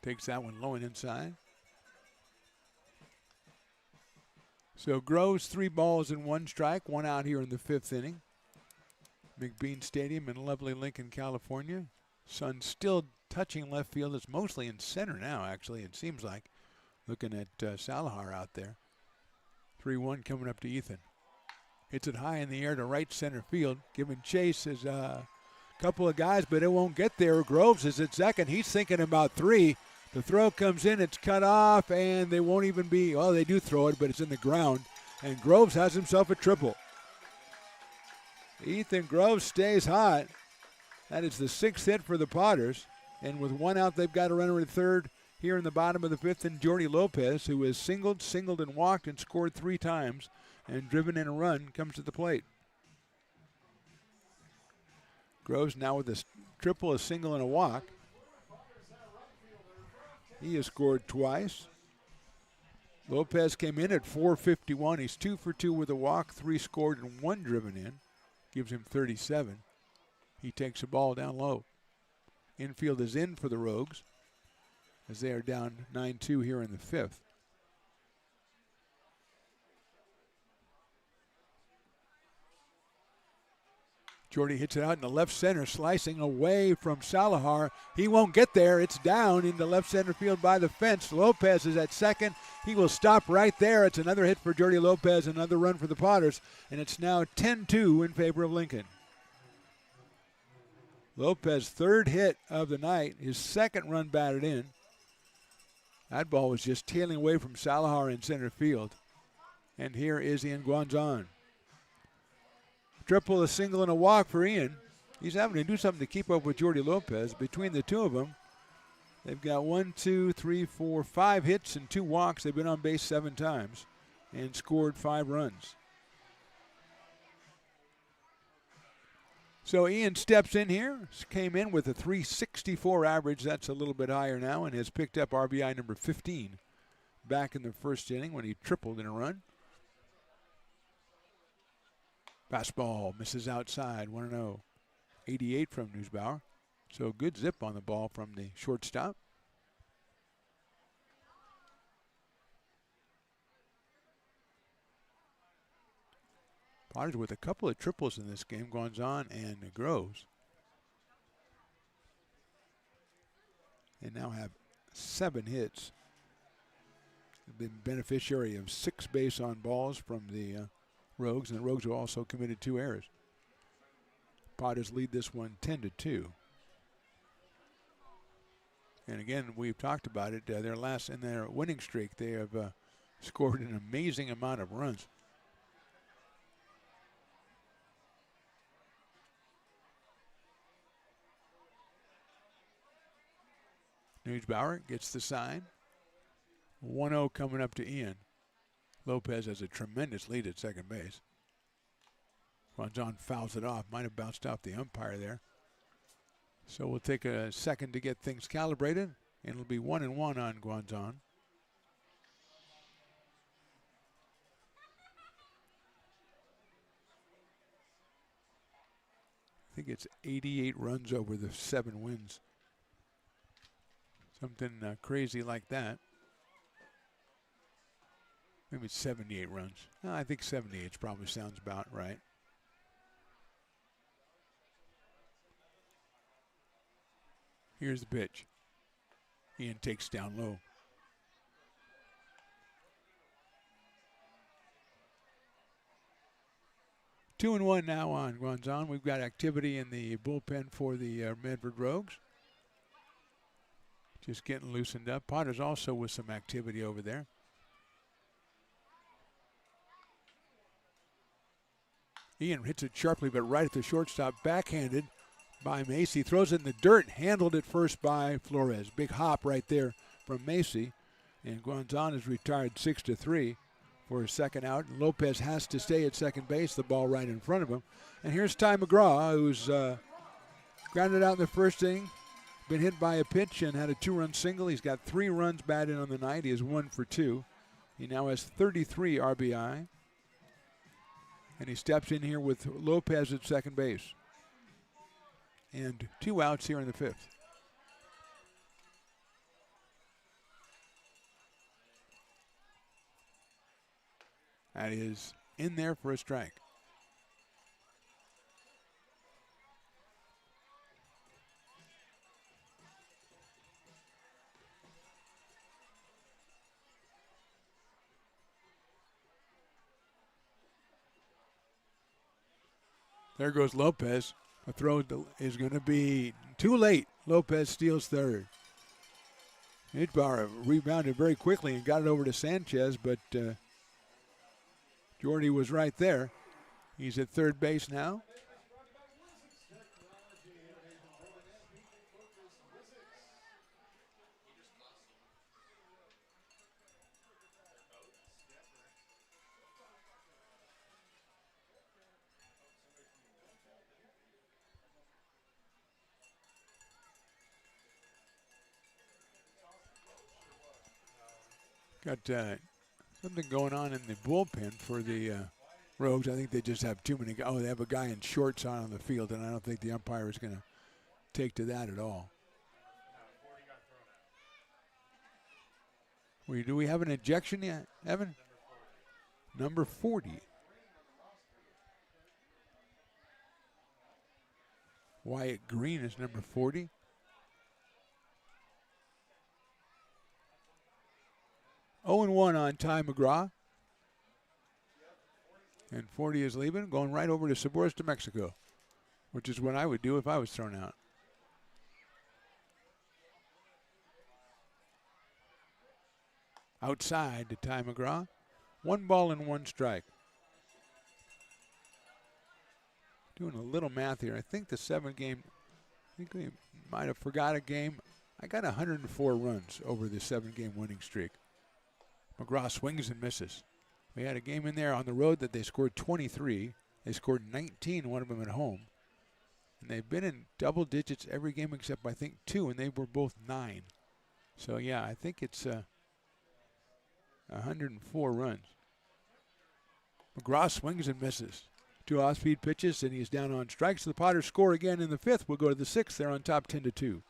Takes that one low and inside. So Groves 3 balls and 1 strike, 1 out here in the 5th inning. McBean Stadium in lovely Lincoln, California. Sun still touching left field. It's mostly in center now, actually, it seems like. Looking at Salahar out there. 3-1 coming up to Ethan. Hits it high in the air to right center field. Giving chase is a couple of guys, but it won't get there. Groves is at second. He's thinking about 3. The throw comes in. It's cut off, and they won't even be, well, they do throw it, but it's in the ground. And Groves has himself a triple. Ethan Groves stays hot. That is the 6th hit for the Potters. And with 1 out, they've got a runner at third. Here in the bottom of the 5th, and Jordy Lopez, who has singled, and walked, and scored 3 times, and driven in a run, comes to the plate. Groves now with a triple, a single, and a walk. He has scored twice. Lopez came in at .451. He's 2 for 2 with a walk, 3 scored and 1 driven in. Gives him 37. He takes the ball down low. Infield is in for the Rogues as they are down 9-2 here in the 5th. Jordy hits it out in the left center, slicing away from Salahar. He won't get there. It's down into left center field by the fence. Lopez is at second. He will stop right there. It's another hit for Jordy Lopez, another run for the Potters, and it's now 10-2 in favor of Lincoln. Lopez, third hit of the night, his second run batted in. That ball was just tailing away from Salahar in center field. And here is Ian Guanzon. Triple, a single, and a walk for Ian. He's having to do something to keep up with Jordy Lopez. Between the two of them, they've got 5 hits and 2 walks. They've been on base 7 times and scored 5 runs. So Ian steps in here, came in with a .364 average. That's a little bit higher now and has picked up RBI number 15 back in the first inning when he tripled in a run. Fastball misses outside, 1-0. 88 from Neusbauer. So good zip on the ball from the shortstop. Potters with a couple of triples in this game, Guanzon and Groves. And now have 7 hits. They've been beneficiary of 6 base on balls from the Rogues, and the Rogues have also committed 2 errors. Potters lead this one 10-2. And again, we've talked about it. In their winning streak, they have scored an amazing amount of runs. Neusbauer gets the sign. 1-0 coming up to Ian. Lopez has a tremendous lead at second base. Guanzon fouls it off. Might have bounced off the umpire there. So we'll take a second to get things calibrated, and it'll be 1-1 on Guanzon. I think it's 88 runs over the 7 wins. Something crazy like that. Maybe it's 78 runs. No, I think 78 probably sounds about right. Here's the pitch. Ian takes down low. 2-1 now on Guanzon. We've got activity in the bullpen for the Medford Rogues. Just getting loosened up. Potter's also with some activity over there. Ian hits it sharply, but right at the shortstop, backhanded by Macy. Throws it in the dirt, handled it first by Flores. Big hop right there from Macy. And Guanzon is retired 6-3 for his second out. And Lopez has to stay at second base, the ball right in front of him. And here's Ty McGraw, who's grounded out in the first inning, been hit by a pitch and had a 2-run single. He's got 3 runs batted on the night. He is 1 for 2. He now has 33 RBI. And he steps in here with Lopez at second base. And 2 outs here in the 5th. That is in there for a strike. There goes Lopez. A throw is going to be too late. Lopez steals third. Neusbauer rebounded very quickly and got it over to Sanchez, but Jordy was right there. He's at third base now. Got Something going on in the bullpen for the Rogues. I think they just have too many. Oh, they have a guy in shorts on the field, and I don't think the umpire is going to take to that at all. Do we have an ejection yet, Evan? Number 40. Wyatt Green is number 40. Oh and 1 on Ty McGraw. And 40 is leaving, going right over to Sabores, New Mexico, which is what I would do if I was thrown out. Outside to Ty McGraw. 1 ball and 1 strike. Doing a little math here. I think the 7-game, I think we might have forgot a game. I got 104 runs over the 7-game winning streak. McGraw swings and misses. We had a game in there on the road that they scored 23. They scored 19, one of them at home. And they've been in double digits every game except, I think, 2, and they were both 9. So, yeah, I think it's 104 runs. McGraw swings and misses. 2 off-speed pitches, and he's down on strikes. The Potters score again in the 5th. We'll go to the 6th. They're on top 10-2.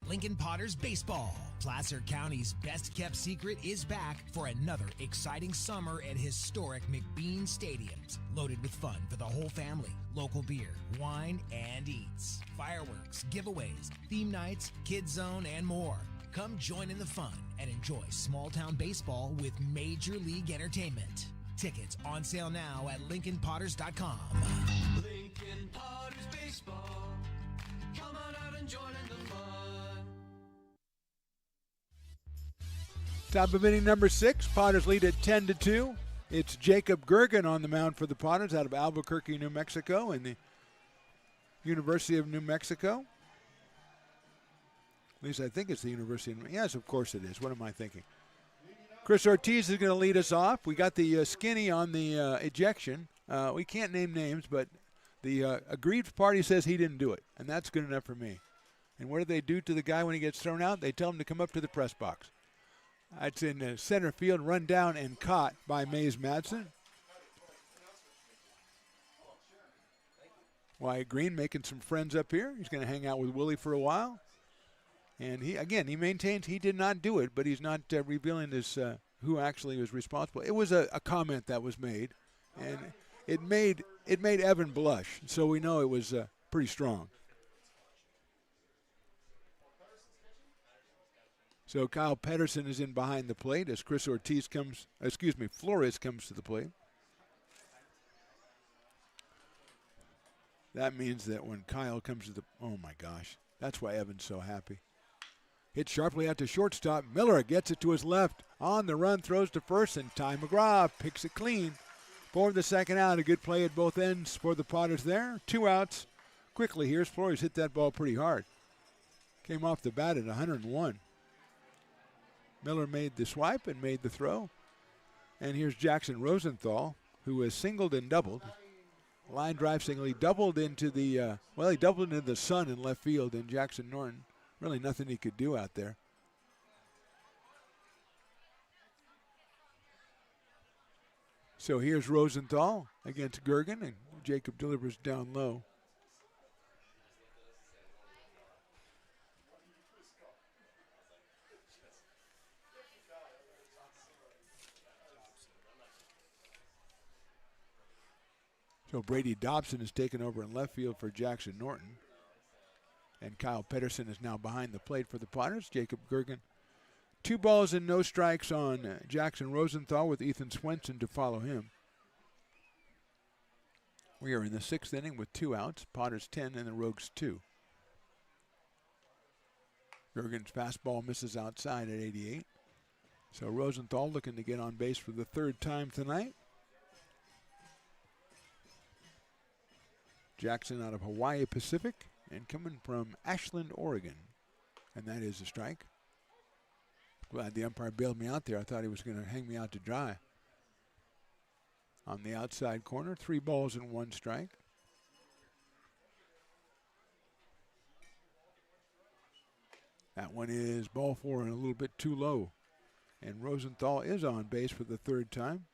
Lincoln Potters Baseball. Placer County's best kept secret is back for another exciting summer at historic McBean Stadiums. Loaded with fun for the whole family, local beer, wine, and eats. Fireworks, giveaways, theme nights, kids zone, and more. Come join in the fun and enjoy small town baseball with Major League Entertainment. Tickets on sale now at LincolnPotters.com. Lincoln Potters Baseball. Come on out and join in the fun. Top of inning number 6. Potters lead at 10-2. It's Jacob Gergen on the mound for the Potters out of Albuquerque, New Mexico, and the University of New Mexico. At least I think it's the University of New Mexico. Yes, of course it is. What am I thinking? Chris Ortiz is going to lead us off. We got the skinny on the ejection. We can't name names, but the aggrieved party says he didn't do it, and that's good enough for me. And what do they do to the guy when he gets thrown out? They tell him to come up to the press box. It's in center field, run down and caught by Mays Madsen. Wyatt Green making some friends up here. He's going to hang out with Willie for a while. And he maintains he did not do it, but he's not revealing this who actually was responsible. It was a comment that was made, and it made Evan blush. So we know it was pretty strong. So Kyle Pedersen is in behind the plate as Flores comes to the plate. That means that when Kyle comes to oh my gosh, that's why Evan's so happy. Hit sharply out to shortstop. Miller gets it to his left. On the run, throws to first, and Ty McGraw picks it clean for the second out. A good play at both ends for the Potters there. 2 outs. Quickly, here's Flores hit that ball pretty hard. Came off the bat at 101. Miller made the swipe and made the throw. And here's Jackson Rosenthal, who has singled and doubled. Line drive single. He doubled into the, he doubled into the sun in left field, and Jackson Norton, really nothing he could do out there. So here's Rosenthal against Gergen, and Jacob delivers down low. So Brady Dobson is taken over in left field for Jackson Norton. And Kyle Pedersen is now behind the plate for the Potters. Jacob Gergen. 2 balls and no strikes on Jackson Rosenthal with Ethan Swenson to follow him. We are in the 6th inning with 2 outs. Potters 10 and the Rogues 2. Gergen's fastball misses outside at 88. So Rosenthal looking to get on base for the 3rd time tonight. Jackson out of Hawaii Pacific and coming from Ashland, Oregon. And that is a strike. Glad the umpire bailed me out there. I thought he was going to hang me out to dry. On the outside corner, 3 balls and 1 strike. That one is ball 4 and a little bit too low. And Rosenthal is on base for the 3rd time.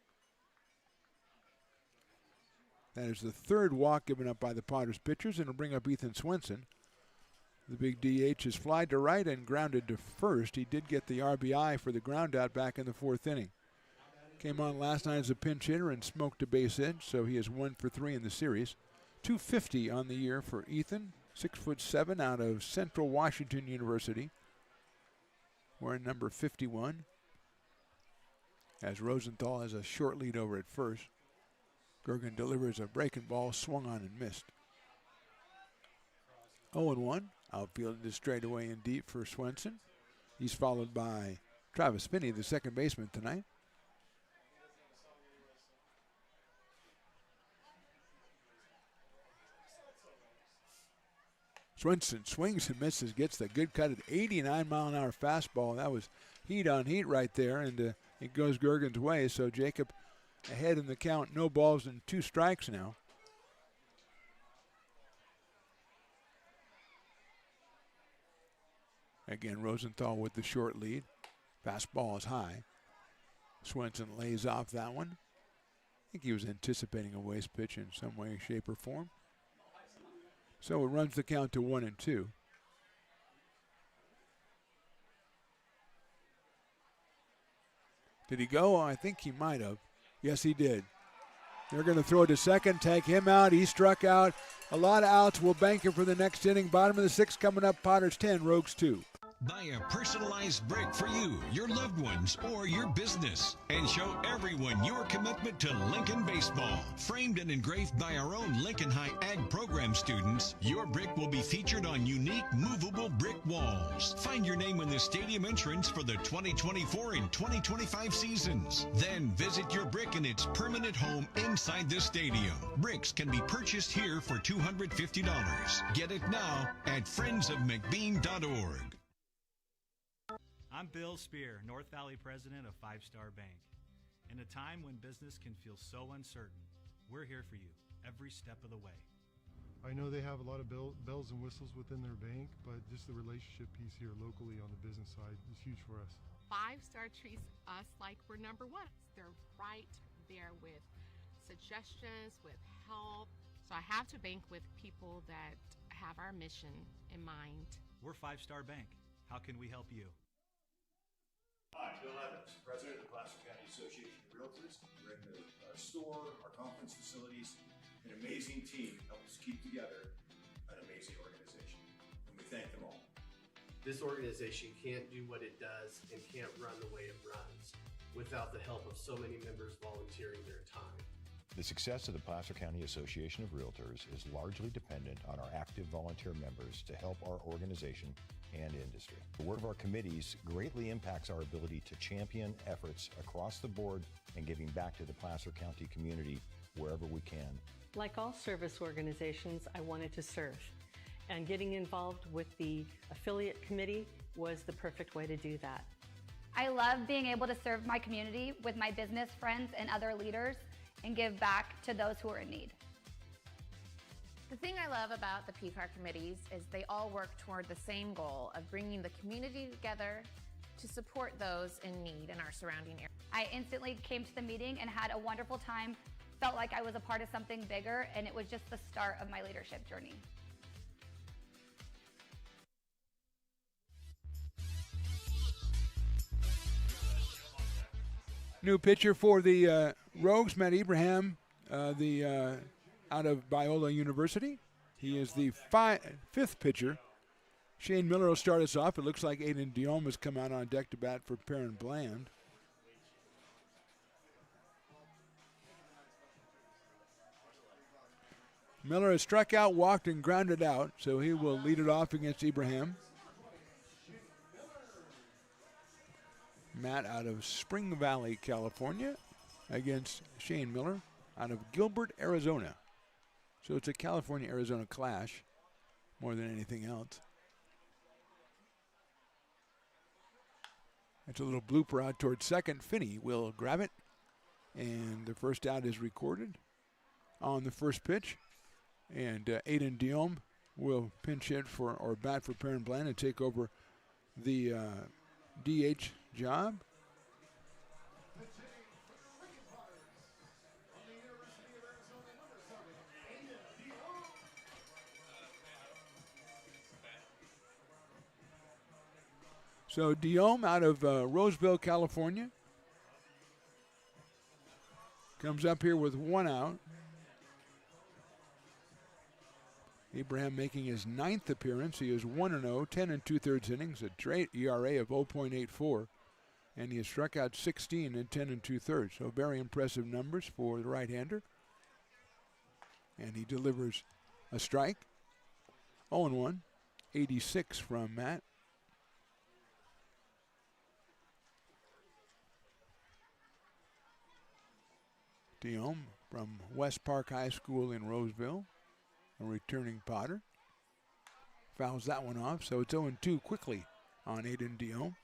That is the 3rd walk given up by the Potters pitchers, and it'll bring up Ethan Swenson. The big DH is fly to right and grounded to first. He did get the RBI for the ground out back in the 4th inning. Came on last night as a pinch hitter and smoked a base hit, so he is 1 for 3 in the series. .250 on the year for Ethan, 6'7" out of Central Washington University. Wearing number 51. As Rosenthal has a short lead over at first. Gergen delivers a breaking ball, swung on and missed. 0-1, outfield to straightaway and deep for Swenson. He's followed by Travis Finney, the second baseman tonight. Swenson swings and misses, gets the good cut at 89-mile-an-hour fastball. That was heat on heat right there, and it goes Gergen's way. So Jacob ahead in the count, no balls and 2 strikes now. Again, Rosenthal with the short lead. Fastball is high. Swenson lays off that one. I think he was anticipating a waste pitch in some way, shape, or form. So it runs the count to 1-2. Did he go? I think he might have. Yes, he did. They're going to throw it to second, take him out. He struck out. A lot of outs. We'll bank him for the next inning. Bottom of the 6th coming up. Potters 10, Rogues 2. Buy a personalized brick for you, your loved ones, or your business, and show everyone your commitment to Lincoln baseball. Framed and engraved by our own Lincoln High Ag program students, your brick will be featured on unique movable brick walls. Find your name in the stadium entrance for the 2024 and 2025 seasons. Then visit your brick in its permanent home inside the stadium. Bricks can be purchased here for $250. Get it now at friendsofmcbean.org. I'm Bill Spear, North Valley president of 5 Star Bank. In a time when business can feel so uncertain, we're here for you every step of the way. I know they have a lot of bells and whistles within their bank, but just the relationship piece here locally on the business side is huge for us. 5 Star treats us like we're number 1. They're right there with suggestions, with help. So I have to bank with people that have our mission in mind. We're 5 Star Bank. How can we help you? Hi, Bill Evans, president of the Placer County Association of Realtors. We're in our store, our conference facilities, an amazing team helps keep together an amazing organization, and we thank them all. This organization can't do what it does and can't run the way it runs without the help of so many members volunteering their time. The success of the Placer County Association of Realtors is largely dependent on our active volunteer members to help our organization and industry. The work of our committees greatly impacts our ability to champion efforts across the board and giving back to the Placer County community wherever we can. Like all service organizations, I wanted to serve. And getting involved with the affiliate committee was the perfect way to do that. I love being able to serve my community with my business friends and other leaders and give back to those who are in need. The thing I love about the PCAR committees is they all work toward the same goal of bringing the community together to support those in need in our surrounding area. I instantly came to the meeting and had a wonderful time, felt like I was a part of something bigger, and it was just the start of my leadership journey. New pitcher for the Rogues, Matt Ibrahim, out of Biola University. He is the fifth pitcher. Shane Miller will start us off. It looks like Aiden Diome has come out on deck to bat for Perrin Bland. Miller has struck out, walked, and grounded out, so he will lead it off against Ibrahim. Matt out of Spring Valley, California, against Shane Miller out of Gilbert, Arizona. So it's a California-Arizona clash more than anything else. That's a little blooper out towards second. Finney will grab it, and the first out is recorded on the first pitch. And Aiden Diome will pinch hit for, or bat for Perrin Bland and take over the DH job. So Diome out of Roseville, California, comes up here with one out. Abraham making his 9th appearance. He is 1-0, 10 2/3 innings, a great ERA of 0.84, and he has struck out 16 in 10 2/3. So very impressive numbers for the right-hander. And he delivers a strike. 0-1, 86 from Matt. Diome from West Park High School in Roseville, a returning Potter. Fouls that one off, so it's 0-2 quickly on Aiden Diome.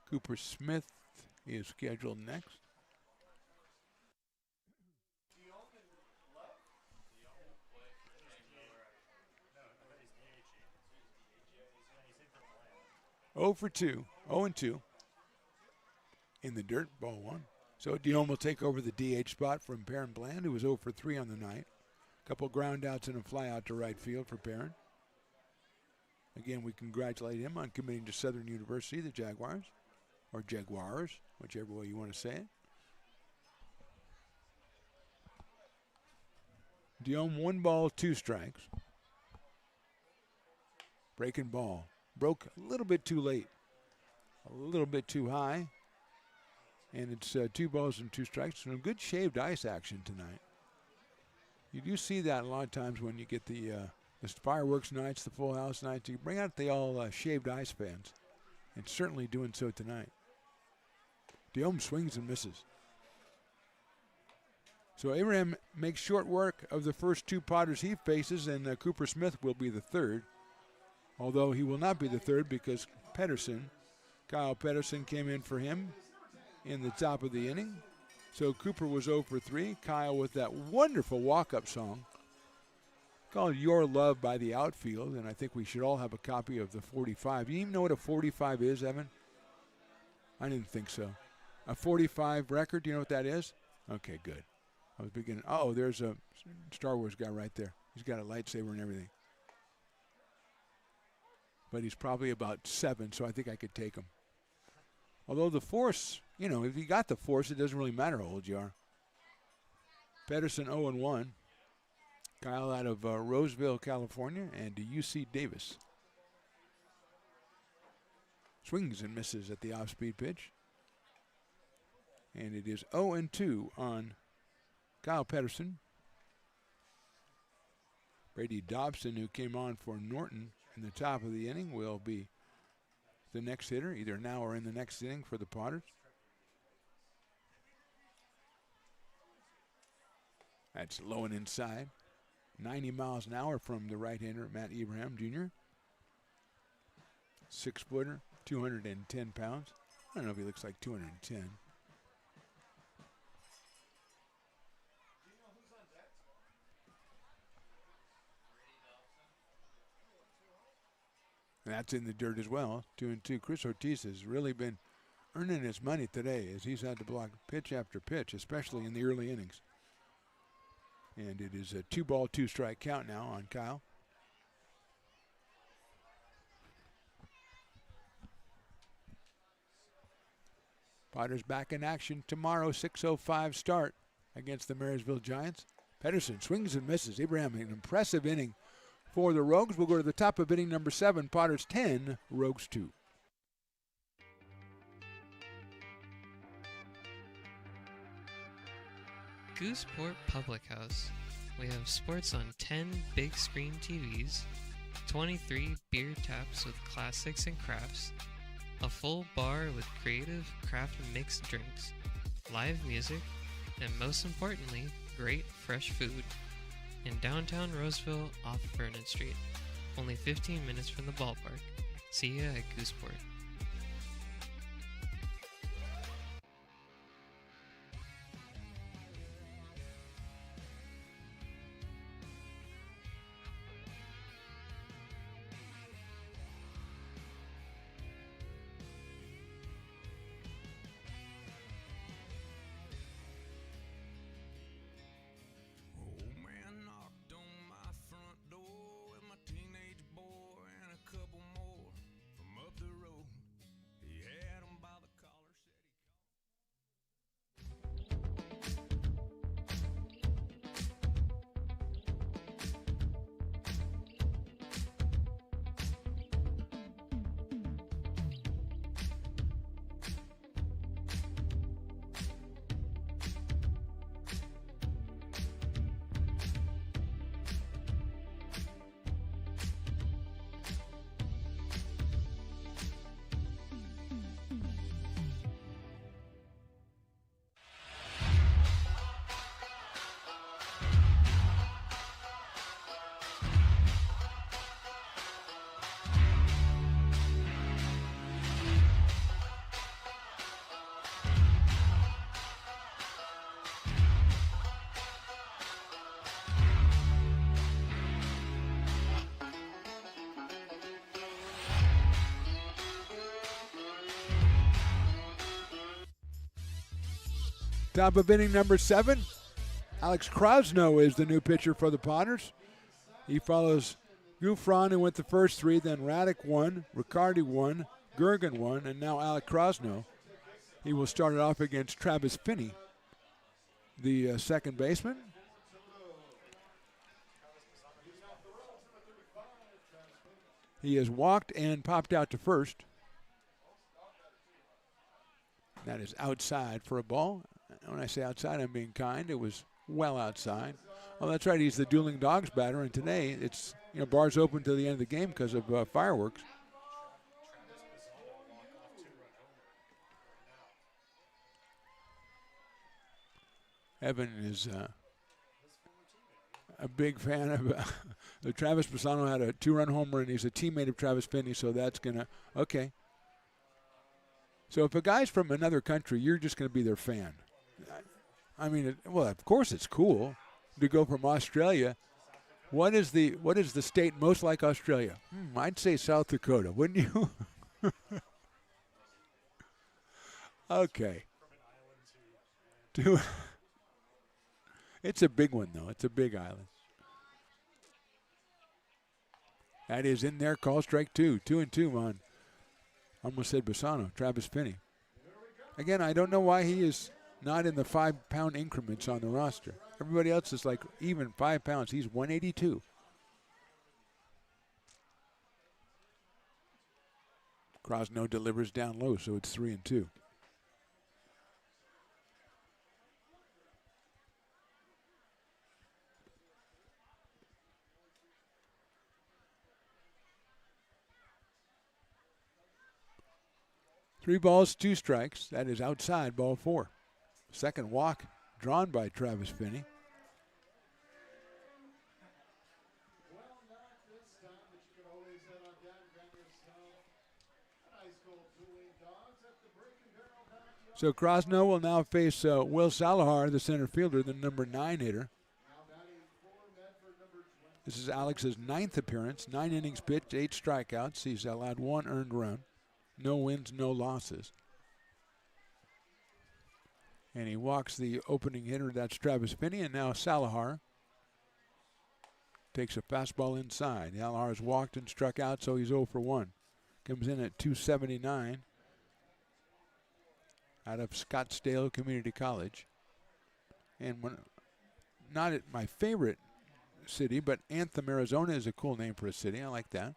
Cooper Smith is scheduled next. Oh for 2, 0-2 in the dirt, ball one. So Diome will take over the DH spot from Perrin Bland, who was 0 for 3 on the night. A couple ground outs and a fly out to right field for Perrin. Again, we congratulate him on committing to Southern University, the Jaguars, or Jaguars, whichever way you want to say it. Diome 1 ball, 2 strikes. Breaking ball. Broke a little bit too late. A little bit too high. And it's 2 balls and 2 strikes. Some good shaved ice action tonight. You do see that a lot of times when you get the fireworks nights, the full house nights. You bring out the all shaved ice fans. And certainly doing so tonight. Diome swings and misses. So Abraham makes short work of the first 2 Potters he faces, and Cooper Smith will be the third. Although he will not be the third because Kyle Pedersen came in for him in the top of the inning. So Cooper was 0 for 3. Kyle with that wonderful walk-up song called Your Love by the Outfield, and I think we should all have a copy of the 45. You even know what a 45 is, Evan? I didn't think so. A 45 record, do you know what that is? Okay, good. I was beginning. Oh, there's a Star Wars guy right there. He's got a lightsaber and everything. But he's probably about 7, so I think I could take him. Although the Force, you know, if you got the Force, it doesn't really matter how old you are. Pedersen 0-1. Kyle out of Roseville, California, and UC Davis. Swings and misses at the off-speed pitch. And it is 0-2 on Kyle Pedersen. Brady Dobson, who came on for Norton in the top of the inning, will be the next hitter, either now or in the next inning for the Potters. That's low and inside. 90 miles an hour from the right-hander, Matt Ibrahim Jr. 6-footer, 210 pounds. I don't know if he looks like 210. And that's in the dirt as well. 2-2. Chris Ortiz has really been earning his money today as he's had to block pitch after pitch, especially in the early innings. And it is a 2-ball, 2-strike count now on Kyle. Potters back in action tomorrow, 6:05 start against the Marysville Giants. Pedersen swings and misses. Abraham, an impressive inning for the Rogues. We'll go to the top of inning number 7. Potters 10, Rogues 2. Gooseport Public House. We have sports on 10 big screen TVs, 23 beer taps with classics and crafts, a full bar with creative craft mixed drinks, live music, and most importantly, great fresh food. In downtown Roseville off Vernon Street, only 15 minutes from the ballpark. See ya at Gooseport. Top of inning number 7. Alex Krosno is the new pitcher for the Potters. He follows Gouffron, who went the first 3, then Raddick 1, Riccardi 1, Gergen 1, and now Alex Krosno. He will start it off against Travis Finney, the second baseman. He has walked and popped out to first. That is outside for a ball. When I say outside, I'm being kind. It was well outside. Oh, that's right. He's the dueling dogs batter, and today it's bars open till the end of the game because of fireworks. Evan is a big fan of Travis Pisano. Had a 2-run homer, and he's a teammate of Travis Finney, so that's gonna okay. So if a guy's from another country, you're just going to be their fan. I mean, well, of course it's cool to go from Australia. What is the state most like Australia? I'd say South Dakota, wouldn't you? Okay. It's a big one, though. It's a big island. That is in there. Call strike 2. 2-2 on. Almost said Bassano, Travis Finney. Again, I don't know why he is not in the 5-pound increments on the roster. Everybody else is like even 5 pounds. He's 182. Krosno delivers down low, so it's 3-2. Three balls, 2 strikes. That is outside, ball 4. Second walk drawn by Travis Finney. So Krosno will now face Will Salahar, the center fielder, the number 9 hitter. This is Alex's 9th appearance, 9 innings pitched, 8 strikeouts. He's allowed 1 earned run. No wins, no losses. And he walks the opening hitter, that's Travis Finney, and now Salahar takes a fastball inside. Salahar's walked and struck out, so he's 0 for 1. Comes in at 279 out of Scottsdale Community College. And not at my favorite city, but Anthem, Arizona is a cool name for a city. I like that.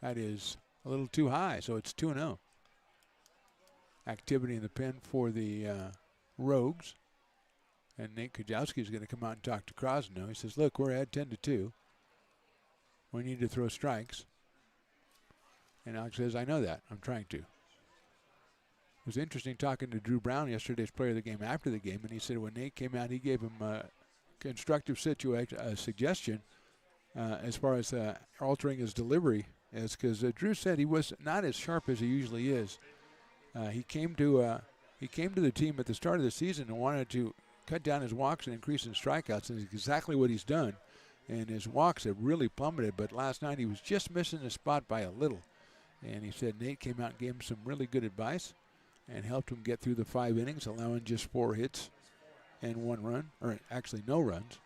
That is a little too high, so it's 2-0. Activity in the pen for the Rogues. And Nate Kujawski is going to come out and talk to Krosno. He says, look, we're ahead 10-2. We need to throw strikes. And Alex says, I know that. I'm trying to. It was interesting talking to Drew Brown, yesterday's player of the game, after the game, and he said when Nate came out, he gave him a constructive suggestion as far as altering his delivery, because Drew said he was not as sharp as he usually is. He came to the team at the start of the season and wanted to cut down his walks and increase in strikeouts, and it's exactly what he's done. And his walks have really plummeted, but last night he was just missing the spot by a little. And he said Nate came out and gave him some really good advice and helped him get through the 5 innings, allowing just 4 hits and 1 run, or actually no runs.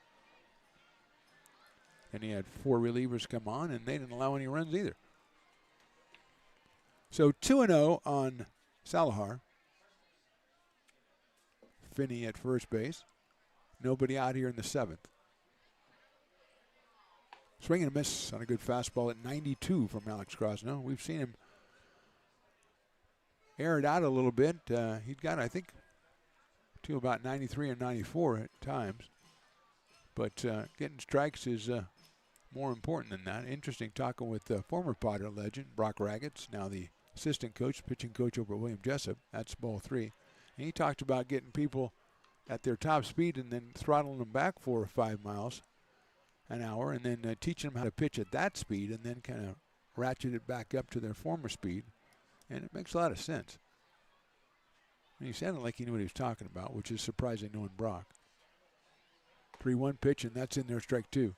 And he had 4 relievers come on, and they didn't allow any runs either. So 2-0 on Salahar. Finney at first base. Nobody out here in the 7th. Swing and a miss on a good fastball at 92 from Alex Krosno. We've seen him air it out a little bit. He'd got, I think, to about 93 and 94 at times. But getting strikes is more important than that. Interesting talking with former Potter legend Brock Raggets, now the assistant coach, pitching coach over William Jessup. That's ball 3. And he talked about getting people at their top speed and then throttling them back 4 or 5 miles an hour, and then teaching them how to pitch at that speed and then kind of ratchet it back up to their former speed. And it makes a lot of sense. And he sounded like he knew what he was talking about, which is surprising knowing Brock. 3-1 pitch, and that's in there, strike 2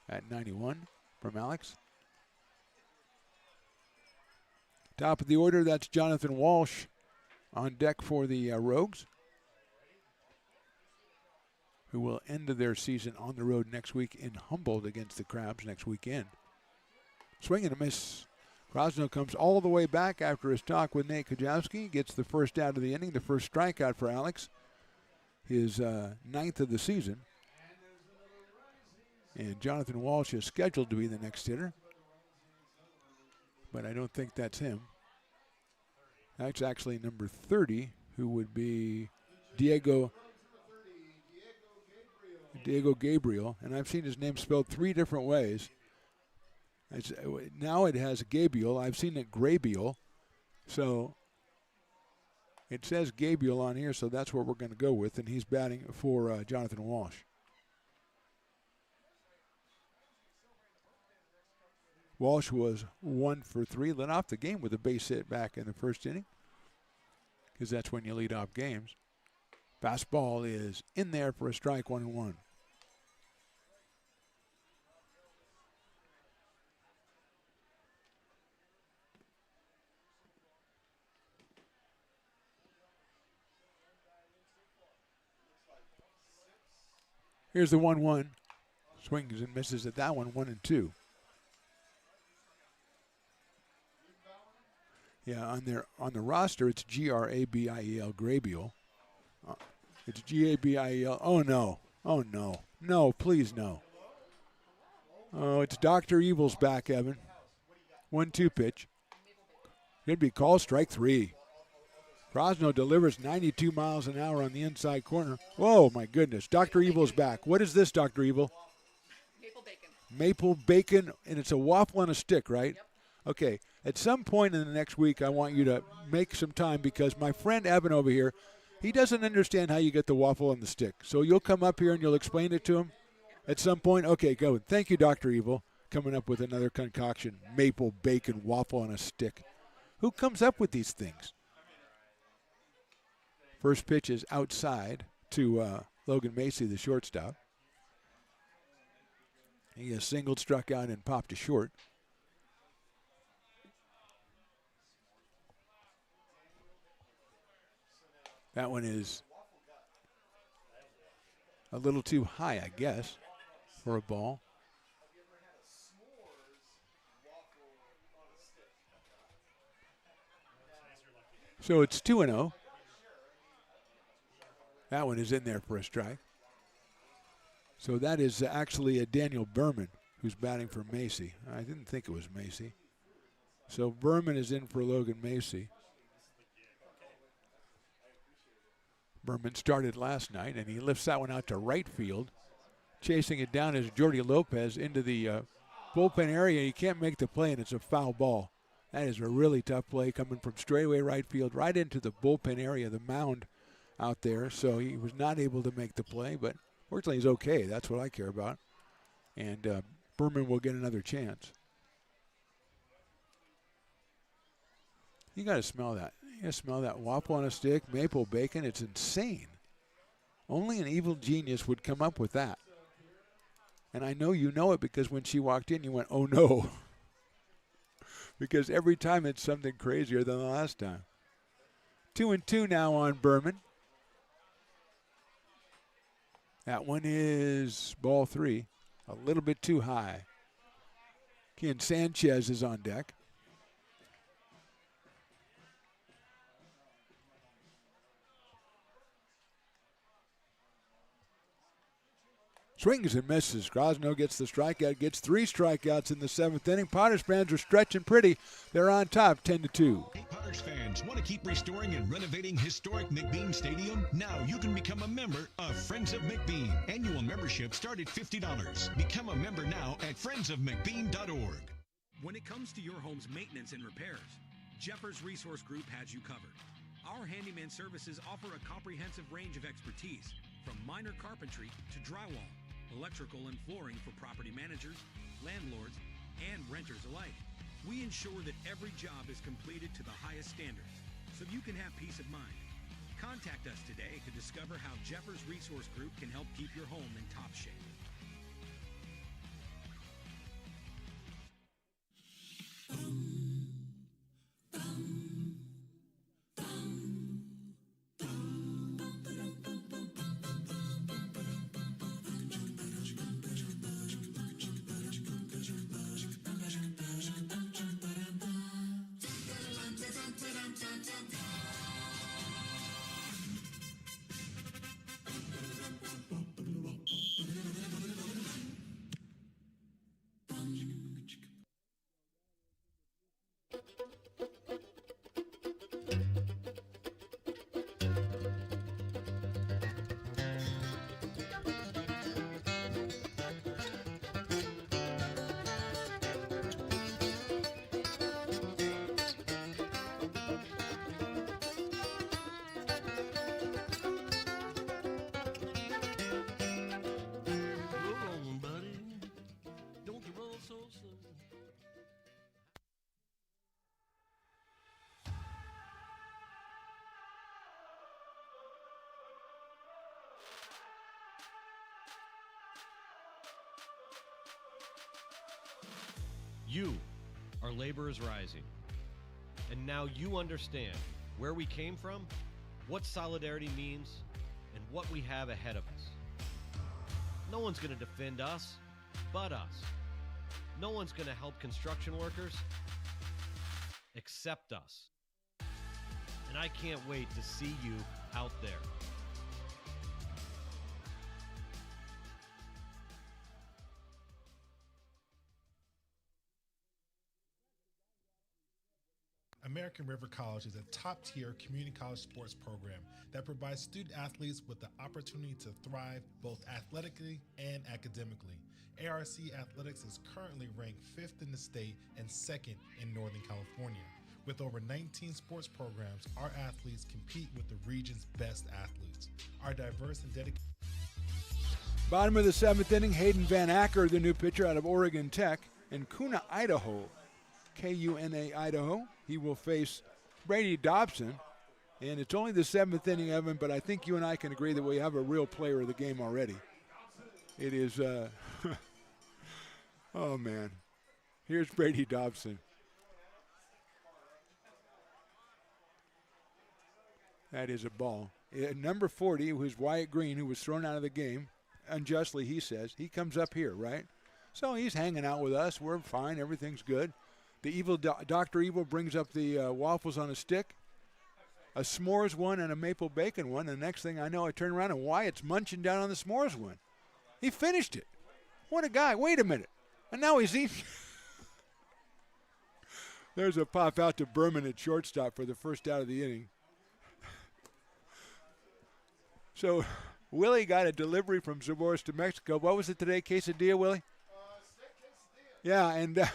at 91 from Alex. Top of the order, that's Jonathan Walsh on deck for the Rogues, who will end their season on the road next week in Humboldt against the Crabs next weekend. Swing and a miss. Krosno comes all the way back after his talk with Nate Kujawski, gets the first out of the inning, the first strikeout for Alex, his 9th of the season. And Jonathan Walsh is scheduled to be the next hitter, but I don't think that's him. That's actually number 30, who would be Diego Gabriel, and I've seen his name spelled 3 different ways. Now it has Gabriel. I've seen it Grabiel. So it says Gabriel on here, so that's what we're going to go with, and he's batting for Jonathan Walsh. Walsh was 1 for 3, led off the game with a base hit back in the first inning, because that's when you lead off games. Fastball is in there for a strike, 1-1. Here's the 1-1. Swings and misses at that one, 1-2. Yeah, on the roster, it's Grabiel, Grabiel. It's Gabiel. Oh, no. Oh, no. No, please, no. Oh, it's Dr. Evil's back, Evan. 1-2 pitch. Could be called strike 3. Krosno delivers 92 miles an hour on the inside corner. Whoa, my goodness. Dr. Evil's back. What is this, Dr. Evil? Maple bacon. Maple bacon, and it's a waffle on a stick, right? Yep. Okay. At some point in the next week, I want you to make some time, because my friend Evan over here, he doesn't understand how you get the waffle on the stick. So you'll come up here and you'll explain it to him at some point? Okay, go. Thank you, Dr. Evil, coming up with another concoction, maple bacon waffle on a stick. Who comes up with these things? First pitch is outside to Logan Macy, the shortstop. He has singled, struck out, and popped to short. That one is a little too high, I guess, for a ball. So it's 2-0. That one is in there for a strike. So that is actually a Daniel Berman who's batting for Macy. I didn't think it was Macy. So Berman is in for Logan Macy. Berman started last night, and he lifts that one out to right field. Chasing it down is Jordy Lopez into the bullpen area. He can't make the play, and it's a foul ball. That is a really tough play coming from straightaway right field right into the bullpen area, the mound out there. So he was not able to make the play, but fortunately he's okay. That's what I care about. And Berman will get another chance. You got to smell that. You got to smell that waffle on a stick, maple bacon. It's insane. Only an evil genius would come up with that. And I know you know it because when she walked in, you went, oh no. Because every time it's something crazier than the last time. 2-2 now on Berman. That one is ball 3. A little bit too high. Ken Sanchez is on deck. Swings and misses. Grosno gets the strikeout, gets 3 strikeouts in the 7th inning. Potters fans are stretching pretty. They're on top, 10-2. Hey, Potters fans, want to keep restoring and renovating historic McBean Stadium? Now you can become a member of Friends of McBean. Annual membership start at $50. Become a member now at friendsofmcbean.org. When it comes to your home's maintenance and repairs, Jeffers Resource Group has you covered. Our handyman services offer a comprehensive range of expertise, from minor carpentry to drywall, electrical and flooring for property managers, landlords, and renters alike. We ensure that every job is completed to the highest standards, so you can have peace of mind. Contact us today to discover how Jeffers Resource Group can help keep your home in top shape. You are Laborers Rising. And now you understand where we came from, what solidarity means, and what we have ahead of us. No one's going to defend us but us. No one's going to help construction workers except us. And I can't wait to see you out there. American River College is a top-tier community college sports program that provides student athletes with the opportunity to thrive both athletically and academically. ARC Athletics is currently ranked 5th in the state and 2nd in Northern California. With over 19 sports programs, our athletes compete with the region's best athletes. Our diverse and dedicated... Bottom of the 7th inning, Hayden Van Acker, the new pitcher out of Oregon Tech, in Kuna, Idaho. Kuna, Idaho. He will face Brady Dobson, And it's only the 7th inning, Evan, but I think you and I can agree that we have a real player of the game already. It is, oh, man. Here's Brady Dobson. That is a ball. Number 40, who's Wyatt Green, who was thrown out of the game, unjustly, he says. He comes up here, right? So he's hanging out with us. We're fine. Everything's good. The evil Dr. Evil brings up the waffles on a stick, a s'mores one and a maple bacon one. And the next thing I know, I turn around and Wyatt's munching down on the s'mores one. He finished it. What a guy. Wait a minute. And now he's eating. There's a pop out to Berman at shortstop for the first out of the inning. So Willie got a delivery from Zamores to Mexico. What was it today? Quesadilla, Willie? Yeah, and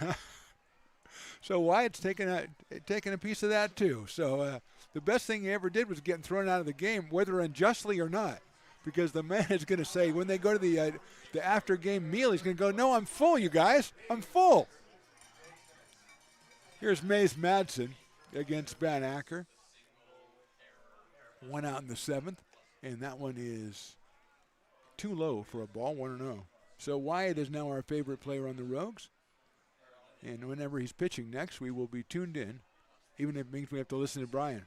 so Wyatt's taking a piece of that too. So the best thing he ever did was getting thrown out of the game, whether unjustly or not, because the man is going to say when they go to the after-game meal, he's going to go, "No, I'm full, you guys. I'm full." Here's Mays Madsen against Van Acker. One out in the 7th, and that one is too low for a ball, 1-0. So Wyatt is now our favorite player on the Rogues. And whenever he's pitching next, we will be tuned in, even if it means we have to listen to Brian.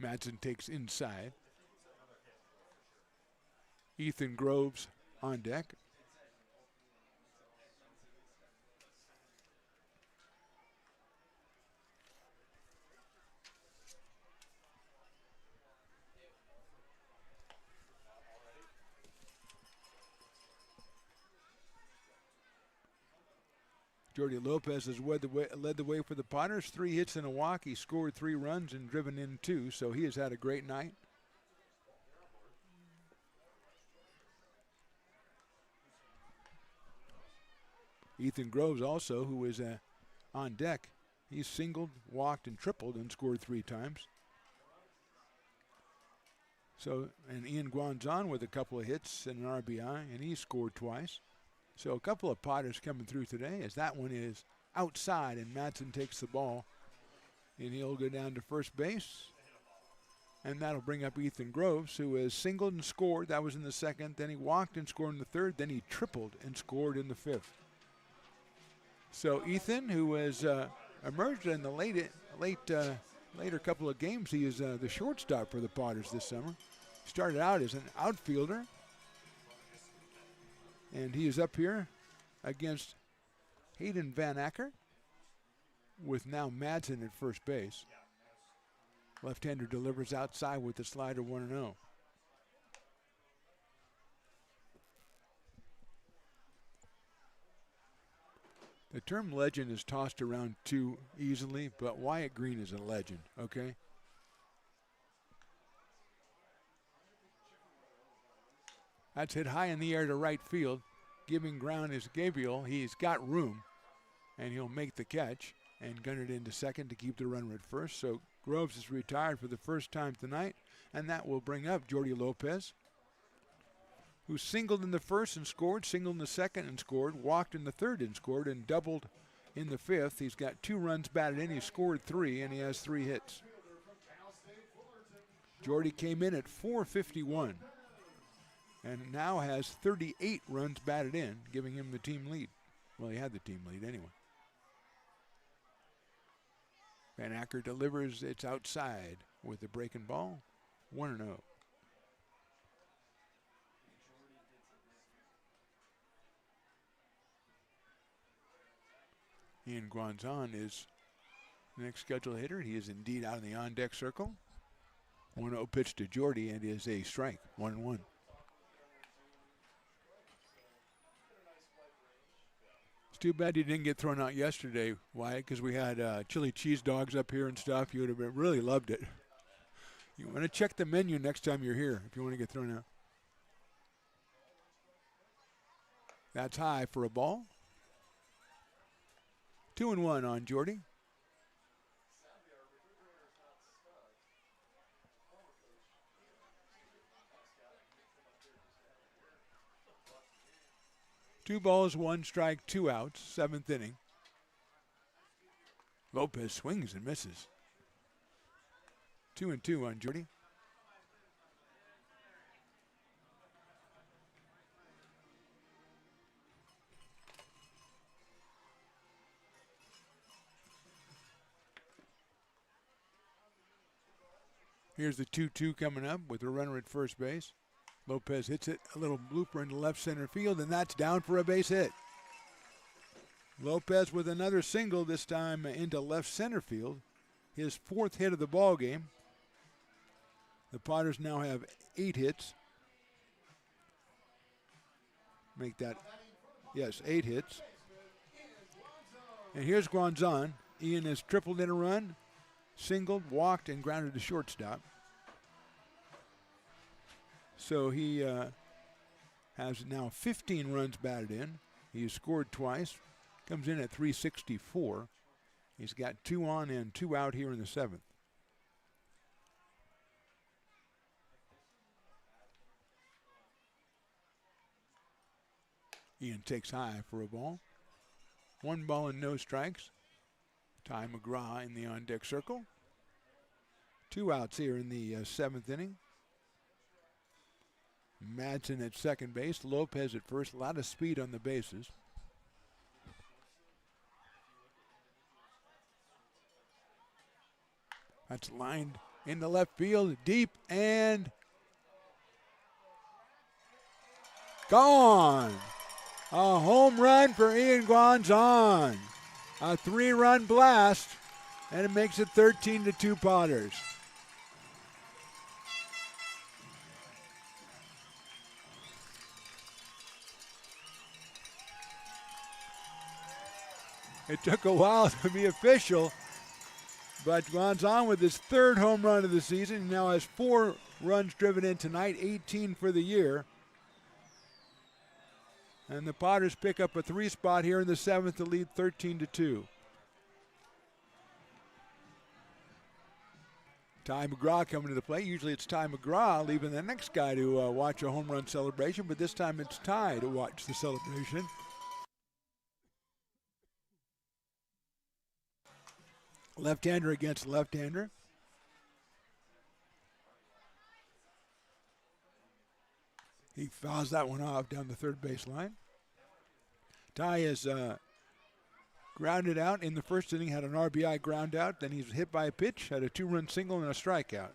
Madsen takes inside. Ethan Groves on deck. Jordy Lopez has led the way for the Potters. 3 hits and a walk. He scored 3 runs and driven in 2, so he has had a great night. Ethan Groves also, who is on deck. He's singled, walked, and tripled and scored 3 times. So, and Ian Guanzon with a couple of hits and an RBI, and he scored twice. So a couple of Potters coming through today, as that one is outside and Madsen takes the ball. And he'll go down to first base. And that'll bring up Ethan Groves, who has singled and scored. That was in the 2nd. Then he walked and scored in the 3rd. Then he tripled and scored in the 5th. So Ethan, who has emerged in the later couple of games, he is the shortstop for the Potters this summer. Started out as an outfielder. And he is up here against Hayden Van Acker with now Madsen at first base. Left-hander delivers outside with the slider 1-0. The term legend is tossed around too easily, but Wyatt Green is a legend, okay? That's hit high in the air to right field. Giving ground is Gabriel. He's got room, and he'll make the catch and gun it into second to keep the runner at first. So Groves is retired for the first time tonight, and that will bring up Jordy Lopez, who singled in the 1st and scored, singled in the 2nd and scored, walked in the 3rd and scored, and doubled in the 5th. He's got 2 runs batted in. He scored 3, and he has 3 hits. Jordy came in at .451. And now has 38 runs batted in, giving him the team lead. Well, he had the team lead anyway. Van Acker delivers. It's outside with the breaking ball. 1-0. Ian Guanzon is the next scheduled hitter. He is indeed out in the on-deck circle. 1-0 pitch to Jordy, and is a strike. 1-1. It's too bad you didn't get thrown out yesterday, Wyatt, because we had chili cheese dogs up here and stuff. You would have really loved it. You want to check the menu next time you're here if you want to get thrown out. That's high for a ball. 2-1 on Jordy. Two balls, 1 strike, 2 outs, 7th inning. Lopez swings and misses. 2-2 on Jordy. Here's the 2-2 coming up with a runner at first base. Lopez hits it, a little blooper into left center field, and that's down for a base hit. Lopez with another single, this time into left center field. His 4th hit of the ball game. The Potters now have 8 hits. Make that, yes, 8 hits. And here's Guanzon. Ian has tripled in a run, singled, walked, and grounded to shortstop. So he has now 15 runs batted in. He has scored twice. Comes in at 364. He's got 2 on and 2 out here in the 7th. Ian takes high for a ball. 1 ball and no strikes. Ty McGraw in the on-deck circle. 2 outs here in the 7th inning. Madsen at second base. Lopez at first. A lot of speed on the bases. That's lined into left field, deep, and gone. A home run for Ian Guanzon. A 3-run blast, and it makes it 13-2 Potters. It took a while to be official, but Guanzon with his 3rd home run of the season. He now has 4 runs driven in tonight, 18 for the year. And the Potters pick up a 3 spot here in the 7th to lead 13-2. Ty McGraw coming to the plate. Usually it's Ty McGraw leaving the next guy to watch a home run celebration, but this time it's Ty to watch the celebration. Left-hander against left-hander. He fouls that one off down the third base line. Ty is grounded out in the first inning, had an RBI ground out. Then he's hit by a pitch, had a 2-run single and a strikeout.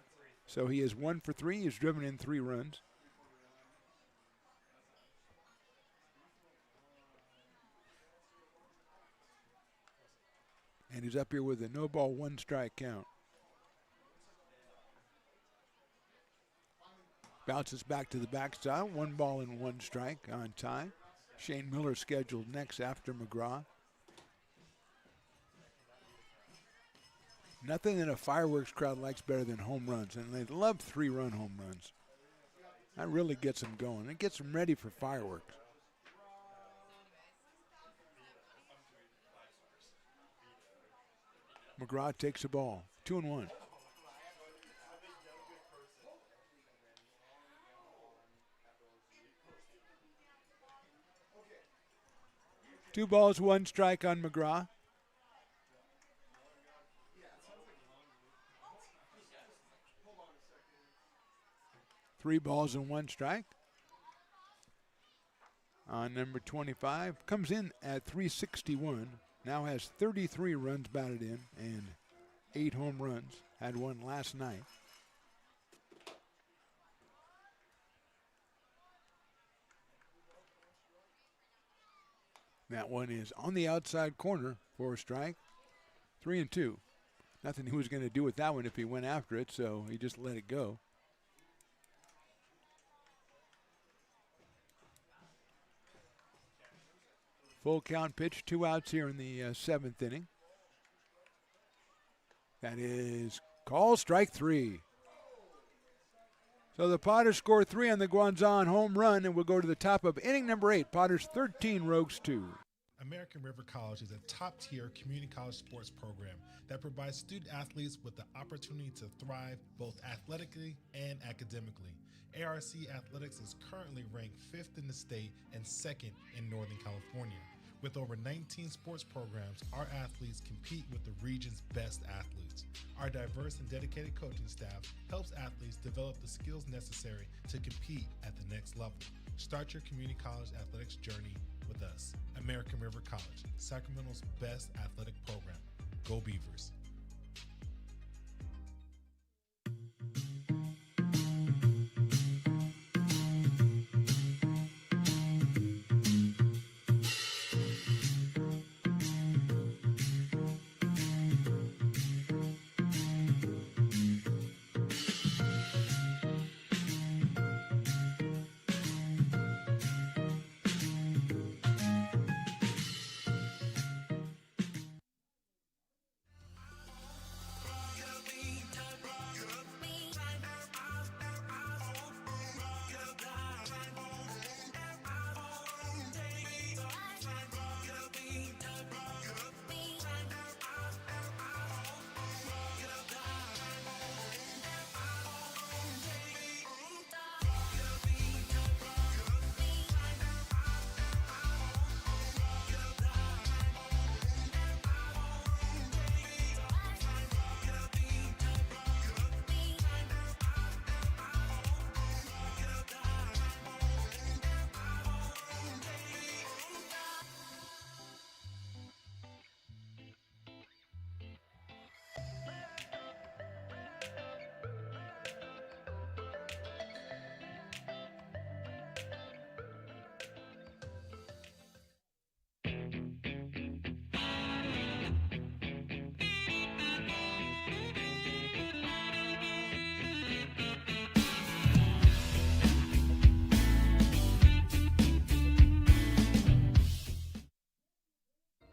So he is 1 for 3. He's driven in 3 runs. And he's up here with a no-ball, 1-strike count. Bounces back to the backstop. 1 ball and 1 strike on Ty. Shane Miller scheduled next after McGraw. Nothing that a fireworks crowd likes better than home runs, and they love 3-run home runs. That really gets them going. It gets them ready for fireworks. McGraw takes the ball. 2-1. Two balls, 1 strike on McGraw. Three balls and 1 strike. On number 25, comes in at 361. Now has 33 runs batted in and 8 home runs. Had 1 last night. That one is on the outside corner for a strike. 3-2. Nothing he was going to do with that one if he went after it, so he just let it go. Full count pitch, 2 outs here in the 7th inning. That is called strike 3. So the Potters score 3 on the Guanzon home run, and we'll go to the top of inning number 8. Potters 13, Rogues 2. American River College is a top-tier community college sports program that provides student athletes with the opportunity to thrive both athletically and academically. ARC Athletics is currently ranked 5th in the state and 2nd in Northern California. With over 19 sports programs, our athletes compete with the region's best athletes. Our diverse and dedicated coaching staff helps athletes develop the skills necessary to compete at the next level. Start your community college athletics journey with us. American River College, Sacramento's best athletic program. Go Beavers.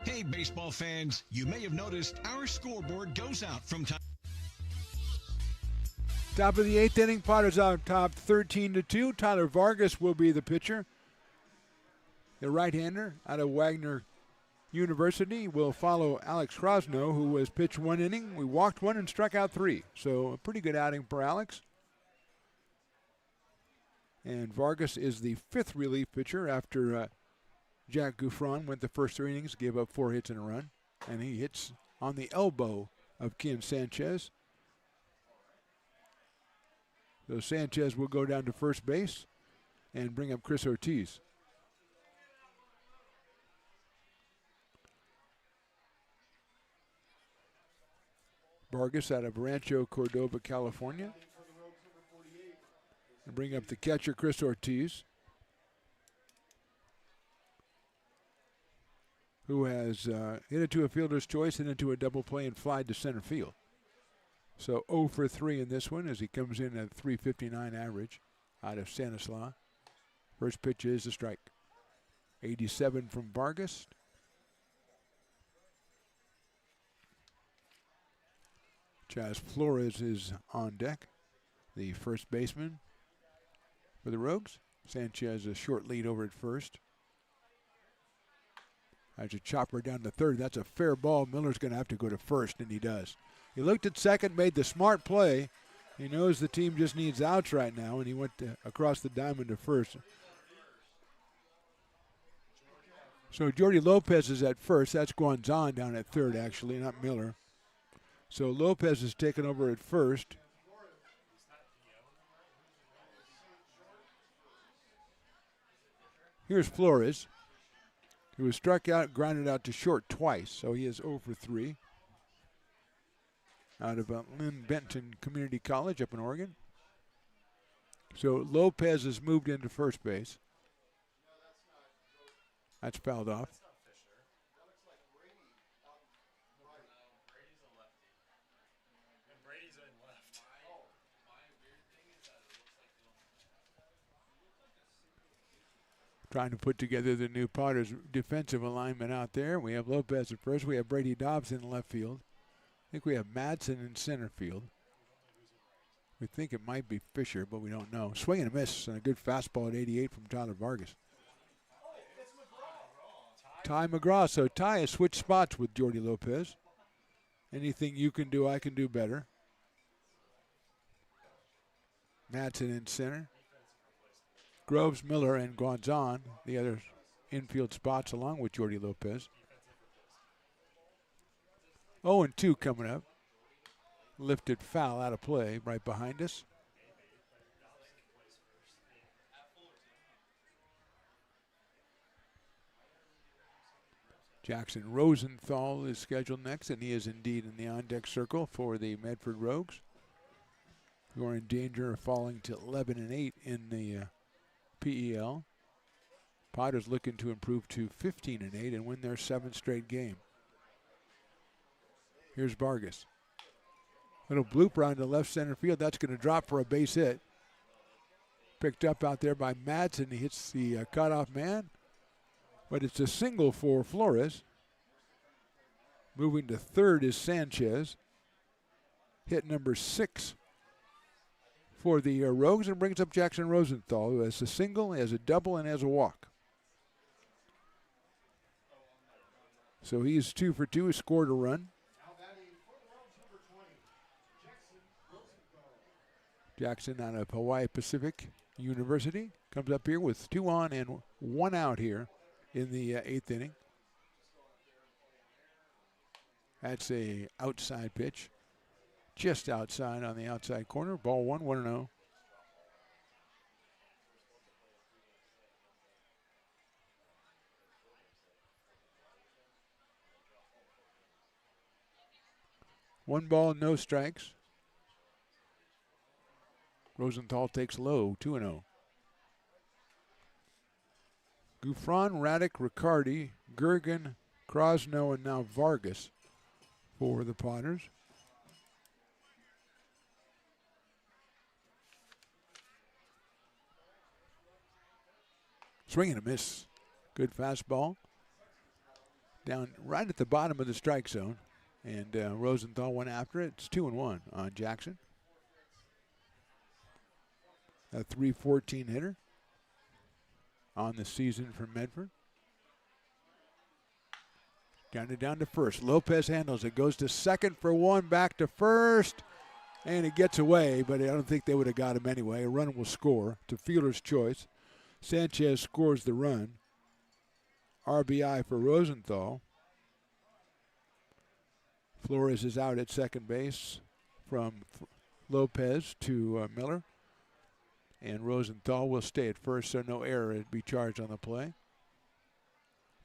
Hey, baseball fans, you may have noticed our scoreboard goes out from time. Top of the 8th inning, Potters on top 13-2. Tyler Vargas will be the pitcher. The right-hander out of Wagner University will follow Alex Krosno, who was pitched 1 inning. We walked 1 and struck out 3. So a pretty good outing for Alex. And Vargas is the 5th relief pitcher after Jack Gouffron went the first 3 innings, gave up 4 hits and a run. And he hits on the elbow of Ken Sanchez. So Sanchez will go down to first base and bring up Chris Ortiz. Vargas out of Rancho Cordova, California. And bring up the catcher, Chris Ortiz, who has hit it to a fielder's choice, hit into a double play, and flied to center field. So 0 for 3 in this one as he comes in at .359 average out of Stanislaus. First pitch is a strike. 87 from Vargas. Chaz Flores is on deck, the first baseman for the Rogues. Sanchez a short lead over at first. Has a chopper down to third. That's a fair ball. Miller's going to have to go to first, and he does. He looked at second, made the smart play. He knows the team just needs outs right now, and he went across the diamond to first. So Jordy Lopez is at first. That's Guanzon down at third, actually, not Miller. So Lopez is taken over at first. Here's Flores, who was struck out, grounded out to short twice, so he is 0 for 3. Out of Lynn Benton Community College up in Oregon. So Lopez has moved into first base. That's fouled off. Trying to put together the new Potters defensive alignment out there. We have Lopez at first. We have Brady Dobbs in left field. I think we have Madsen in center field. We think it might be Fisher, but we don't know. Swing and a miss and a good fastball at 88 from Tyler Vargas. Ty McGraw. So Ty has switched spots with Jordy Lopez. Anything you can do, I can do better. Madsen in center. Groves, Miller, and Guanzon, the other infield spots along with Jordy Lopez. 0-2 coming up. Lifted foul out of play right behind us. Jackson Rosenthal is scheduled next, and he is indeed in the on-deck circle for the Medford Rogues, who are in danger of falling to 11-8 in the PEL. Potters looking to improve to 15-8 and win their 7th straight game. Here's Vargas. Little blooper on the left center field. That's going to drop for a base hit. Picked up out there by Madsen. He hits the cutoff man. But it's a single for Flores. Moving to third is Sanchez. Hit number 6 for the Rogues, and brings up Jackson Rosenthal, who has a single, has a double, and has a walk. So he's 2 for 2. He scored a run. Jackson out of Hawaii Pacific University comes up here with 2 on and 1 out here in the 8th inning. That's a outside pitch. Just outside on the outside corner. Ball 1, 1-0. One ball, no strikes. Rosenthal takes low, 2-0. Gouffran, Radek, Riccardi, Gergen, Krosno, and now Vargas for the Potters. Swing and a miss. Good fastball. Down right at the bottom of the strike zone. And Rosenthal went after it. It's 2-1 on Jackson. A .314 hitter on the season for Medford. Down to first. Lopez handles it. Goes to second for 1. Back to first. And it gets away, but I don't think they would have got him anyway. A run will score. It's a fielder's choice. Sanchez scores the run. RBI for Rosenthal. Flores is out at second base from Lopez to Miller. And Rosenthal will stay at first, so no error would be charged on the play.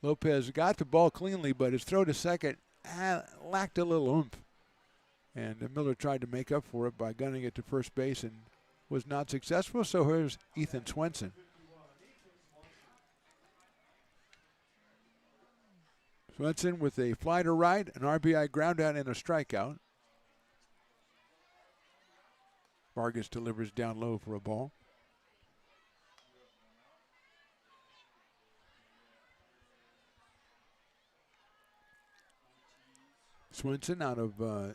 Lopez got the ball cleanly, but his throw to second lacked a little oomph. And Miller tried to make up for it by gunning it to first base and was not successful, so here's Ethan Swenson. Swenson with a fly to right, an RBI ground out, and a strikeout. Vargas delivers down low for a ball. Swenson out of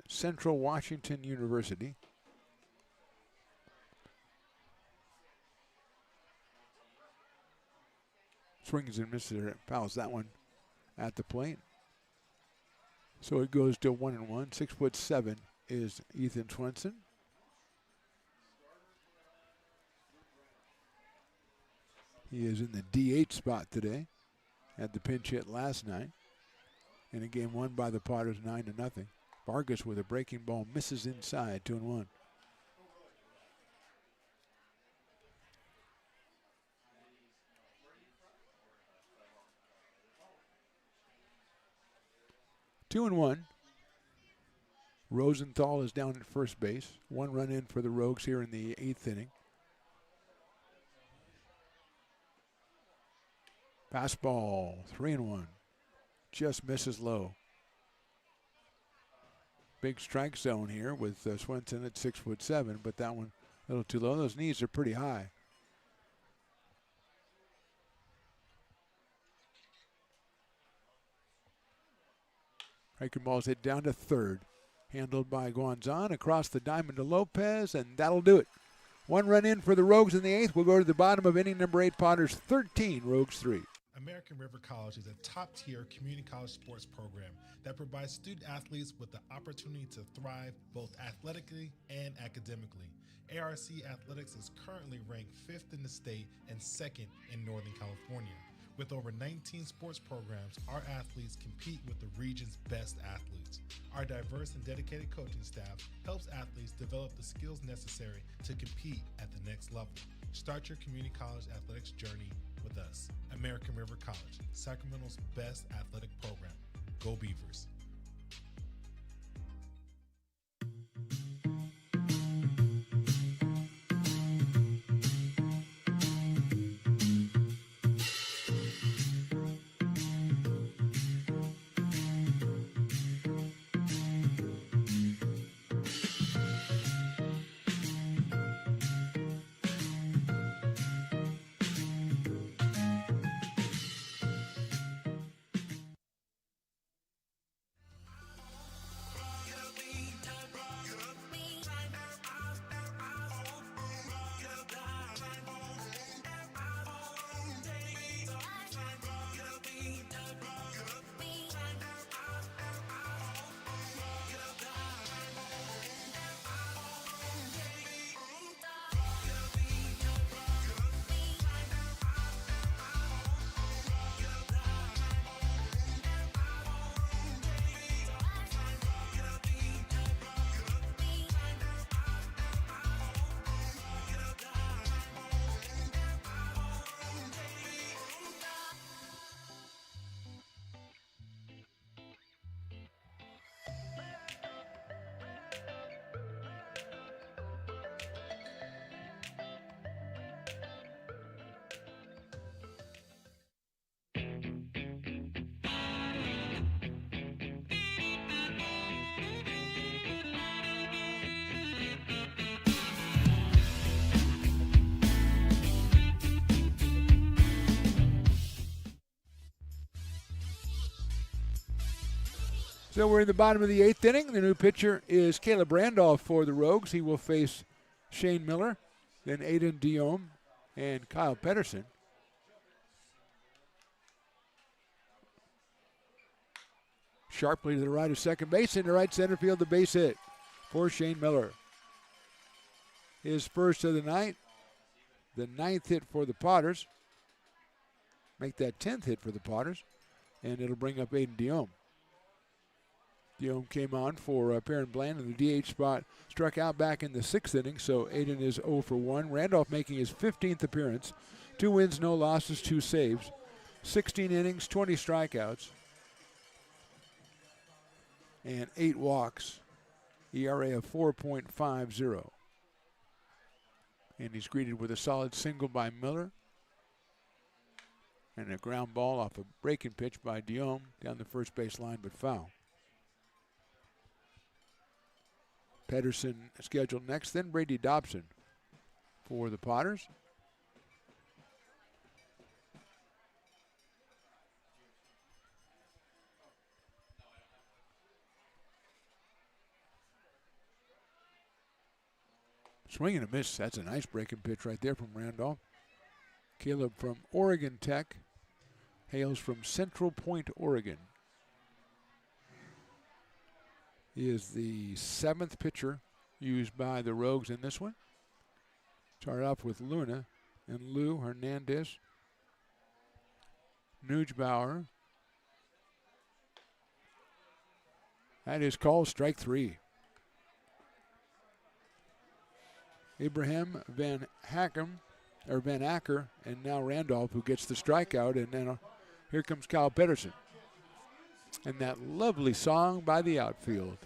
Central Washington University. Swings and misses, fouls that one at the plate. So it goes to 1-1. 6'7" is Ethan Swenson. He is in the DH spot today. Had the pinch hit last night in a game won by the Potters 9-0. Vargas with a breaking ball misses inside, 2-1. Two and one. Rosenthal is down at first base. 1 run in for the Rogues here in the 8th inning. Fastball, 3-1. Just misses low. Big strike zone here with Swenson at 6'7", but that one a little too low. Those knees are pretty high. Breaking ball's hit down to third. Handled by Guanzon across the diamond to Lopez, and that'll do it. 1 run in for the Rogues in the 8th. We'll go to the bottom of inning number 8. Potters 13, Rogues 3. American River College is a top-tier community college sports program that provides student athletes with the opportunity to thrive both athletically and academically. ARC Athletics is currently ranked 5th in the state and 2nd in Northern California. With over 19 sports programs, our athletes compete with the region's best athletes. Our diverse and dedicated coaching staff helps athletes develop the skills necessary to compete at the next level. Start your community college athletics journey with us. American River College, Sacramento's best athletic program. Go Beavers. So we're in the bottom of the 8th inning. The new pitcher is Caleb Randolph for the Rogues. He will face Shane Miller, then Aiden Diome, and Kyle Pedersen. Sharply to the right of second base, into right center field, the base hit for Shane Miller. His first of the night, the 9th hit for the Potters. Make that 10th hit for the Potters, and it'll bring up Aiden Diome. Diome came on for Perrin Bland in the DH spot, struck out back in the 6th inning, so Aiden is 0 for 1. Randolph making his 15th appearance, 2 wins, no losses, 2 saves, 16 innings, 20 strikeouts, and 8 walks, ERA of 4.50. And he's greeted with a solid single by Miller and a ground ball off a breaking pitch by Diome down the first base line, but foul. Pedersen scheduled next, then Brady Dobson for the Potters. Swing and a miss. That's a nice breaking pitch right there from Randolph. Caleb from Oregon Tech hails from Central Point, Oregon. He is the 7th pitcher used by the Rogues in this one. Started off with Luna and Lou Hernandez, Nujbauer. That is called strike 3. Abraham Van Acker, and now Randolph, who gets the strikeout, and then here comes Kyle Pedersen. And that lovely song by the outfield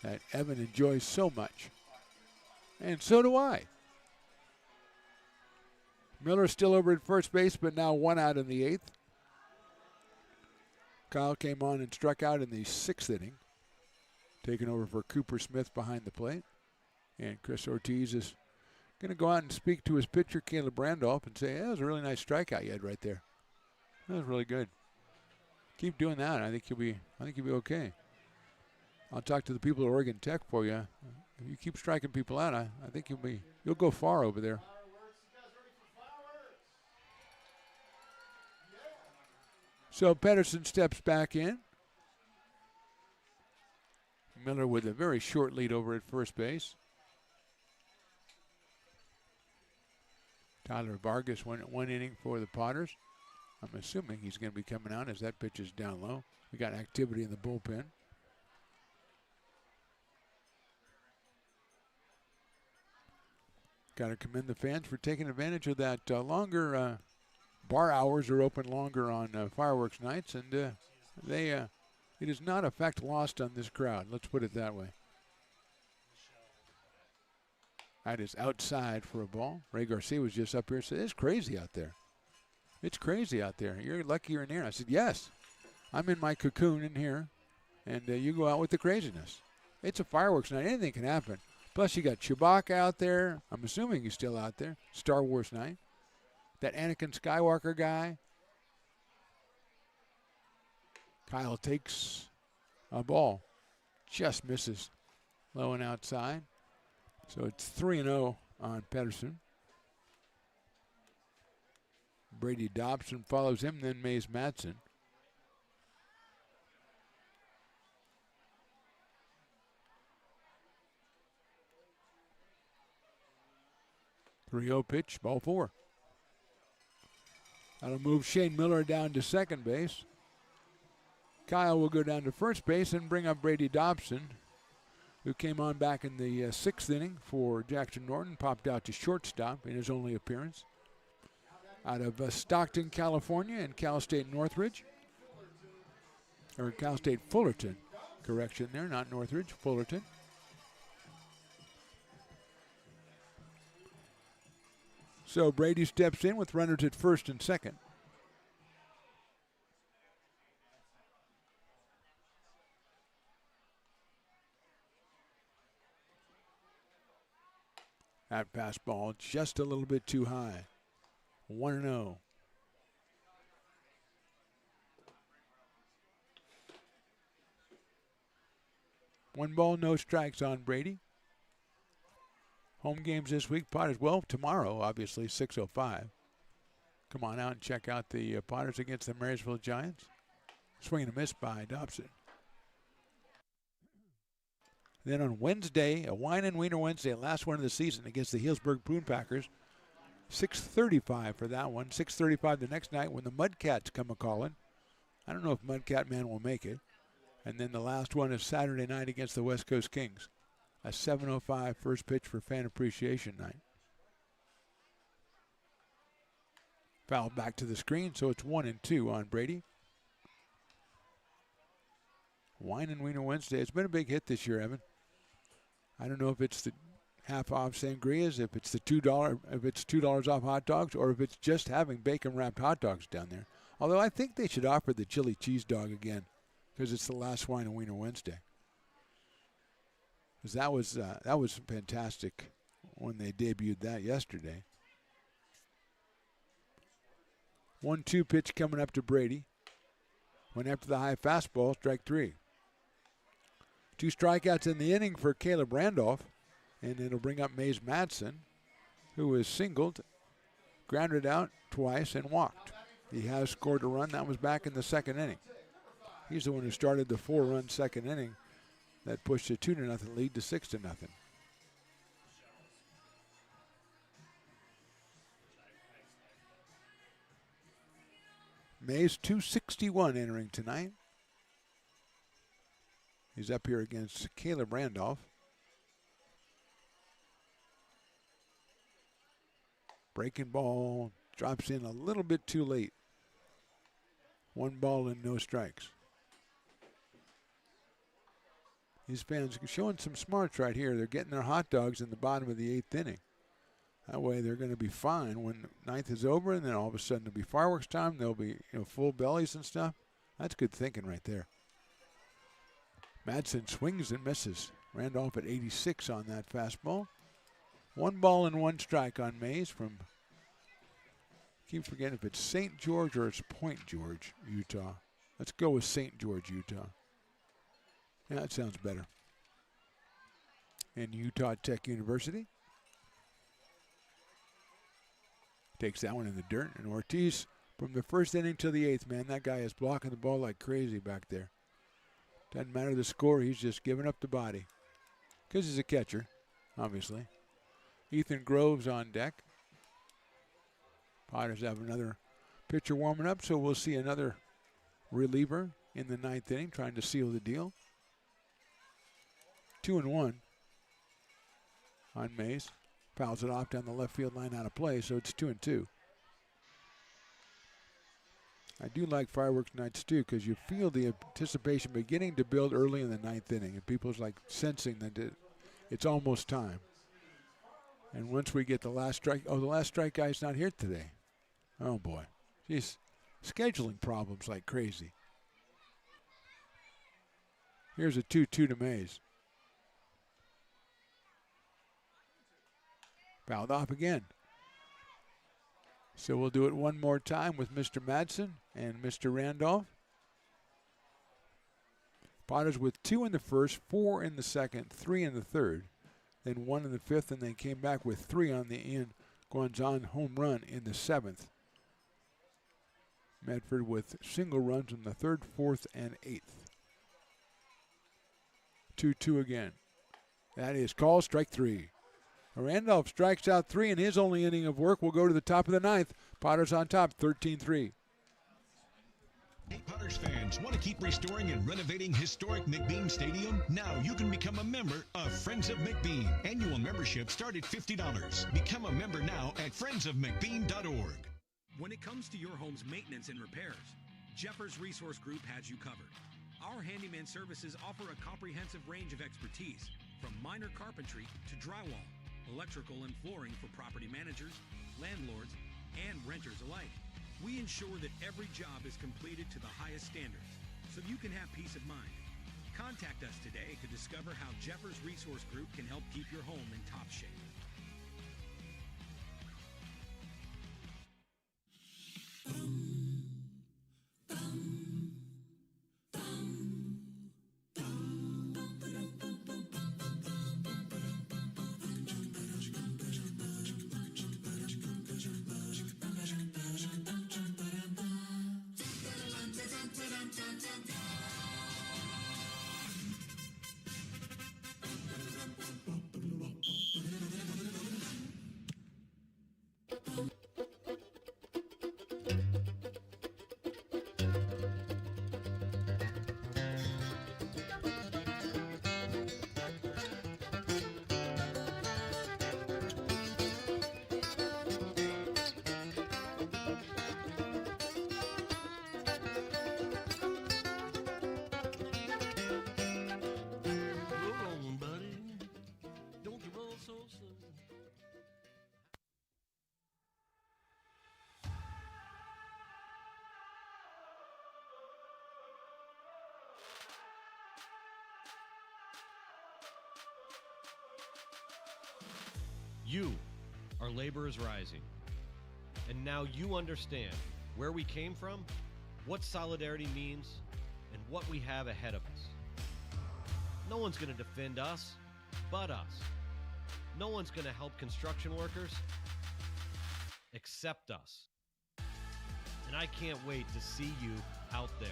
that Evan enjoys so much. And so do I. Miller's still over at first base, but now 1 out in the 8th. Kyle came on and struck out in the 6th inning, taking over for Cooper Smith behind the plate. And Chris Ortiz is going to go out and speak to his pitcher, Caleb Randolph, and say, that was a really nice strikeout you had right there. That was really good. Keep doing that. I think you'll be okay. I'll talk to the people at Oregon Tech for you. If you keep striking people out, I think you'll go far over there. So Pedersen steps back in. Miller with a very short lead over at first base. Tyler Vargas went 1 inning for the Potters. I'm assuming he's going to be coming out as that pitch is down low. We got activity in the bullpen. Got to commend the fans for taking advantage of that longer bar hours are open longer on fireworks nights, and it is not a fact lost on this crowd. Let's put it that way. That is outside for a ball. Ray Garcia was just up here and said, it's crazy out there. It's crazy out there. You're lucky you're in here. I said, yes. I'm in my cocoon in here, and you go out with the craziness. It's a fireworks night. Anything can happen. Plus, you got Chewbacca out there. I'm assuming he's still out there. Star Wars night. That Anakin Skywalker guy. Kyle takes a ball. Just misses. Low and outside. So it's 3-0 on Pedersen. Brady Dobson follows him, then Mays Madsen. .30 pitch, ball 4. That'll move Shane Miller down to second base. Kyle will go down to first base and bring up Brady Dobson, who came on back in the 6th inning for Jackson Norton, popped out to shortstop in his only appearance. Out of Stockton, California, and Cal State Northridge. Or Cal State Fullerton. Correction there, not Northridge, Fullerton. So Brady steps in with runners at first and second. That fastball just a little bit too high. 1-0. One ball, no strikes on Brady. Home games this week, Potters. Well, tomorrow, obviously, 6:05. Come on out and check out the Potters against the Marysville Giants. Swing and a miss by Dobson. Then on Wednesday, a Wine and Wiener Wednesday, last one of the season against the Healdsburg Poon Packers. 6:35 for that one. 6:35 the next night when the Mudcats come a-calling. I don't know if Mudcat Man will make it. And then the last one is Saturday night against the West Coast Kings. A 7:05 first pitch for Fan Appreciation Night. Foul back to the screen, so it's 1-2 on Brady. Wine and Wiener Wednesday. It's been a big hit this year, Evan. I don't know if it's the half-off sangrias, if it's the $2 off hot dogs, or if it's just having bacon-wrapped hot dogs down there. Although I think they should offer the chili cheese dog again, because it's the last Wine and Wiener Wednesday. Because that was fantastic when they debuted that yesterday. 1-2 pitch coming up to Brady. Went after the high fastball, strike 3. 2 strikeouts in the inning for Caleb Randolph, and it'll bring up Mays Madsen, who was singled, grounded out twice, and walked. He has scored a run. That was back in the 2nd inning. He's the one who started the 4-run 2nd inning that pushed a 2-0 lead to 6-0. Mays 261 entering tonight. He's up here against Caleb Randolph. Breaking ball drops in a little bit too late. 1 ball and no strikes. These fans are showing some smarts right here. They're getting their hot dogs in the bottom of the 8th inning. That way they're going to be fine when the 9th is over, and then all of a sudden it'll be fireworks time. There'll be full bellies and stuff. That's good thinking right there. Madsen swings and misses. Randolph at 86 on that fastball. 1 ball and 1 strike on Mays from, keep forgetting if it's St. George or it's Point George, Utah. Let's go with St. George, Utah. Yeah, that sounds better. And Utah Tech University takes that one in the dirt. And Ortiz, from the 1st inning till the 8th, man, that guy is blocking the ball like crazy back there. Doesn't matter the score, he's just giving up the body. Because he's a catcher, obviously. Ethan Groves on deck. Potters have another Pitcher warming up, so we'll see another reliever in the 9th inning trying to seal the deal. 2-1 on Mays. Fouls it off down the left field line out of play, so it's 2-2. I do like fireworks nights too, because you feel the anticipation beginning to build early in the 9th inning, and people's like sensing that it's almost time. And once we get the last strike, the last strike guy's not here today. Oh boy, he's scheduling problems like crazy. Here's a 2-2 to Mays. Fouled off again. So we'll do it one more time with Mr. Madsen and Mr. Randolph. Potters with 2 in the first, 4 in the second, 3 in the third, then 1 in the fifth, and then came back with 3 on the Ian Guanzon home run in the 7th. Medford with single runs in the 3rd, 4th, and 8th. 2-2 again. That is called strike 3. Randolph strikes out 3 in his only inning of work. We'll go to the top of the 9th. Potters on top, 13-3. Hey, Potters fans, want to keep restoring and renovating historic McBean Stadium? Now you can become a member of Friends of McBean. Annual membership start at $50. Become a member now at friendsofmcbean.org. When it comes to your home's maintenance and repairs, Jeffers Resource Group has you covered. Our handyman services offer a comprehensive range of expertise, from minor carpentry to drywall, electrical and flooring for property managers, landlords, and renters alike. We ensure that every job is completed to the highest standards, so you can have peace of mind. Contact us today to discover how Jeffers Resource Group can help keep your home in top shape. You are laborers rising. And now you understand where we came from, what solidarity means, and what we have ahead of us. No one's going to defend us but us. No one's going to help construction workers except us. And I can't wait to see you out there.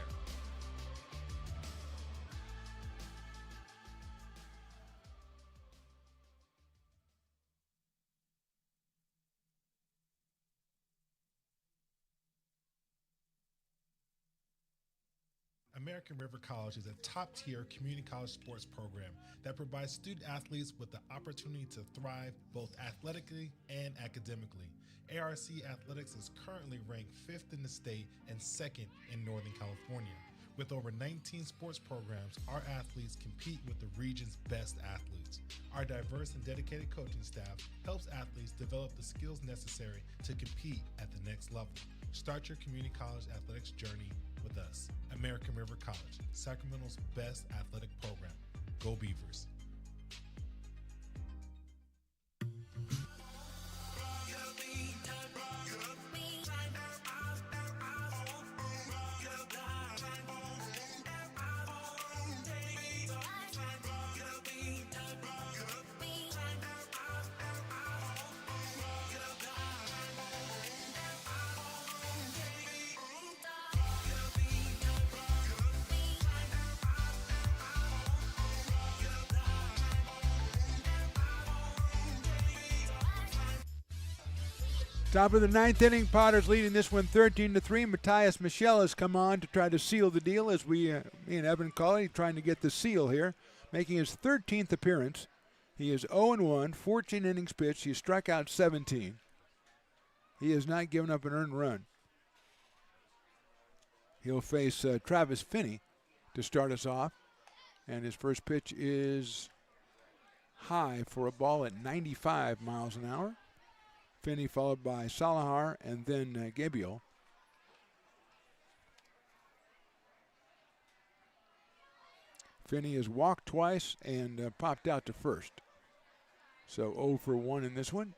American River College is a top-tier community college sports program that provides student athletes with the opportunity to thrive both athletically and academically. ARC Athletics is currently ranked 5th in the state and 2nd in Northern California. With over 19 sports programs, our athletes compete with the region's best athletes. Our diverse and dedicated coaching staff helps athletes develop the skills necessary to compete at the next level. Start your community college athletics journey with us. American River College, Sacramento's best athletic program. Go Beavers. Top of the ninth inning, Potters leading this one 13-3. Matthias Michel has come on to try to seal the deal, as me and Evan call it, trying to get the seal here, making his 13th appearance. He is 0-1, 14 innings pitched. He struck out 17. He has not given up an earned run. He'll face Travis Finney to start us off, and his first pitch is high for a ball at 95 miles an hour. Finney followed by Salahar and then Gabriel. Finney has walked twice and popped out to first. So 0 for 1 in this one.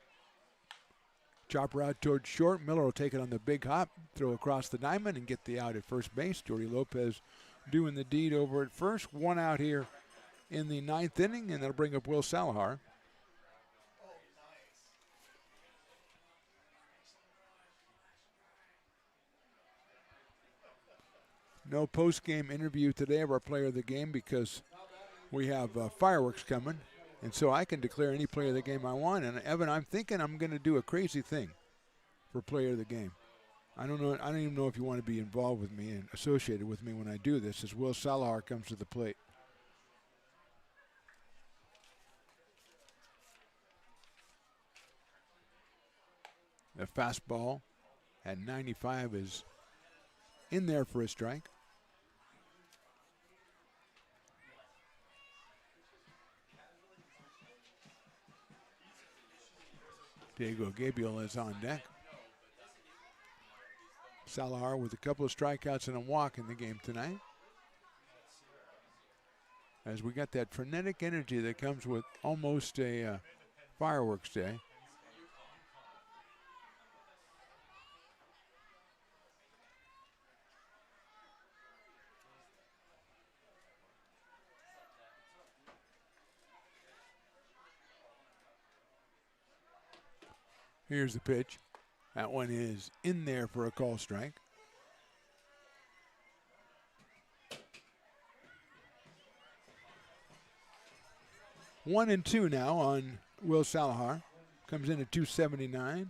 Chopper out towards short. Miller will take it on the big hop, throw across the diamond, and get the out at first base. Jordy Lopez doing the deed over at first. One out here in the ninth inning, and that'll bring up Will Salahar. No post-game interview today of our player of the game because we have fireworks coming. And so I can declare any player of the game I want. And Evan, I'm thinking I'm going to do a crazy thing for player of the game. I don't know. I don't even know if you want to be involved with me and associated with me when I do this, as Will Salahar comes to the plate. The fastball at 95 is in there for a strike. Diego Gabriel is on deck. Salahar with a couple of strikeouts and a walk in the game tonight. As we got that frenetic energy that comes with almost a fireworks day. Here's the pitch. That one is in there for a call strike. One and two now on Will Salahar. Comes in at 279.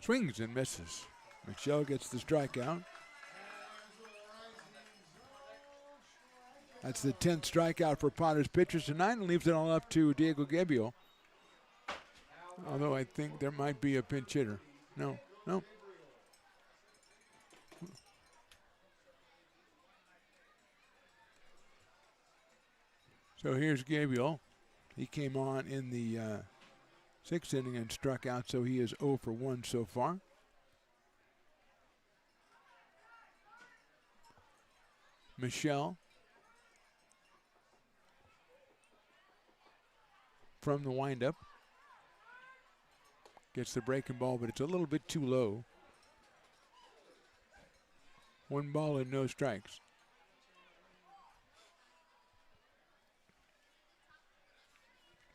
Swings and misses. Michel gets the strikeout. That's the 10th strikeout for Potters pitchers tonight and leaves it all up to Diego Gabriel. Although I think there might be a pinch hitter. No. So here's Gabriel. He came on in the sixth inning and struck out, so he is 0 for 1 so far. Michel from the windup. Gets the breaking ball, but it's a little bit too low. 1 ball and no strikes.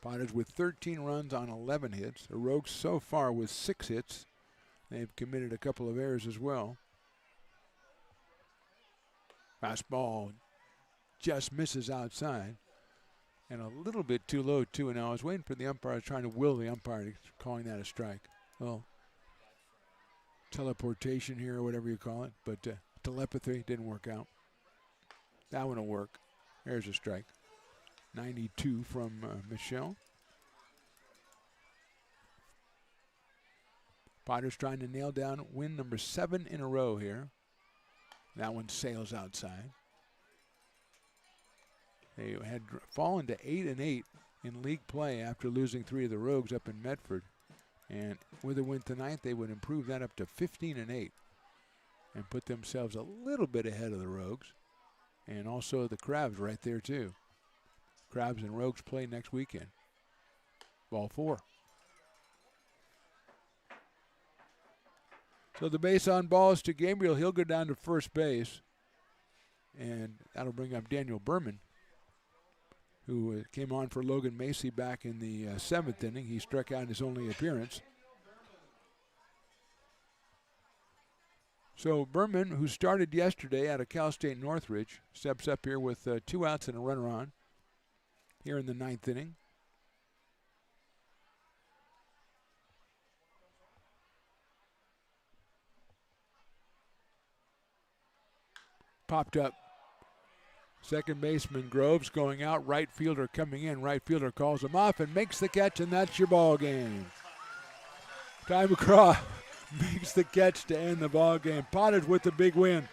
Potters with 13 runs on 11 hits. The Rogues so far with 6 hits. They've committed a couple of errors as well. Fastball just misses outside. And a little bit too low, too. And I was waiting for the umpire, trying to will the umpire to calling that a strike. Well, teleportation here or whatever you call it. But telepathy didn't work out. That one will work. There's a strike. 92 from Michel. Potters trying to nail down win number 7 in a row here. That one sails outside. They had fallen to 8-8 in league play after losing 3 of the Rogues up in Medford. And with a win tonight, they would improve that up to 15-8 and put themselves a little bit ahead of the Rogues. And also the Crabs right there too. Crabs and Rogues play next weekend. Ball 4. So the base on ball is to Gabriel. He'll go down to first base. And that'll bring up Daniel Berman, who came on for Logan Macy back in the 7th inning. He struck out in his only appearance. So Berman, who started yesterday out of Cal State Northridge, steps up here with 2 outs and a runner on here in the 9th inning. Popped up. Second baseman Groves going out. Right fielder coming in. Right fielder calls him off and makes the catch, and that's your ball game. Ty McCraw makes the catch to end the ball game. Potters with the big win.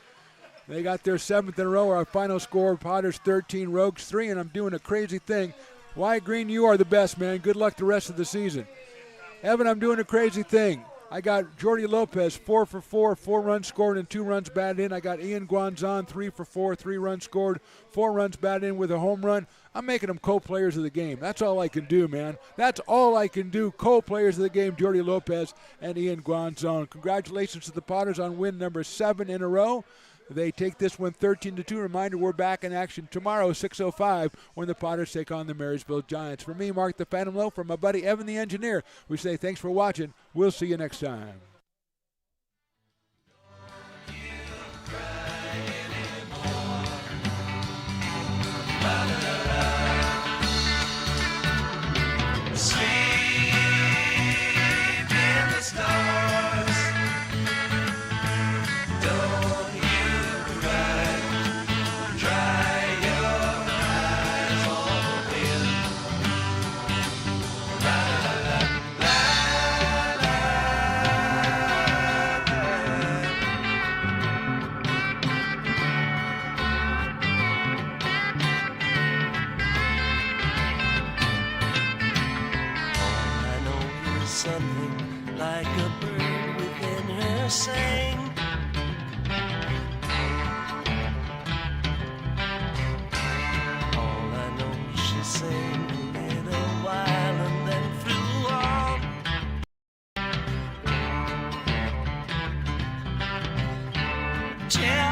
They got their 7th in a row. Our final score, Potters 13, Rogues 3, and I'm doing a crazy thing. Wyatt Green, you are the best, man. Good luck the rest of the season. Evan, I'm doing a crazy thing. I got Jordy Lopez 4 for 4, 4 runs scored and 2 runs batted in. I got Ian Guanzon 3 for 4, 3 runs scored, 4 runs batted in with a home run. I'm making them co-players of the game. That's all I can do, man. That's all I can do. Co-players of the game, Jordy Lopez and Ian Guanzon. Congratulations to the Potters on win number 7 in a row. They take this one 13-2. Reminder, we're back in action tomorrow, 6:05, when the Potters take on the Marysville Giants. For me, Mark the Phantom Low, from my buddy Evan the Engineer, we say thanks for watching. We'll see you next time. Sleep in the stars. Don't you cry. Dry your eyes open. La la la la I know is something like a bird within her sang. All I know, she sang a little while and then flew on. Just